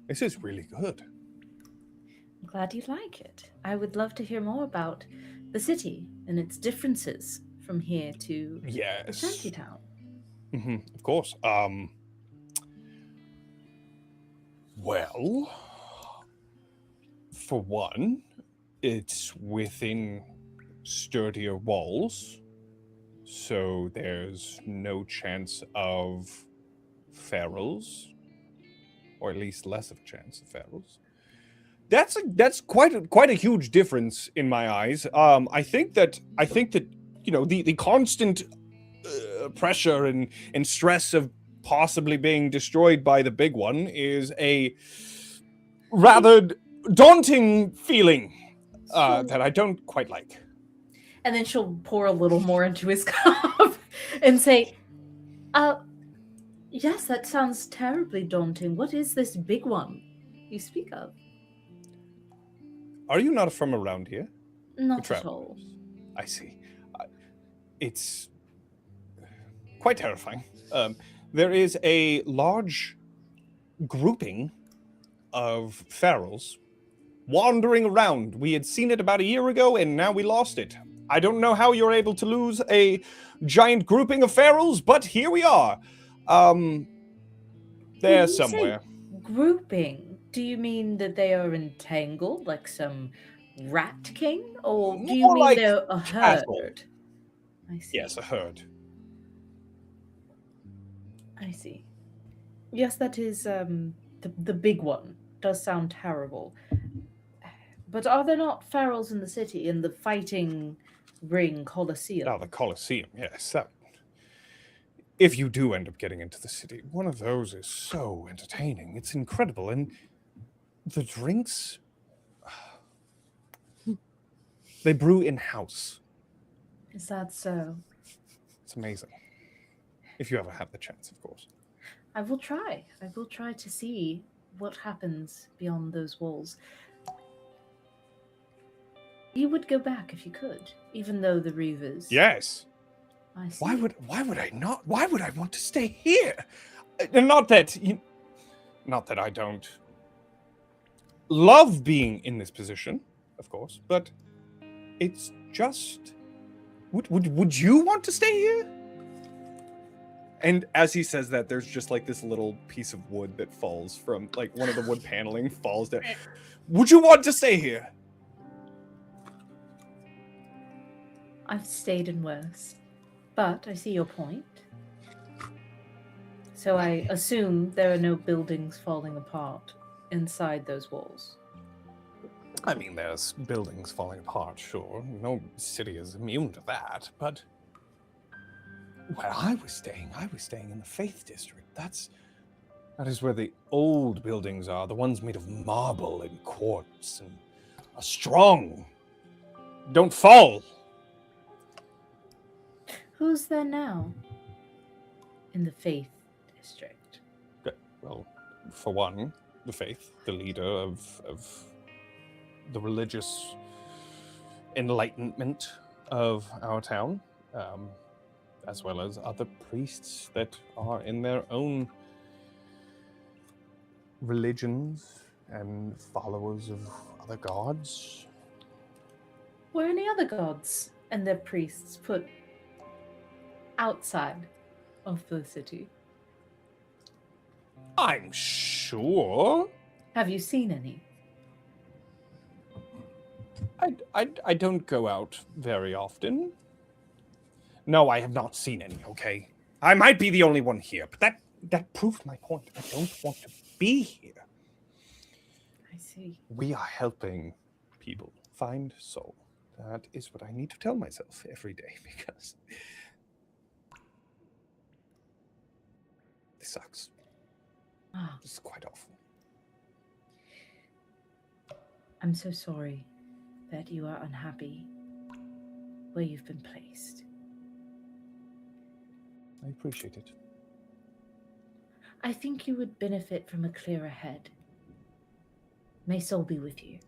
This is really good. I'm glad you like it. I would love to hear more about the city and its differences from here to Yes. Shantytown. Of course. Well, for one, it's within sturdier walls, so there's no chance of ferals, or at least less of a chance of ferals. That's quite a huge difference in my eyes. I think that the constant pressure and stress of possibly being destroyed by the big one is a rather daunting feeling that I don't quite like. And then she'll pour a little more into his cup and say, yes, that sounds terribly daunting. What is this big one you speak of? Are you not from around here? Not For at all. travelers. I see. It's quite terrifying. There is a large grouping of ferals wandering around. We had seen it about a year ago, and now we lost it. I don't know how you're able to lose a giant grouping of ferals, but here we are. There When you say somewhere. grouping, do you mean that they are entangled like some rat king? Or do you More mean like they're a cattle. herd? I see. Yes, a herd. I see. Yes, that is the big one. Does sound terrible. But are there not ferals in the city, in the fighting ring Colosseum? Now the Colosseum, yes. If you do end up getting into the city, one of those is so entertaining. It's incredible. And the drinks, they brew in-house. Is that so? It's amazing. If you ever have the chance, of course. I will try. I will try to see what happens beyond those walls. You would go back if you could, even though the Reavers. Yes. I see. Why would I not? Why would I want to stay here? Not that I don't love being in this position, of course, but it's just would you want to stay here? And as he says that, there's just like this little piece of wood that falls from like one of the wood paneling falls down. Would you want to stay here? I've stayed in worse. But I see your point. So I assume there are no buildings falling apart inside those walls. I mean, there's buildings falling apart, sure. No city is immune to that, but where I was staying in the Faith District. That is where the old buildings are, the ones made of marble and quartz and are strong. Don't fall. Who's there now? In the Faith District. Well, for one, the Faith, the leader of the religious enlightenment of our town, as well as other priests that are in their own religions and followers of other gods. Were any other gods and their priests put outside of the city? I'm sure. Have you seen any? I don't go out very often. No, I have not seen any, okay? I might be the only one here, but that proved my point. I don't want to be here. I see. We are helping people find soul. That is what I need to tell myself every day, because this sucks. Ah, This is quite awful. I'm so sorry that you are unhappy where you've been placed. I appreciate it. I think you would benefit from a clearer head. May soul be with you.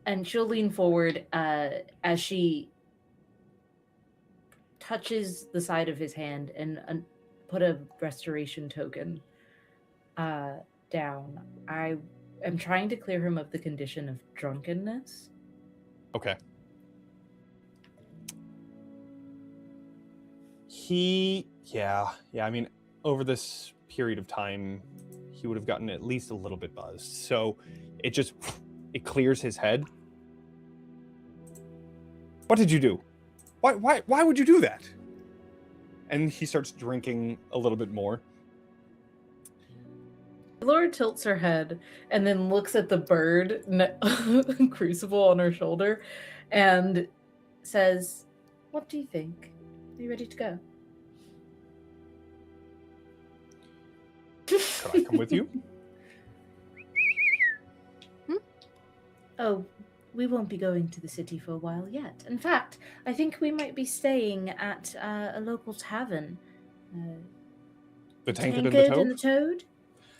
And she'll lean forward as she touches the side of his hand and put a restoration token down. I am trying to clear him of the condition of drunkenness. Okay. I mean, over this period of time, he would have gotten at least a little bit buzzed. So it clears his head. What did you do? Why would you do that? And he starts drinking a little bit more. Ilora tilts her head and then looks at the bird Crucible on her shoulder and says, "What do you think? Are you ready to go?" Could I come with you? Oh, we won't be going to the city for a while yet. In fact, I think we might be staying at a local tavern. The Tankard and the Toad? and the Toad?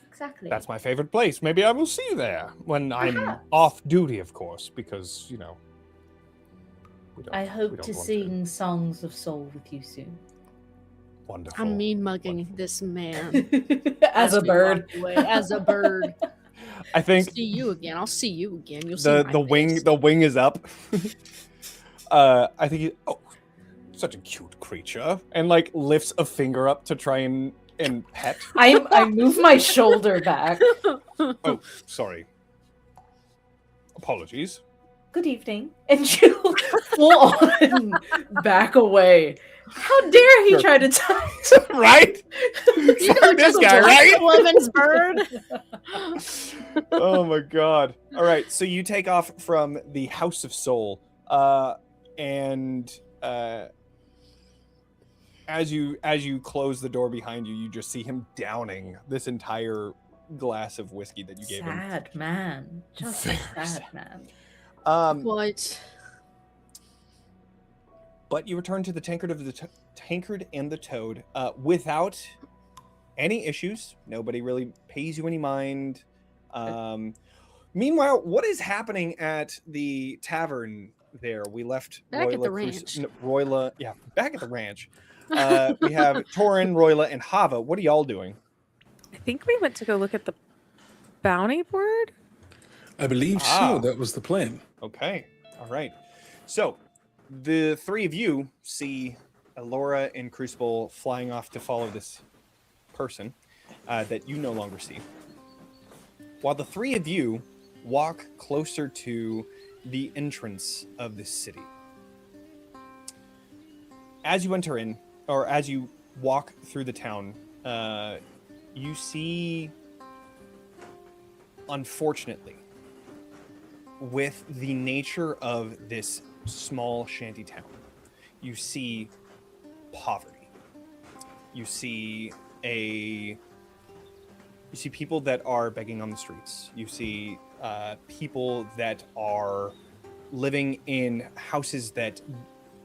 Exactly. That's my favorite place. Maybe I will see you there when I'm Perhaps. off duty, of course, because, I we hope don't to want sing songs of soul with you soon. Wonderful. I'm mean mugging Wonderful. this man As a we walk bird. away, as a bird. I think See you again. I'll see you again. You'll see my the wing face. the wing is up. I think such a cute creature, and like lifts a finger up to try and pet. I move my shoulder back. Oh, sorry. Apologies. Good evening. And she'll full on back away. How dare he Sure. try to touch? Right? You Fuck this guy, right? Levin's bird. Oh my god. All right, so you take off from the House of Soul, and as you close the door behind you, you just see him downing this entire glass of whiskey that you gave him. Sad man. Just a Very sad sad. man. What? But you return to the tankard and the toad without any issues. Nobody really pays you any mind. Meanwhile, what is happening at the tavern there? We left Back at Roila, the ranch. Roila, yeah, back at the ranch. We have Torin, Roila, and Hava. What are y'all doing? I think we went to go look at the bounty board. I believe so. That was the plan. Okay. All right. So the three of you see Ilora and Crucible flying off to follow this person that you no longer see. While the three of you walk closer to the entrance of this city. As you enter in, or as you walk through the town, you see, unfortunately, with the nature of this small shanty town, you see poverty. You see people that are begging on the streets. You see people that are living in houses that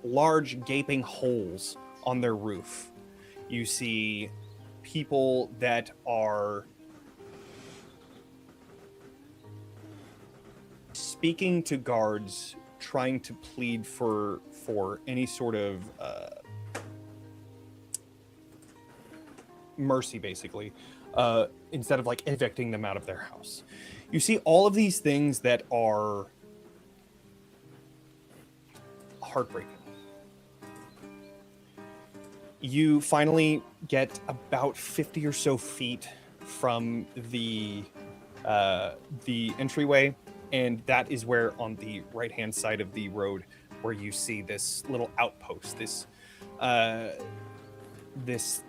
large gaping holes on their roof. You see people that are speaking to guards, trying to plead for any sort of mercy, basically, instead of like evicting them out of their house. You see all of these things that are heartbreaking. You finally get about 50 or so feet from the entryway, and that is where, on the right-hand side of the road, where you see this little outpost, this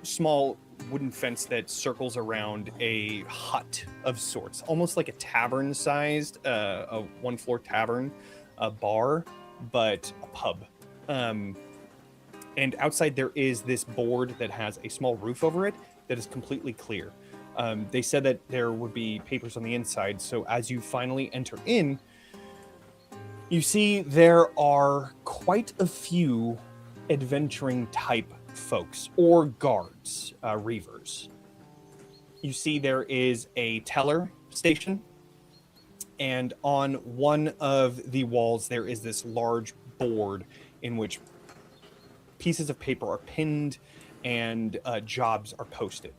small wooden fence that circles around a hut of sorts, almost like a tavern-sized, a one-floor tavern, a bar, but a pub. And outside there is this board that has a small roof over it that is completely clear. They said that there would be papers on the inside, so as you finally enter in, you see there are quite a few adventuring type folks, or guards, Reavers. You see there is a teller station, and on one of the walls there is this large board in which pieces of paper are pinned and jobs are posted.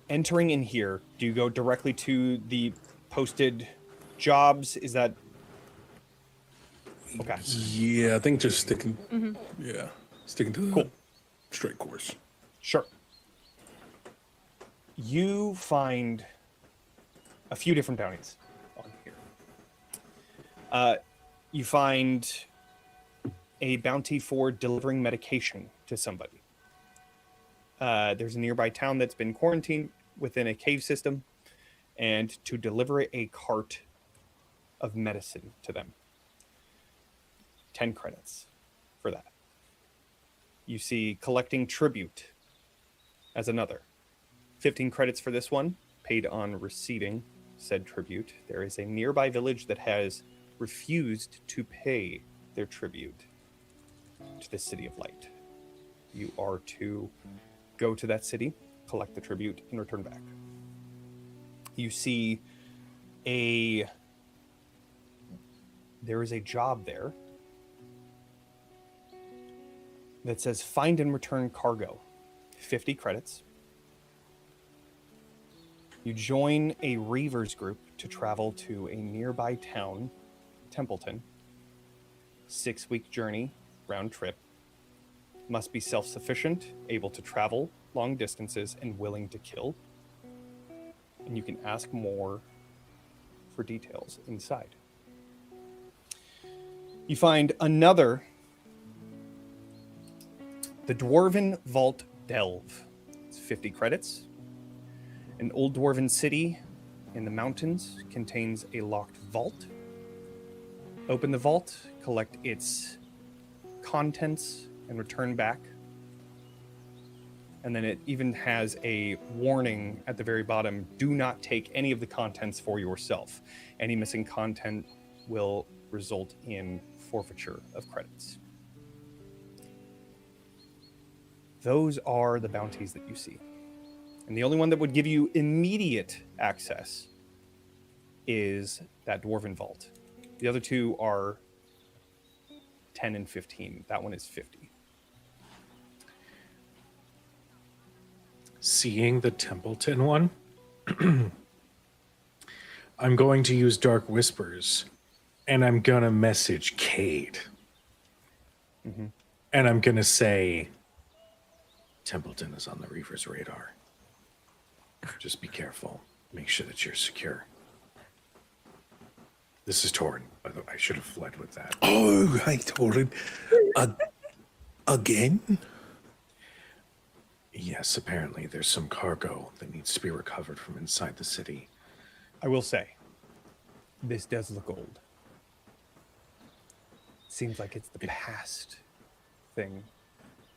Entering in here, do you go directly to the posted jobs? Is that okay? Yeah, I think just sticking. Yeah, sticking to the Cool. straight course. Sure. You find a few different bounties on here. You find a bounty for delivering medication to somebody. There's a nearby town that's been quarantined within a cave system, and to deliver a cart of medicine to them. 10 credits for that. You see collecting tribute as another. 15 credits for this one, paid on receiving said tribute. There is a nearby village that has refused to pay their tribute to the City of Light. You are to go to that city, collect the tribute, and return back. You see a there is a job there that says find and return cargo, 50 credits. You join a Reavers group to travel to a nearby town, Templeton. 6-week journey, round trip. Must be self-sufficient, able to travel long distances, and willing to kill. And you can ask more for details inside. You find another, the Dwarven Vault Delve. It's 50 credits. An old dwarven city in the mountains contains a locked vault. Open the vault, collect its contents, and return back. And then it even has a warning at the very bottom: do not take any of the contents for yourself. Any missing content will result in forfeiture of credits. Those are the bounties that you see. And the only one that would give you immediate access is that Dwarven Vault. The other two are 10 and 15. That one is 50. Seeing the Templeton one, I'm going to use Dark Whispers, and I'm going to message Cade. And I'm going to say, Templeton is on the Reaver's radar. Just be careful. Make sure that you're secure. This is Torin, by the way. I should have fled with that. Oh, hi, Torin. Again? Yes, apparently there's some cargo that needs to be recovered from inside the city. I will say, this does look old. Seems like it's the past thing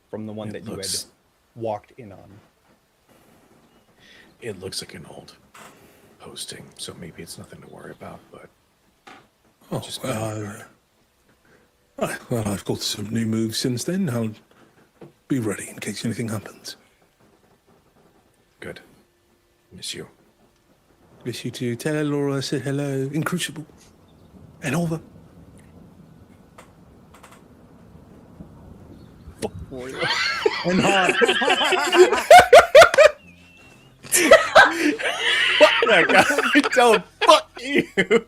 from the one that you had walked in on. It looks like an old posting, so maybe it's nothing to worry about, but... Well, I've got some new moves since then. I'll be ready in case anything happens. Good. Miss you. Miss you too. Tell Ilora I said hello in Crucible. And over. And hot. Fuck that guy. Tell him, fuck you.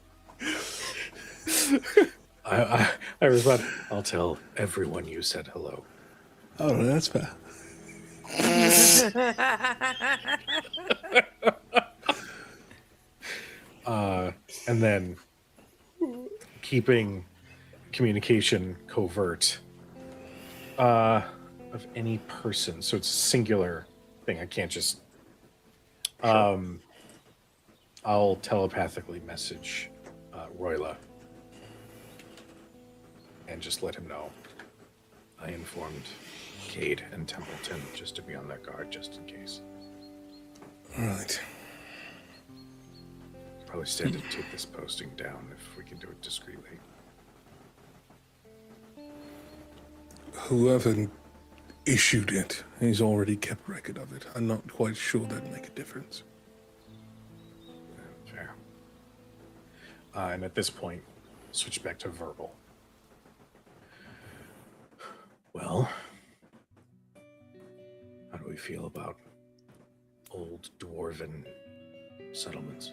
I respond, I'll tell everyone you said hello. Oh, that's fair. And then keeping communication covert of any person. So it's a singular thing. I can't just... I'll telepathically message Roila and just let him know. I informed Cade and Templeton just to be on their guard just in case. All right. Probably stand to take this posting down if we can do it discreetly. Whoever issued it has already kept record of it. I'm not quite sure that'd make a difference. Fair. And at this point, switch back to verbal. Well, how do we feel about old dwarven settlements?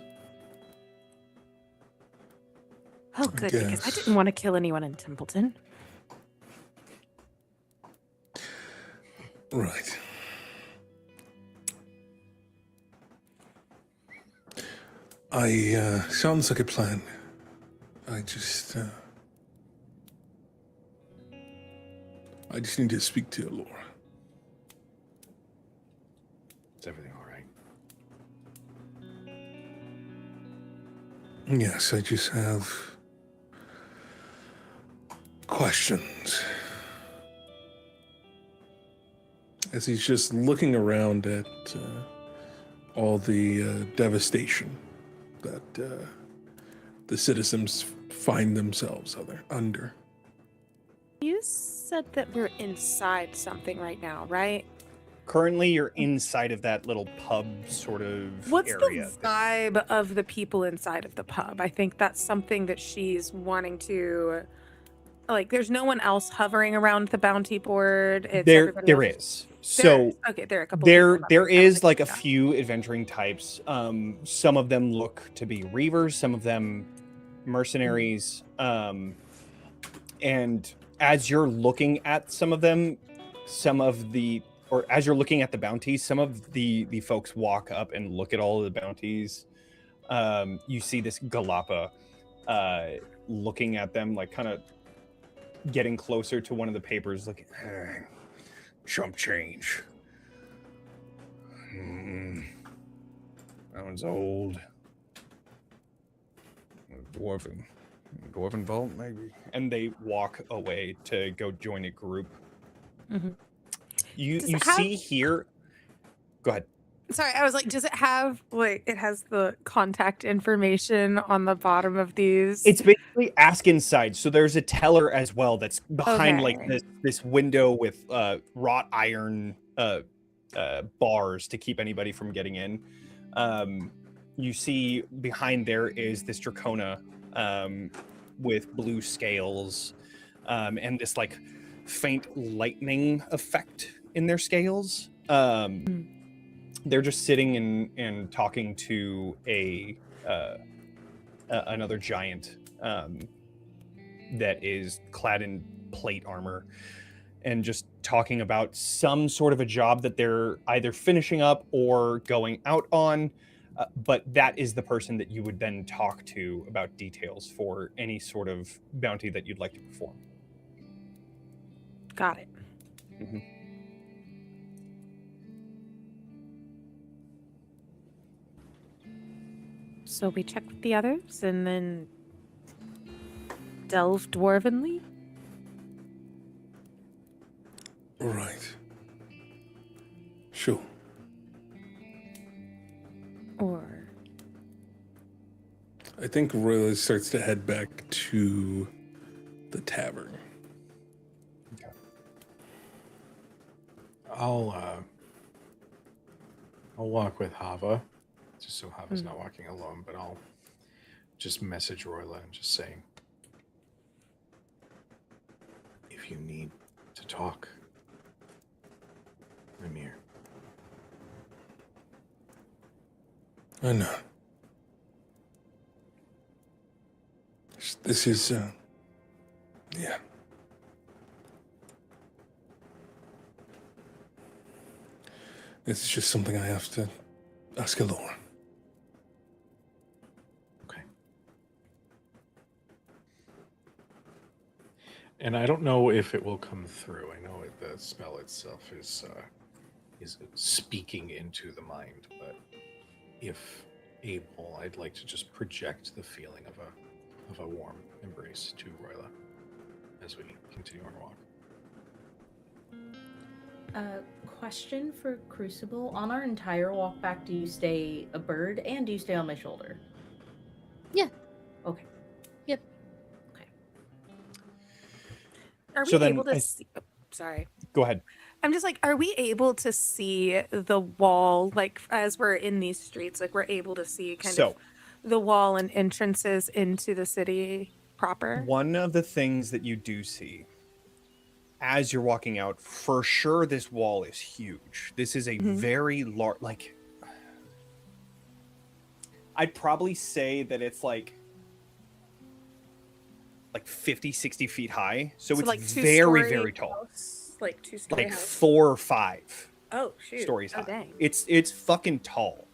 Oh, good, because I didn't want to kill anyone in Templeton. Right. Sounds like a plan. I just need to speak to Ilora. Is everything all right? Yes, I just have questions. As he's just looking around at all the devastation that the citizens find themselves under. You said that we're inside something right now, right? Currently, you're inside of that little pub sort of What's area. the vibe of the people inside of the pub? I think that's something that she's wanting to. Like, there's no one else hovering around the bounty board. It's There everybody else. is. So Okay, there are a couple. there people there that kinda is like a that. few adventuring types. Some of them look to be Reavers, some of them mercenaries. And as you're looking at some of them, as you're looking at the bounties, some of the folks walk up and look at all of the bounties. You see this Galapa looking at them, like kind of getting closer to one of the papers, like chump change. That one's old. Dwarven vault, maybe. And they walk away to go join a group. Mhm. You Does it have- see here. Go ahead. Sorry, I was like, does it have like it has the contact information on the bottom of these? It's basically ask inside. So there's a teller as well that's behind like Okay. this window with wrought iron bars to keep anybody from getting in. You see behind there is this Dracona with blue scales and this like faint lightning effect in their scales. They're just sitting and talking to another giant that is clad in plate armor and just talking about some sort of a job that they're either finishing up or going out on. But that is the person that you would then talk to about details for any sort of bounty that you'd like to perform. Got it. Mhm. So we check with the others and then delve dwarvenly. Right. Sure. Or I think Roila starts to head back to the tavern. I'll walk with Hava, just so Hava's not walking alone, but I'll just message Roila and just say, if you need to talk, I'm here. I know. This is, yeah. It's just something I have to ask Ilora. Okay. And I don't know if it will come through. I know the spell itself is speaking into the mind, but if able, I'd like to just project the feeling of a warm embrace to Roila as we continue our walk. Question for Crucible. On our entire walk back, do you stay a bird and do you stay on my shoulder? Yeah. Okay. Yep. Okay. are we So then able to I- see? Oh, sorry. Go ahead. I'm just like, are we able to see the wall, like, as we're in these streets, like, we're able to see kind of the wall and entrances into the city proper? One of the things that you do see as you're walking out, for sure, this wall is huge. This is a very large, like, I'd probably say that it's like 50, 60 feet high. So it's like very, very tall. House, like 2-story Like house. 4 or 5 Oh, shoot. stories Oh, high. dang. It's fucking tall.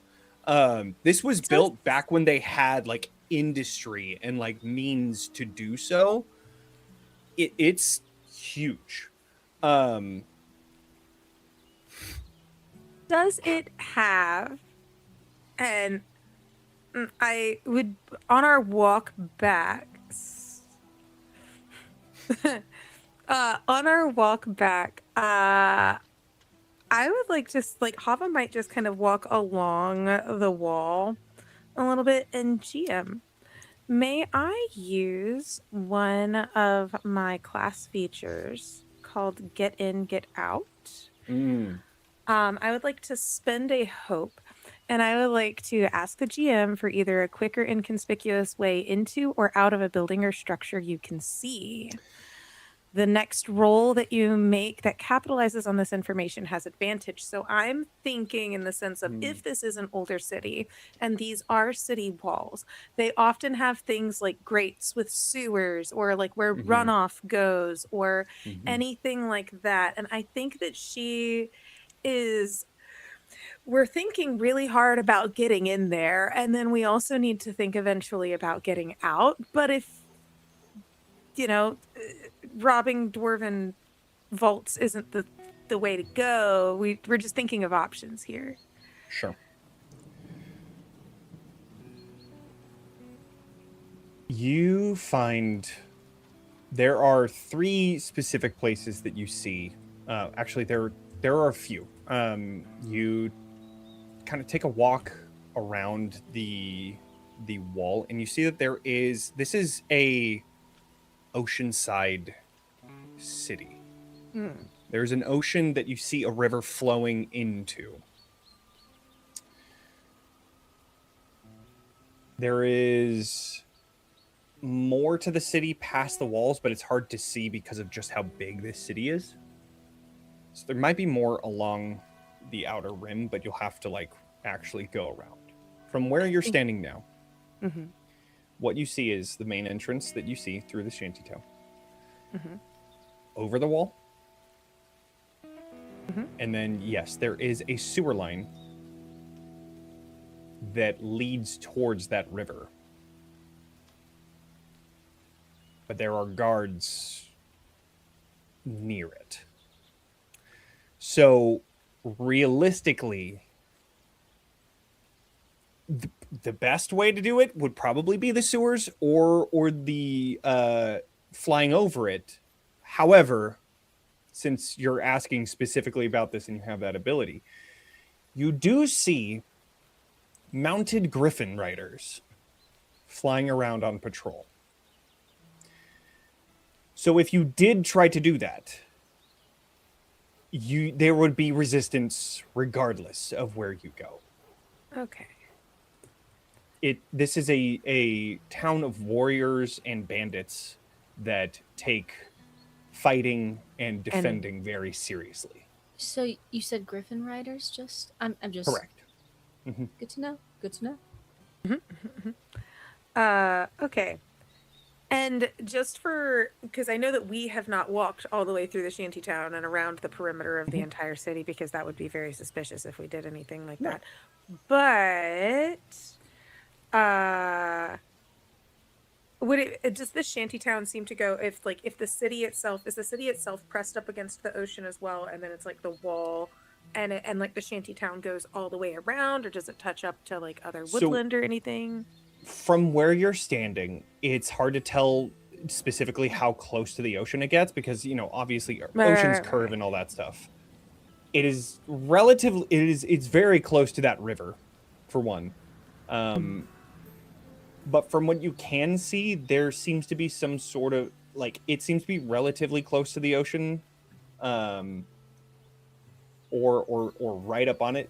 This was built back when they had like industry and like means to do so. It's huge. Does it have, and I would, on our walk back, I would like just like Hava might just kind of walk along the wall a little bit. And GM, may I use one of my class features called Get In, Get Out? I would like to spend a hope, and I would like to ask the GM for either a quick or inconspicuous way into or out of a building or structure you can see. The next roll that you make that capitalizes on this information has advantage. So I'm thinking in the sense of if this is an older city and these are city walls, they often have things like grates with sewers or like where runoff goes or anything like that. And I think that we're thinking really hard about getting in there. And then we also need to think eventually about getting out. But if, robbing dwarven vaults isn't the way to go, we're just thinking of options here. Sure. You find there are 3 specific places that you see. Actually, there are a few. You kind of take a walk around the wall, and you see that this is a oceanside city. There's an ocean that you see a river flowing into. There is more to the city past the walls, but it's hard to see because of just how big this city is. So there might be more along the outer rim, but you'll have to actually go around. From where you're standing now, what you see is the main entrance that you see through the shantytown. Over the wall. And then, yes, there is a sewer line that leads towards that river. But there are guards near it. So, realistically, the best way to do it would probably be the sewers or the flying over it. However, since you're asking specifically about this and you have that ability, you do see mounted griffin riders flying around on patrol. So if you did try to do that, there would be resistance regardless of where you go. Okay. This is a town of warriors and bandits that take fighting and defending very seriously. So you said Griffin Riders? I'm just correct. Good to know. Good to know. Okay. And just because I know that we have not walked all the way through the shantytown and around the perimeter of the entire city, because that would be very suspicious if we did anything like that. But does this shantytown seem to go if the city itself is pressed up against the ocean as well, and then it's like the wall and the shantytown goes all the way around, or does it touch up to other woodland or anything? From where you're standing, it's hard to tell specifically how close to the ocean it gets because, obviously oceans curve and all that stuff. It is relatively, it's very close to that river, for one. But from what you can see, there seems to be some sort of, it seems to be relatively close to the ocean, or right up on it.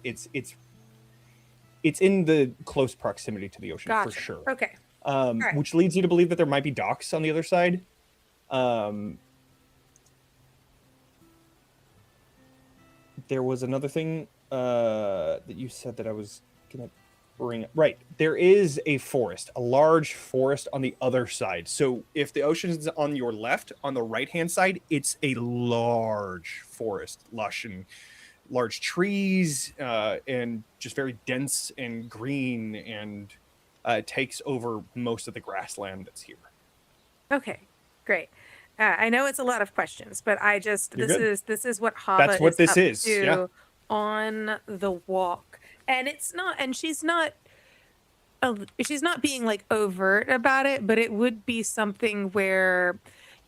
It's in the close proximity to the ocean. Gotcha. For sure. Okay. Right. Which leads you to believe that there might be docks on the other side. There was another thing that you said that I was going to bring up. Right. There is a large forest on the other side. So if the ocean is on your left, on the right-hand side, it's a large forest, lush and large trees, and just very dense and green, and takes over most of the grassland that's here. Okay, great. I know it's a lot of questions, but this is what Hava that's what is this up is. to Yeah. On the walk, and it's not, and she's not being overt about it, but it would be something where,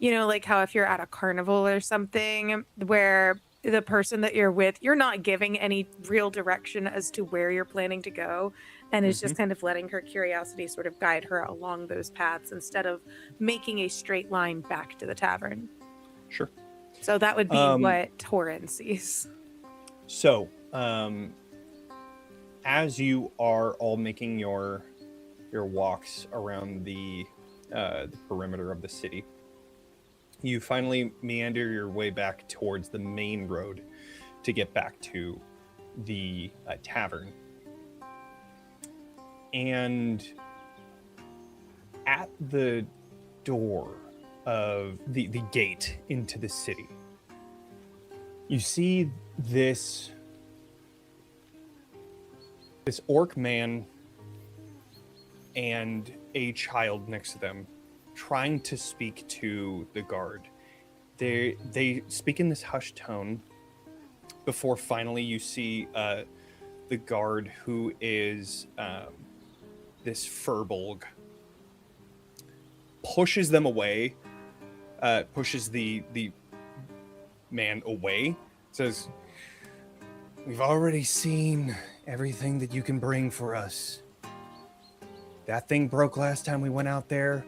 how if you're at a carnival or something where the person that you're with, you're not giving any real direction as to where you're planning to go, and is just kind of letting her curiosity sort of guide her along those paths instead of making a straight line back to the tavern. Sure. So that would be what Torin sees. So As you are all making your walks around the perimeter of the city, you finally meander your way back towards the main road to get back to the tavern. And at the door of the gate into the city, you see this orc man and a child next to them trying to speak to the guard. They speak in this hushed tone before finally you see the guard, who is this furbolg, pushes them away, pushes the man away, says, "We've already seen everything that you can bring for us. That thing broke last time we went out there.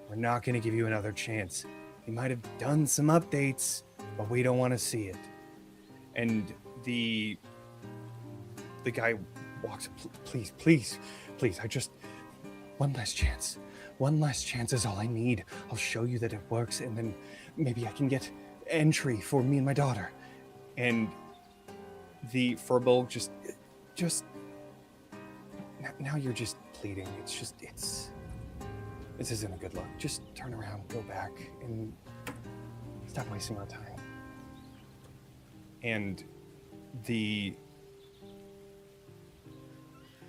We're not going to give you another chance. You might have done some updates, but we don't want to see it." And the guy walks, please, I just, one last chance is all I need. I'll show you that it works, and then maybe I can get entry for me and my daughter. And the furbolg just now you're just pleading. This isn't a good look. Just turn around, go back, and stop wasting our time. And the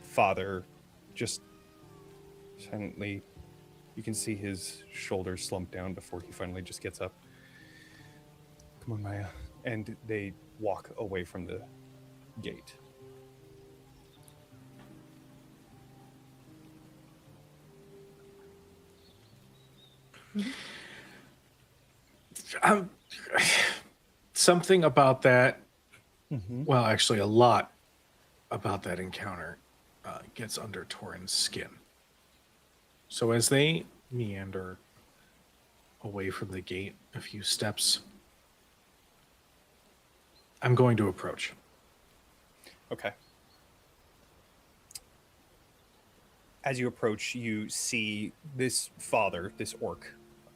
father just silently, you can see his shoulders slump down before he finally just gets up. "Come on, Maya." And they walk away from the gate. Something about that, Mm-hmm. well, actually, a lot about that encounter gets under Torin's skin. So as they meander away from the gate a few steps, I'm going to approach. Okay. As you approach, you see this father, this orc,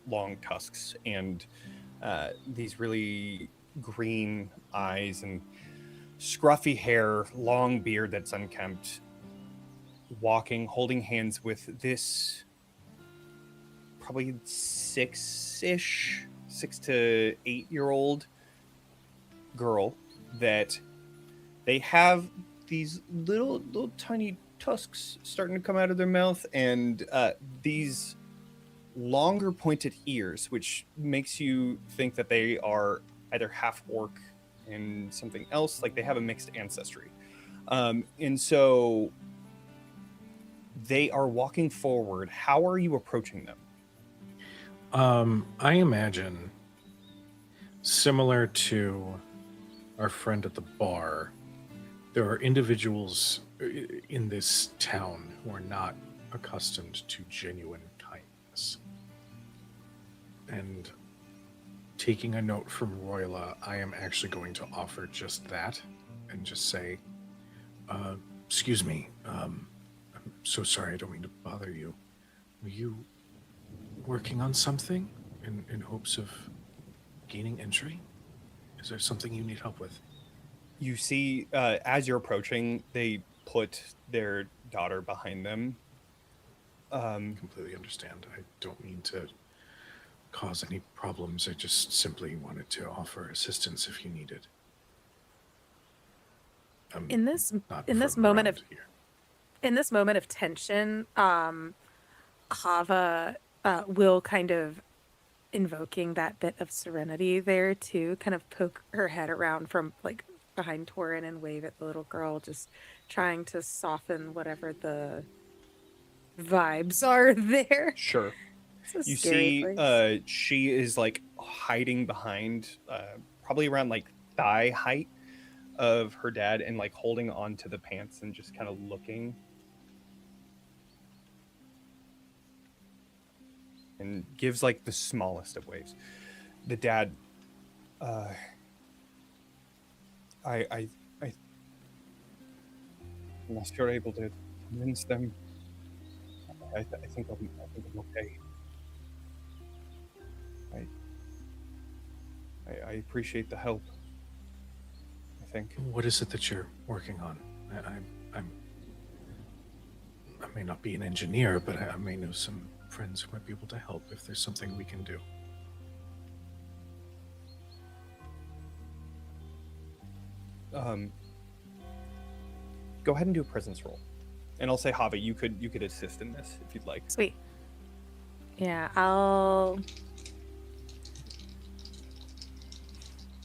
long tusks, and these really green eyes and scruffy hair, long beard that's unkempt, walking, holding hands with this probably 6 to 8-year-old girl that they have these little tiny tusks starting to come out of their mouth, and these longer pointed ears, which makes you think that they are either half orc and something else, like they have a mixed ancestry. And so they are walking forward. How are you approaching them? I imagine, similar to our friend at the bar, there are individuals in this town who are not accustomed to genuine kindness. And taking a note from Roila, I am actually going to offer just that and just say, excuse me, I'm so sorry, I don't mean to bother you. Were you working on something in hopes of gaining entry? Is there something you need help with? You see, as you're approaching, they put their daughter behind them. Completely understand. I don't mean to cause any problems. I just simply wanted to offer assistance if you needed. In this Not in this from moment around of here. in this moment of tension, Hava will kind of, invoking that bit of serenity there too, kind of poke her head around from like behind Torin and wave at the little girl, just trying to soften whatever the vibes are there. Sure. It's a You scary see, place. she is like hiding behind, probably around like thigh height of her dad, and like holding on to the pants and just kind of looking. And gives like the smallest of waves. The dad, I unless you're able to convince them, I think I'm okay. I appreciate the help. I think. What is it that you're working on? I may not be an engineer, but I may know some friends who might be able to help if there's something we can do. Go ahead and do a presence roll, and I'll say Hava, you could assist in this if you'd like. Sweet. Yeah, I'll.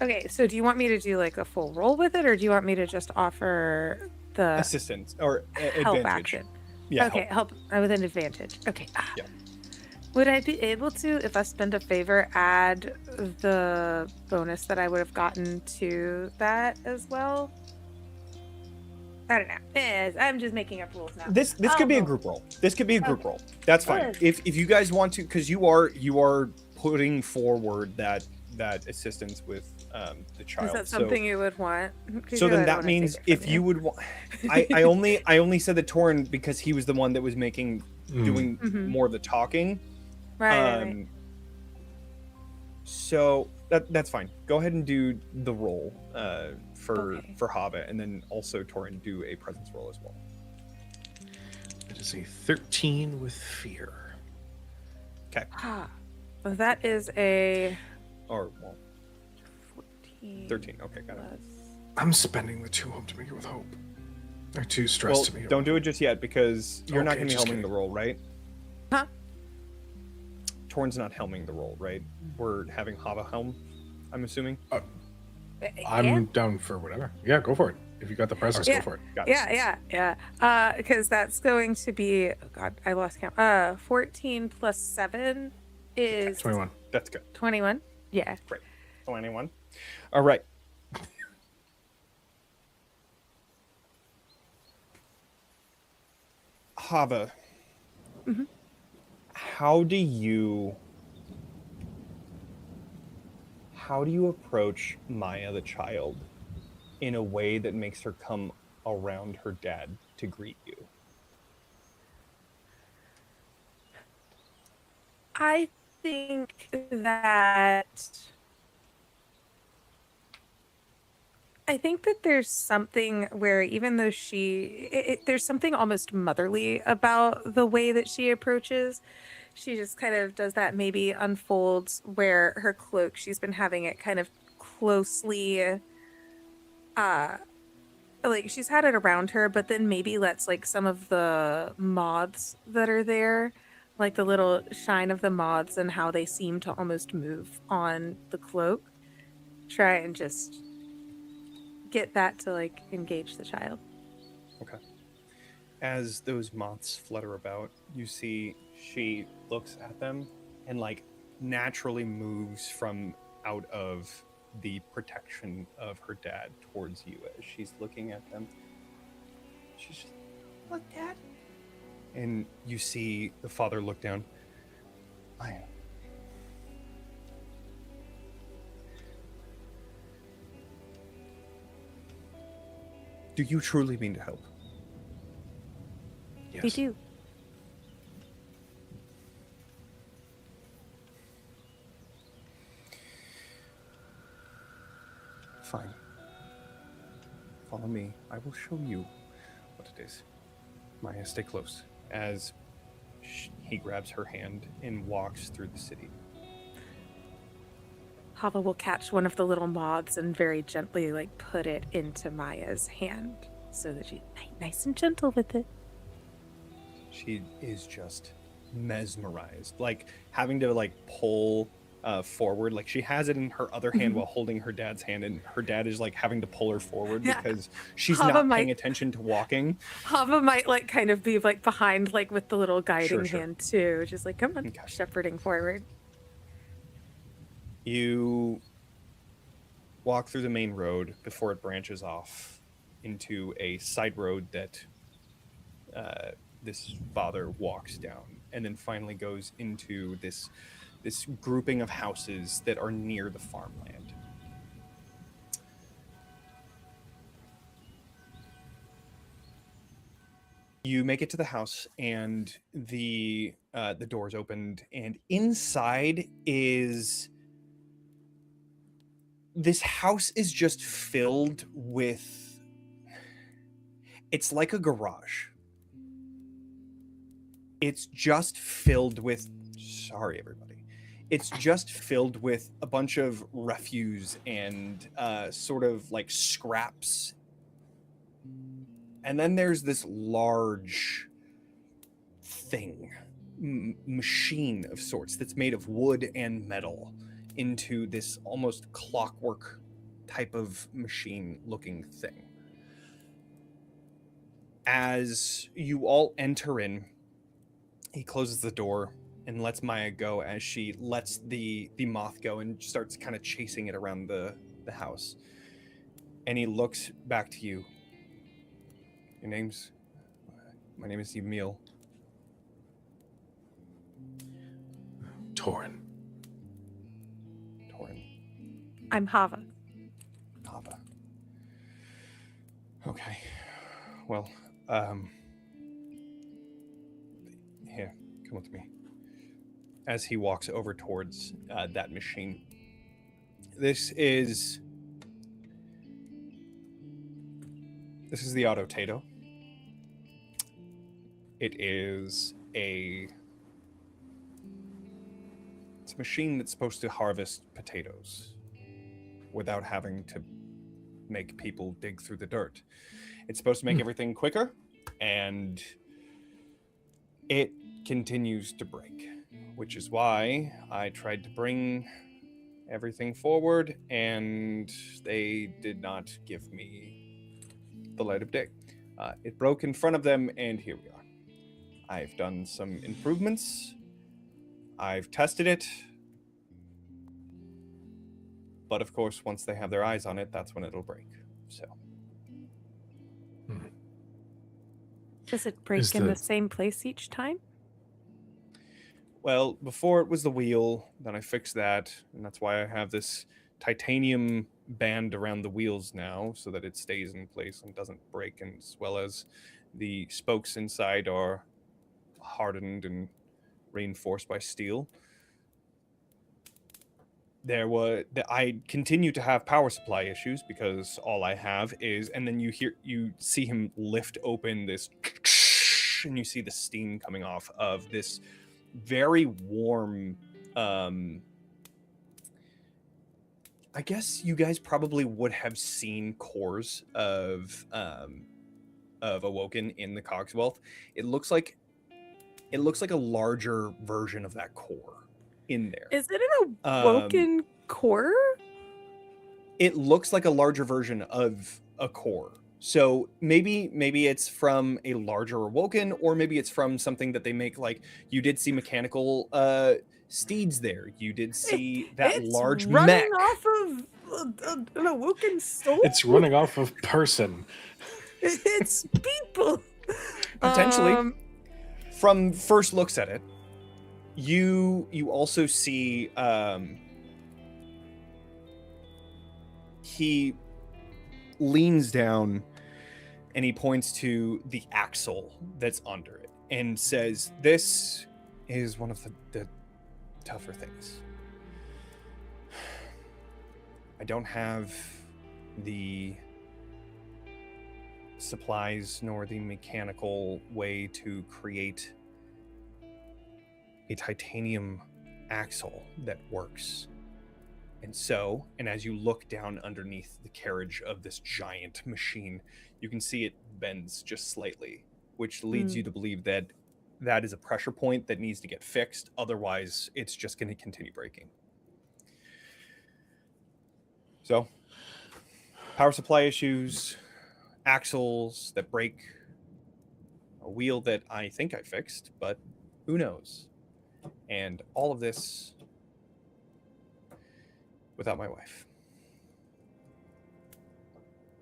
Okay, so do you want me to do like a full roll with it, or do you want me to just offer the Assistance or help advantage. action? Yeah. Okay, help with an advantage. Okay. Yeah. Would I be able to, if I spend a favor, add the bonus that I would have gotten to that as well? I don't know. I'm just making up rules now. This could be a group roll. This could be a group roll. That's fine. If you guys want to, because you are putting forward that assistance with the child. Is that something you would want? So then that means if you would want, I only said that Torin because he was the one that was doing more of the talking. Right. So that's fine. Go ahead and do the roll for Hava, and then also Torin do a presence roll as well. It is a 13 with fear. Okay. Well, that is a 14. 13. Okay, got it. I'm spending the 2 hope to make it with hope. Or 2 stress Well, to make it. don't do it just yet because you're not Okay, going to be just helming the kidding. roll, right? Huh? Torin's not helming the roll, right? We're having Hava helm, I'm assuming. I'm down for whatever. Yeah, go for it. If you got the presence, Yeah. go for it. Got it. Yeah. Because that's going to be. Oh God, I lost count. 14 plus 7 is 21. That's good. 21. Yeah. Great. 21. All right. Hava. Mhm. How do you approach Maya the child in a way that makes her come around her dad to greet you? I think that there's something where even though there's something almost motherly about the way that she approaches. She just kind of does that, maybe unfolds where her cloak, she's been having it kind of closely, like she's had it around her, but then maybe lets like some of the moths that are there, like the little shine of the moths and how they seem to almost move on the cloak, try and just get that to like engage the child. Okay. As those moths flutter about, you see she looks at them and like naturally moves from out of the protection of her dad towards you as she's looking at them. She's just, look, Dad. And you see the father look down. Maya. Do you truly mean to help? Yes. We do. Fine. Follow me. I will show you what it is. Maya, stay close. As he grabs her hand and walks through the city. Hava will catch one of the little moths and very gently like put it into Maya's hand so that she's nice and gentle with it. She is just mesmerized, like having to like pull forward. Like she has it in her other hand while holding her dad's hand, and her dad is like having to pull her forward Yeah. because she's Hava not might- paying attention to walking. Hava might like kind of be like behind, like with the little guiding Sure. hand too, just like come on, Okay. shepherding forward. You walk through the main road before it branches off into a side road that this father walks down, and then finally goes into this grouping of houses that are near the farmland. You make it to the house, and the doors opened, and inside is this house is just filled with. It's like a garage. It's just filled with. Sorry, everybody. It's just filled with a bunch of refuse and sort of like scraps. And then there's this large thing, machine of sorts that's made of wood and metal into this almost clockwork type of machine looking thing. As you all enter in, he closes the door and lets Maya go as she lets the moth go and starts kind of chasing it around the house. And he looks back to you. Your name's... My name is Emil. Torin. Torin. I'm Hava. Hava. Okay. Well, here, come with me. As he walks over towards that machine. This is the Autotato. It's a machine that's supposed to harvest potatoes without having to make people dig through the dirt. It's supposed to make everything quicker, and it continues to break, which is why I tried to bring everything forward, and they did not give me the light of day. It broke in front of them, and here we are. I've done some improvements. I've tested it. But of course, once they have their eyes on it, that's when it'll break. So. Does it break in the same place each time? Well, before it was the wheel, then I fixed that, and that's why I have this titanium band around the wheels now, so that it stays in place and doesn't break, and as well as the spokes inside are hardened and reinforced by steel. I continue to have power supply issues because all I have is, and then you see him lift open this, and you see the steam coming off of this very warm. I guess you guys probably would have seen cores of Awoken in the Cogswealth. It looks like a larger version of that core in there. Is it an Awoken core? It looks like a larger version of a core. So maybe it's from a larger Awoken, or maybe it's from something that they make. Like, you did see mechanical steeds there. You did see that it's large running mech. off of an Awoken soul? It's running off of person. It's people. Potentially. From first looks at it, you also see he leans down and he points to the axle that's under it and says, "This is one of the tougher things. I don't have the supplies nor the mechanical way to create a titanium axle that works. And as you look down underneath the carriage of this giant machine, you can see it bends just slightly, which leads you to believe that that is a pressure point that needs to get fixed. Otherwise, it's just going to continue breaking. So, power supply issues, axles that break, a wheel that I think I fixed, but who knows? And all of this without my wife.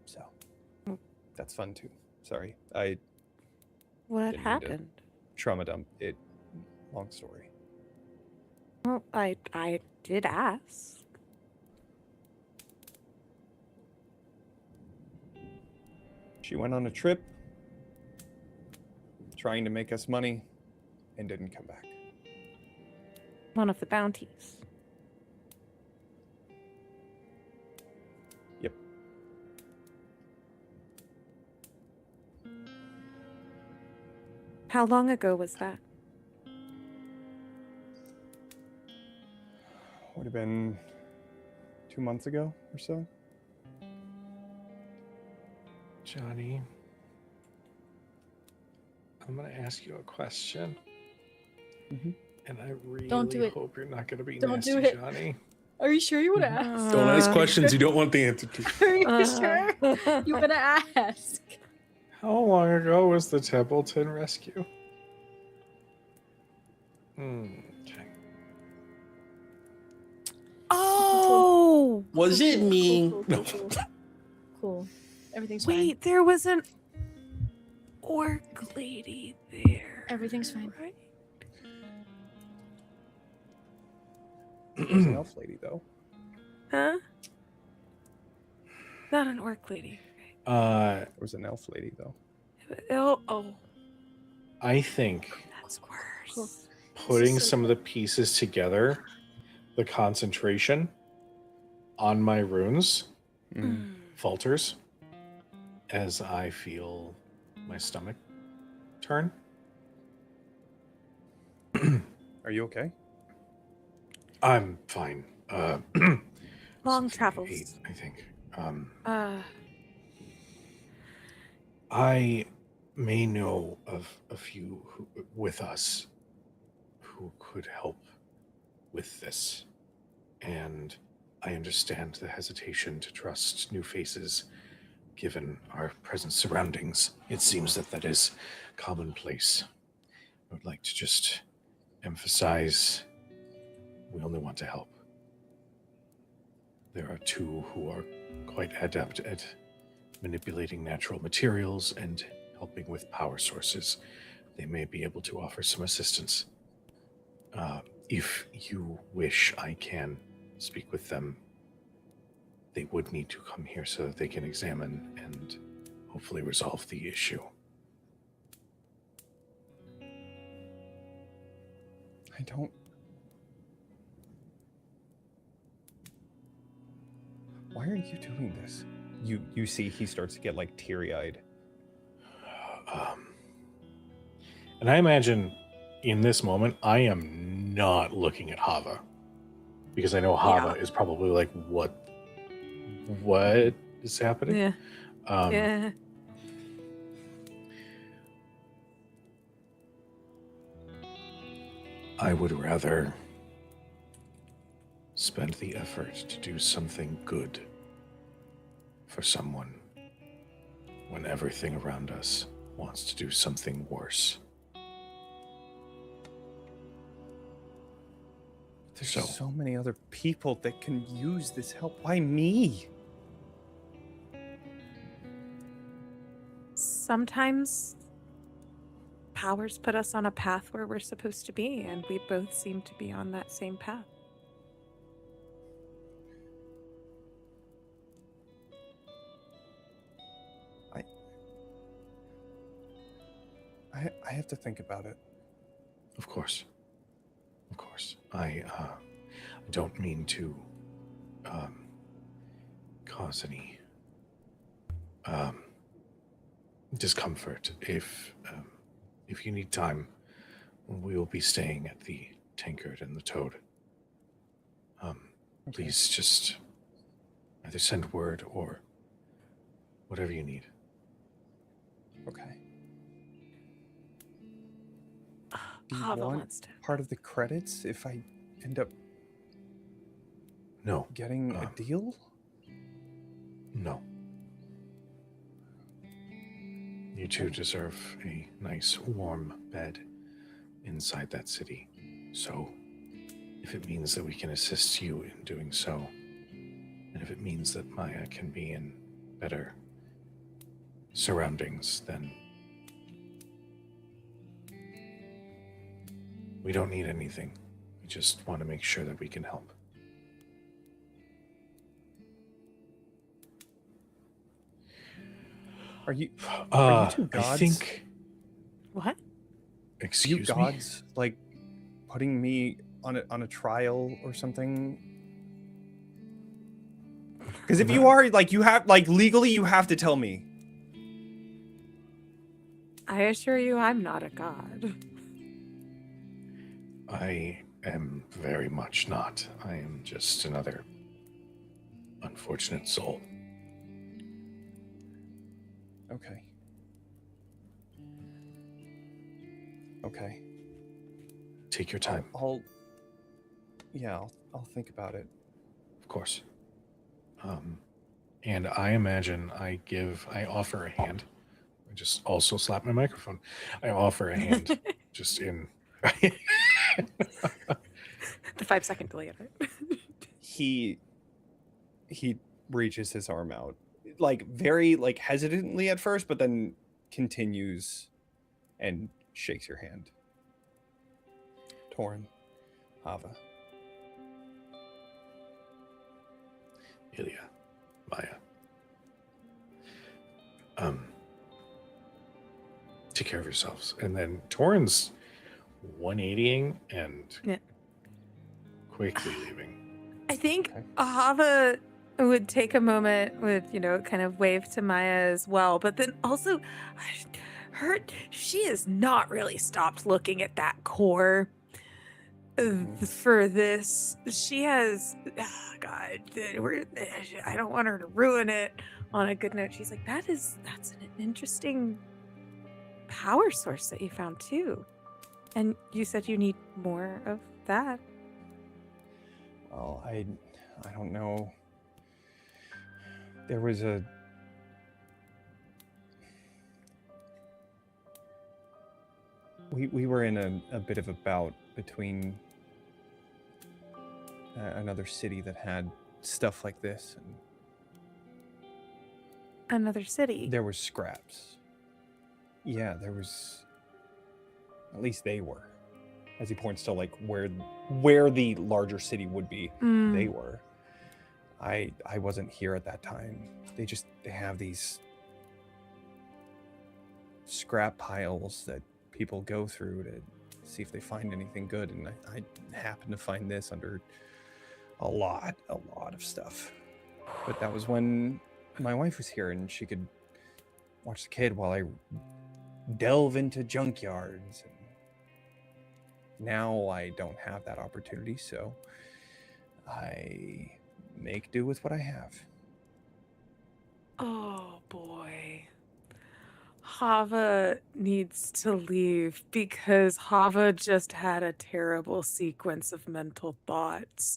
So, that's fun too. Sorry, I What didn't mean to happened? trauma dump it. Long story. Well, I did ask. She went on a trip trying to make us money and didn't come back. One of the bounties. Yep. How long ago was that? Would have been 2 months ago or so. Johnny, I'm going to ask you a question. Mhm. And I really Don't do it. hope you're not going to be Don't nasty, do it. Johnny. Are you sure you want to ask? Don't ask questions you don't want the answer to. Are you sure you want to ask? How long ago was the Templeton rescue? Okay. Oh! Was it me? Cool. Cool. Everything's fine. Wait, there was an orc lady there. Everything's fine. Right? There's an elf lady though. Huh? Not an orc lady. There was an elf lady though. Oh, I think that's worse. Cool. putting This is so some of the pieces together, the concentration on my runes falters as I feel my stomach turn. Are you okay? I'm fine. Long something travels. I ate, I think. I may know of a few with us who could help with this. And I understand the hesitation to trust new faces given our present surroundings. It seems that is commonplace. I would like to just emphasize we only want to help. There are two who are quite adept at manipulating natural materials and helping with power sources. They may be able to offer some assistance. If you wish, I can speak with them. They would need to come here so that they can examine and hopefully resolve the issue. I don't. Why are you doing this? You see, he starts to get like teary-eyed. And I imagine in this moment, I am not looking at Hava. Because I know Hava is probably like, what is happening? Yeah. Yeah. I would rather spend the effort to do something good for someone when everything around us wants to do something worse. There's so many other people that can use this help. Why me? Sometimes powers put us on a path where we're supposed to be, and we both seem to be on that same path. I have to think about it. Of course. Of course. I don't mean to cause any discomfort. If you need time, we will be staying at the Tankard and the Toad. Please just either send word or whatever you need. Okay. Do you Hava want wants to. part of the credits if I end up No. getting a deal? No. You two deserve a nice, warm bed inside that city. So, if it means that we can assist you in doing so, and if it means that Maya can be in better surroundings, then we don't need anything. We just want to make sure that we can help. Are you two I gods? think What? Excuse you me? gods like putting me on a trial or something? Because if you are, like, you have, like, legally you have to tell me. I assure you, I'm not a god. I am very much not. I am just another unfortunate soul. Okay. Okay. Take your time, I'll think about it. of course. And I imagine I offer a hand. I just also slap my microphone. I offer a hand just in. The 5-second delay of it. He reaches his arm out, like, very, like, hesitantly at first, but then continues and shakes your hand. Torin, Hava. Ilya, Maya. Take care of yourselves. And then Torin's 180ing and Yeah. quickly leaving. I think Okay. Hava would take a moment, would, kind of wave to Maya as well, but then also she has not really stopped looking at that core for this. She has, God, I don't want her to ruin it on a good note. She's like, that's an interesting power source that you found too. And you said you need more of that. Well, I don't know. There was we were in a bit of a bout between another city that had stuff like this, and Another city. there was scraps. Yeah, there was. At least they were. As he points to, like, where the larger city would be, they were. I wasn't here at that time. They have these scrap piles that people go through to see if they find anything good, and I happened to find this under a lot of stuff. But that was when my wife was here, and she could watch the kid while I delve into junkyards. And now I don't have that opportunity, so I make do with what I have. Oh boy. Hava needs to leave because Hava just had a terrible sequence of mental thoughts.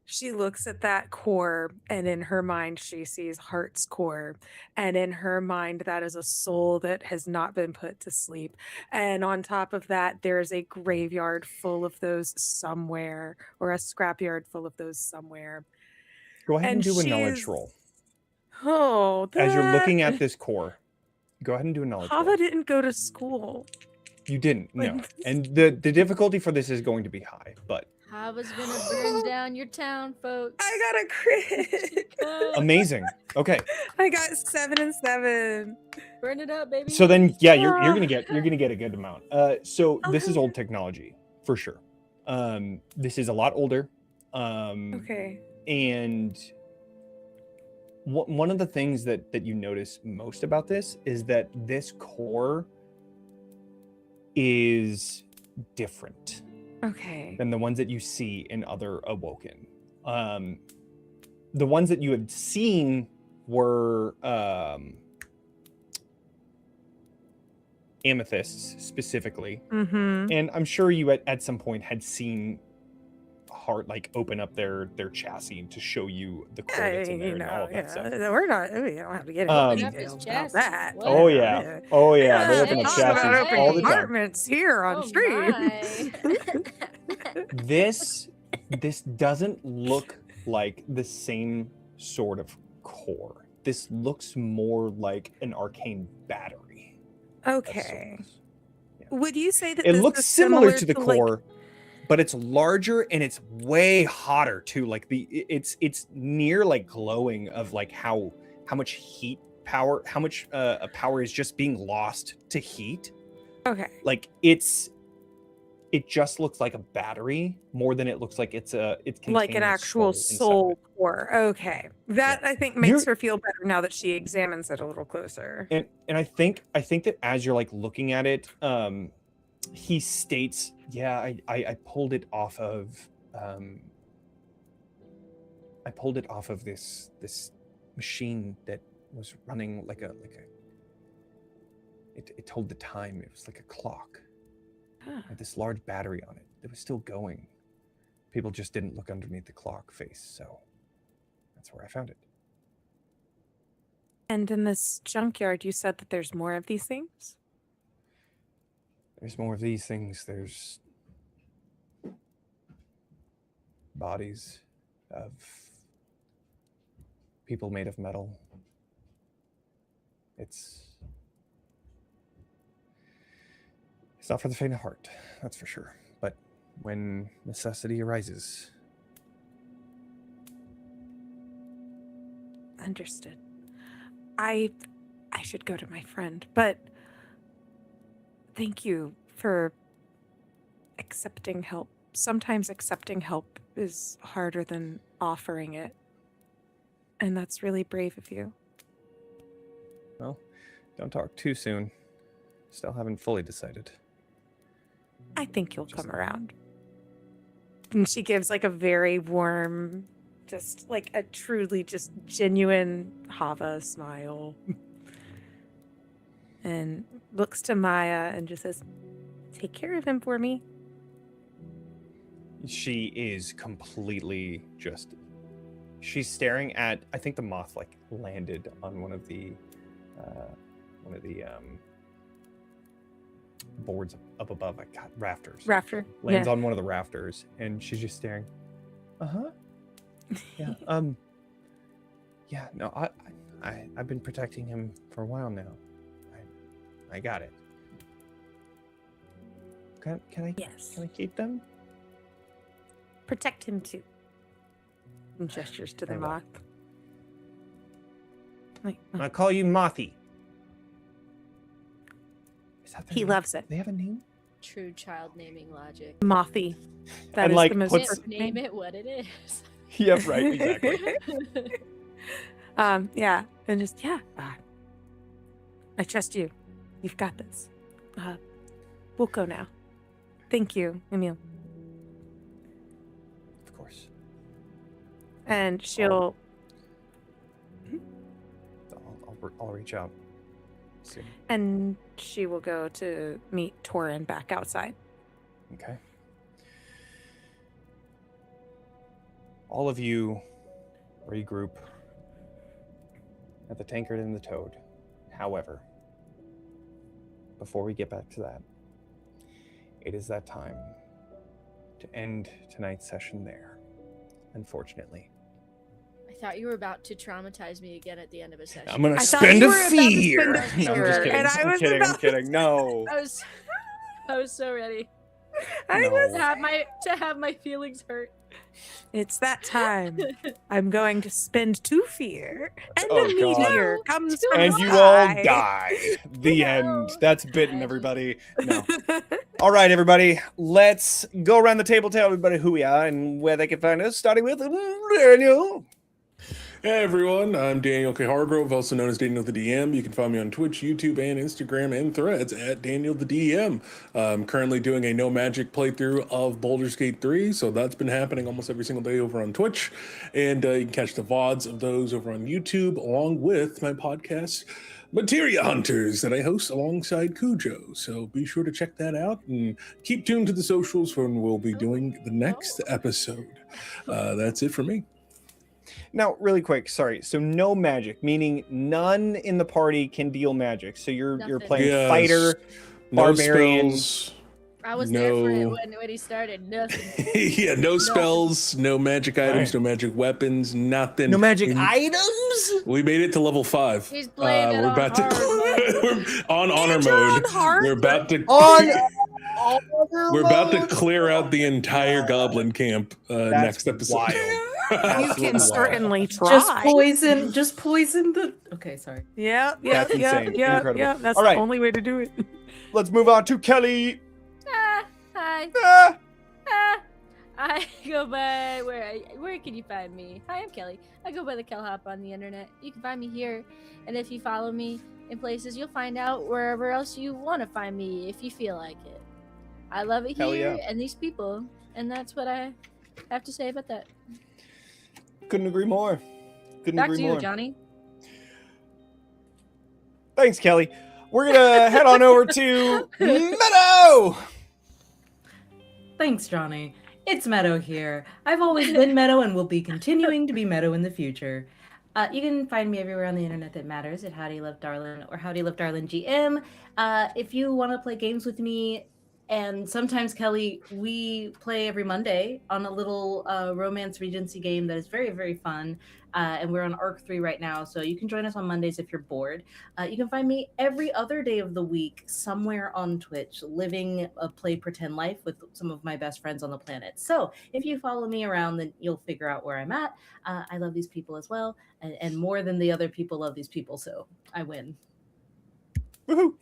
She looks at that core, and in her mind she sees Heart's core, and in her mind that is a soul that has not been put to sleep, and on top of that there is a graveyard full of those somewhere, or a scrapyard full of those somewhere. Go ahead and And do a she knowledge is- roll. Oh, As you're looking that- at this core, go ahead and do a knowledge Hava roll. didn't go to school. You didn't, no. Like- And the difficulty for this is going to be high, but Hava's gonna burn down your town, folks. I got a crit. amazing. Okay. I got 7 and 7. Burn it up, baby. So then, yeah, you're gonna get a good amount. So this is Okay. old technology for sure. This is a lot older. Okay. And one of the things that you notice most about this is that this core is different Okay. than the ones that you see in other Awoken. The ones that you had seen were amethysts specifically, Mm-hmm. and I'm sure you at some point had seen Heart like open up their chassis to show you the core that's in there and all of that stuff. We're not. We don't have to get Um, into Open up his details about chassis. that. What? Oh yeah, oh yeah, they Yeah, open up hey, chassis hey, open all the time. apartments here on Oh stream. my. This doesn't look like the same sort of core. This looks more like an arcane battery. of Okay. sorts. Would you say that It this looks is similar to the like- core, but it's larger and it's way hotter too. Like it's near like glowing of like how much heat power is just being lost to heat. Okay. Like it just looks like a battery more than it looks like it's Like an actual soul core. Okay. That I think makes her feel better now that she examines it a little closer. And I think that as you're like looking at it, he states, "Yeah, I pulled it off of this machine that was running like a it told the time. It was like a clock. It had this large battery on it that was still going. People just didn't look underneath the clock face, so that's where I found it." And in this junkyard, you said that there's more of these things? There's more of these things. There's bodies of people made of metal. It's not for the faint of heart, that's for sure. But when necessity arises. Understood. I should go to my friend, but thank you for accepting help. Sometimes accepting help is harder than offering it. And that's really brave of you. Well, don't talk too soon. Still haven't fully decided. I think you'll come around. And she gives like a very warm, just like a truly just genuine Hava smile. And looks to Maya and just says, "Take care of him for me." She is completely just... She's staring at... I think the moth like landed on one of the boards up above. I got rafters. Rafter. Lands on one of the rafters, and she's just staring. Yeah. Yeah. No. I've been protecting him for a while now. I got it. Can I? Yes. Can I keep them? Protect him too. And gestures to the Very well. moth. Like, I call you Mothy. Is that their he name? loves it. They have a name? True child naming logic. Mothy. That And, is like, the most puts- perfect Name it what it is. Yep. Right. Exactly. Yeah, and just I trust you. You've got this. We'll go now. Thank you, Emil. Of course. And she'll I'll reach out soon. and she will go to meet Torin back outside. Okay. All of you regroup at the tankard and the toad. However, before we get back to that, it is that time to end tonight's session there, unfortunately. I thought you were about to traumatize me again at the end of a session. I'm going I to thought spend you a were about to fear. spend a No, I'm just fear, kidding. and I was I'm about- kidding. No. I was so ready I No. was. to have my feelings hurt. It's that time. I'm going to spend 2 fear, and Oh, a God. meteor comes from And the you all sky. die. The No. end. That's Bitten, everybody. No. All right, everybody. Let's go around the table, tell everybody who we are and where they can find us, starting with Daniel. Hey everyone, I'm Daniel K. Hargrove, also known as Daniel the DM. You can find me on Twitch, YouTube, and Instagram and Threads at Daniel the DM. I'm currently doing a no magic playthrough of Baldur's Gate 3, so that's been happening almost every single day over on Twitch. And you can catch the VODs of those over on YouTube, along with my podcast, Materia Hunters, that I host alongside Cujo. So be sure to check that out and keep tuned to the socials when we'll be doing the next episode. That's it for me. Now, really quick, sorry. So no magic, meaning none in the party can deal magic. So you're Nothing. playing Yes. fighter, No barbarian. spells. I was there for it No. when he started. Nothing. Yeah, no spells, no magic items, no magic weapons, nothing. No magic We- items? We made it to level 5. He's playing it we're on about hard to we're on honor And you're mode. on hard We're about to On we're about to mode? clear out the entire goblin camp That's next episode. wild. You Absolutely can wild. certainly try. Just poison the. Okay, sorry. Yeah, That's insane. Incredible. yeah. That's All right. the only way to do it. Let's move on to Kelly. Hi. Ah! I go by where can you find me? Hi, I'm Kelly. I go by the Kellhop on the internet. You can find me here, and if you follow me in places, you'll find out wherever else you want to find me if you feel like it. I love it Hell here yeah. and these people, and that's what I have to say about that. Couldn't agree more. Couldn't Back agree to you, more. Johnny. Thanks, Kelly. We're gonna head on over to Meadow. Thanks, Johnny. It's Meadow here. I've always been Meadow and will be continuing to be Meadow in the future. You can find me everywhere on the internet that matters at Howdy Love Darlin or Howdy Love Darlin GM. If you want to play games with me, and sometimes Kelly, we play every Monday on a little romance Regency game that is very, very fun. And we're on Arc 3 right now, so you can join us on Mondays if you're bored. You can find me every other day of the week somewhere on Twitch, living a play pretend life with some of my best friends on the planet. So if you follow me around, then you'll figure out where I'm at. I love these people as well, and more than the other people love these people, so I win. Woohoo!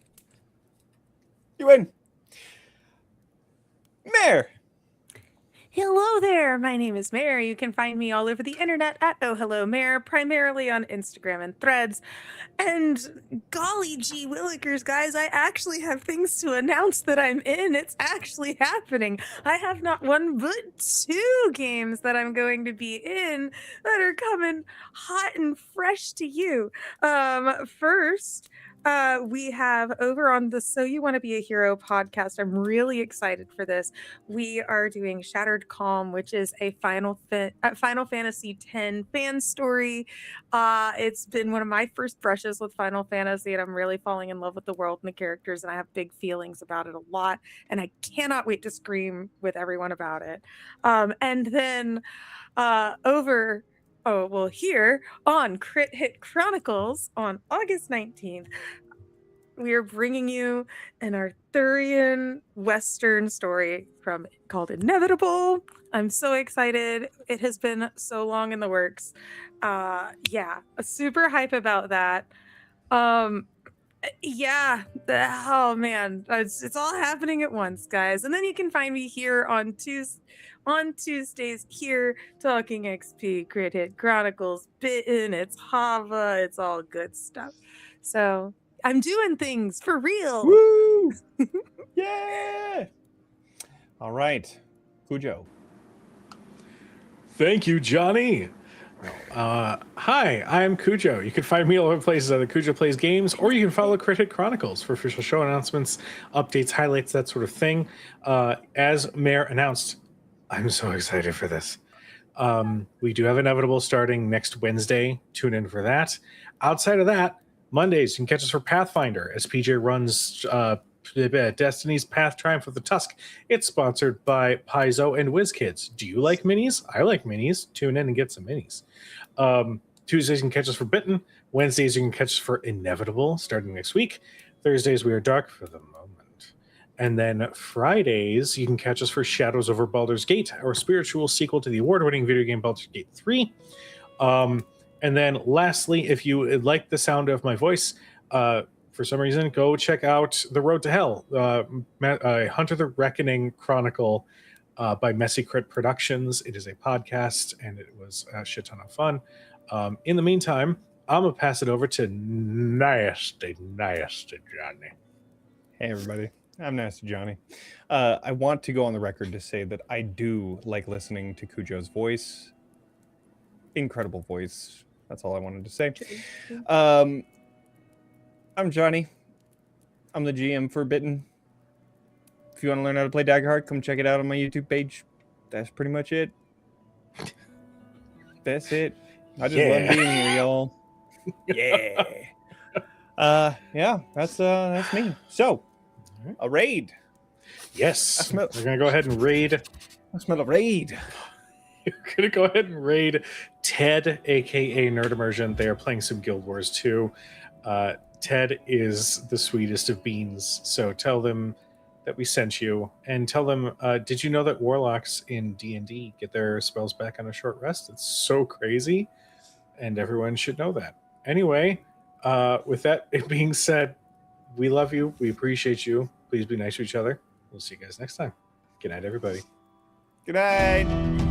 You win. Mare. Hello there, my name is Mare. You can find me all over the internet at Oh Hello Mare, primarily on Instagram and Threads. And golly gee willikers, guys, I actually have things to announce that I'm in. It's actually happening. I have not one but 2 games that I'm going to be in that are coming hot and fresh to you. First, we have over on the So You Want to Be a Hero podcast. I'm really excited for this. We are doing Shattered Calm, which is a Final Fantasy X fan story. It's been one of my first brushes with Final Fantasy, and I'm really falling in love with the world and the characters, and I have big feelings about it a lot, and I cannot wait to scream with everyone about it. And then here on Crit Hit Chronicles on August 19th, we are bringing you an Arthurian Western story called Inevitable. I'm so excited. It has been so long in the works. Super hype about that. Oh man, it's all happening at once, guys. And then you can find me here on Tuesdays here talking XP, Crit Hit Chronicles, Bitten, it's Hava, it's all good stuff. So I'm doing things for real. Woo! Yeah! All right. Cujo. Thank you, Johnny. Hi, I'm Cujo. You can find me all over places at Cujo Plays Games, or you can follow Crit Hit Chronicles for official show announcements, updates, highlights, that sort of thing. As Mare announced, I'm so excited for this. We do have Inevitable starting next Wednesday. Tune in for that. Outside of that, Mondays, you can catch us for Pathfinder as PJ runs Destiny's Path Triumph of the Tusk. It's sponsored by Paizo and WizKids. Do you like minis? I like minis. Tune in and get some minis. Tuesdays, you can catch us for Bitten. Wednesdays, you can catch us for Inevitable starting next week. Thursdays, we are dark for the moment. And then Fridays, you can catch us for Shadows Over Baldur's Gate, our spiritual sequel to the award-winning video game Baldur's Gate 3. And then lastly, if you like the sound of my voice, for some reason, go check out The Road to Hell, Hunter the Reckoning Chronicle by Messy Crit Productions. It is a podcast, and it was a shit ton of fun. In the meantime, I'm going to pass it over to Nasty Johnny. Hey, everybody. I'm Nasty Johnny. I want to go on the record to say that I do like listening to Cujo's voice. Incredible voice. That's all I wanted to say. I'm Johnny. I'm the GM for Bitten. If you want to learn how to play Daggerheart, come check it out on my YouTube page. That's pretty much it. That's it. I just love being here, y'all. Yeah. That's me. So, a raid. Yes. We're going to go ahead and raid. I smell a raid. You're going to go ahead and raid Ted, a.k.a. Nerd Immersion. They are playing some Guild Wars 2. Ted is the sweetest of beans, so tell them that we sent you and tell them, did you know that warlocks in D&D get their spells back on a short rest? It's so crazy, and everyone should know that. Anyway, with that being said, we love you. We appreciate you. Please be nice to each other. We'll see you guys next time. Good night, everybody. Good night.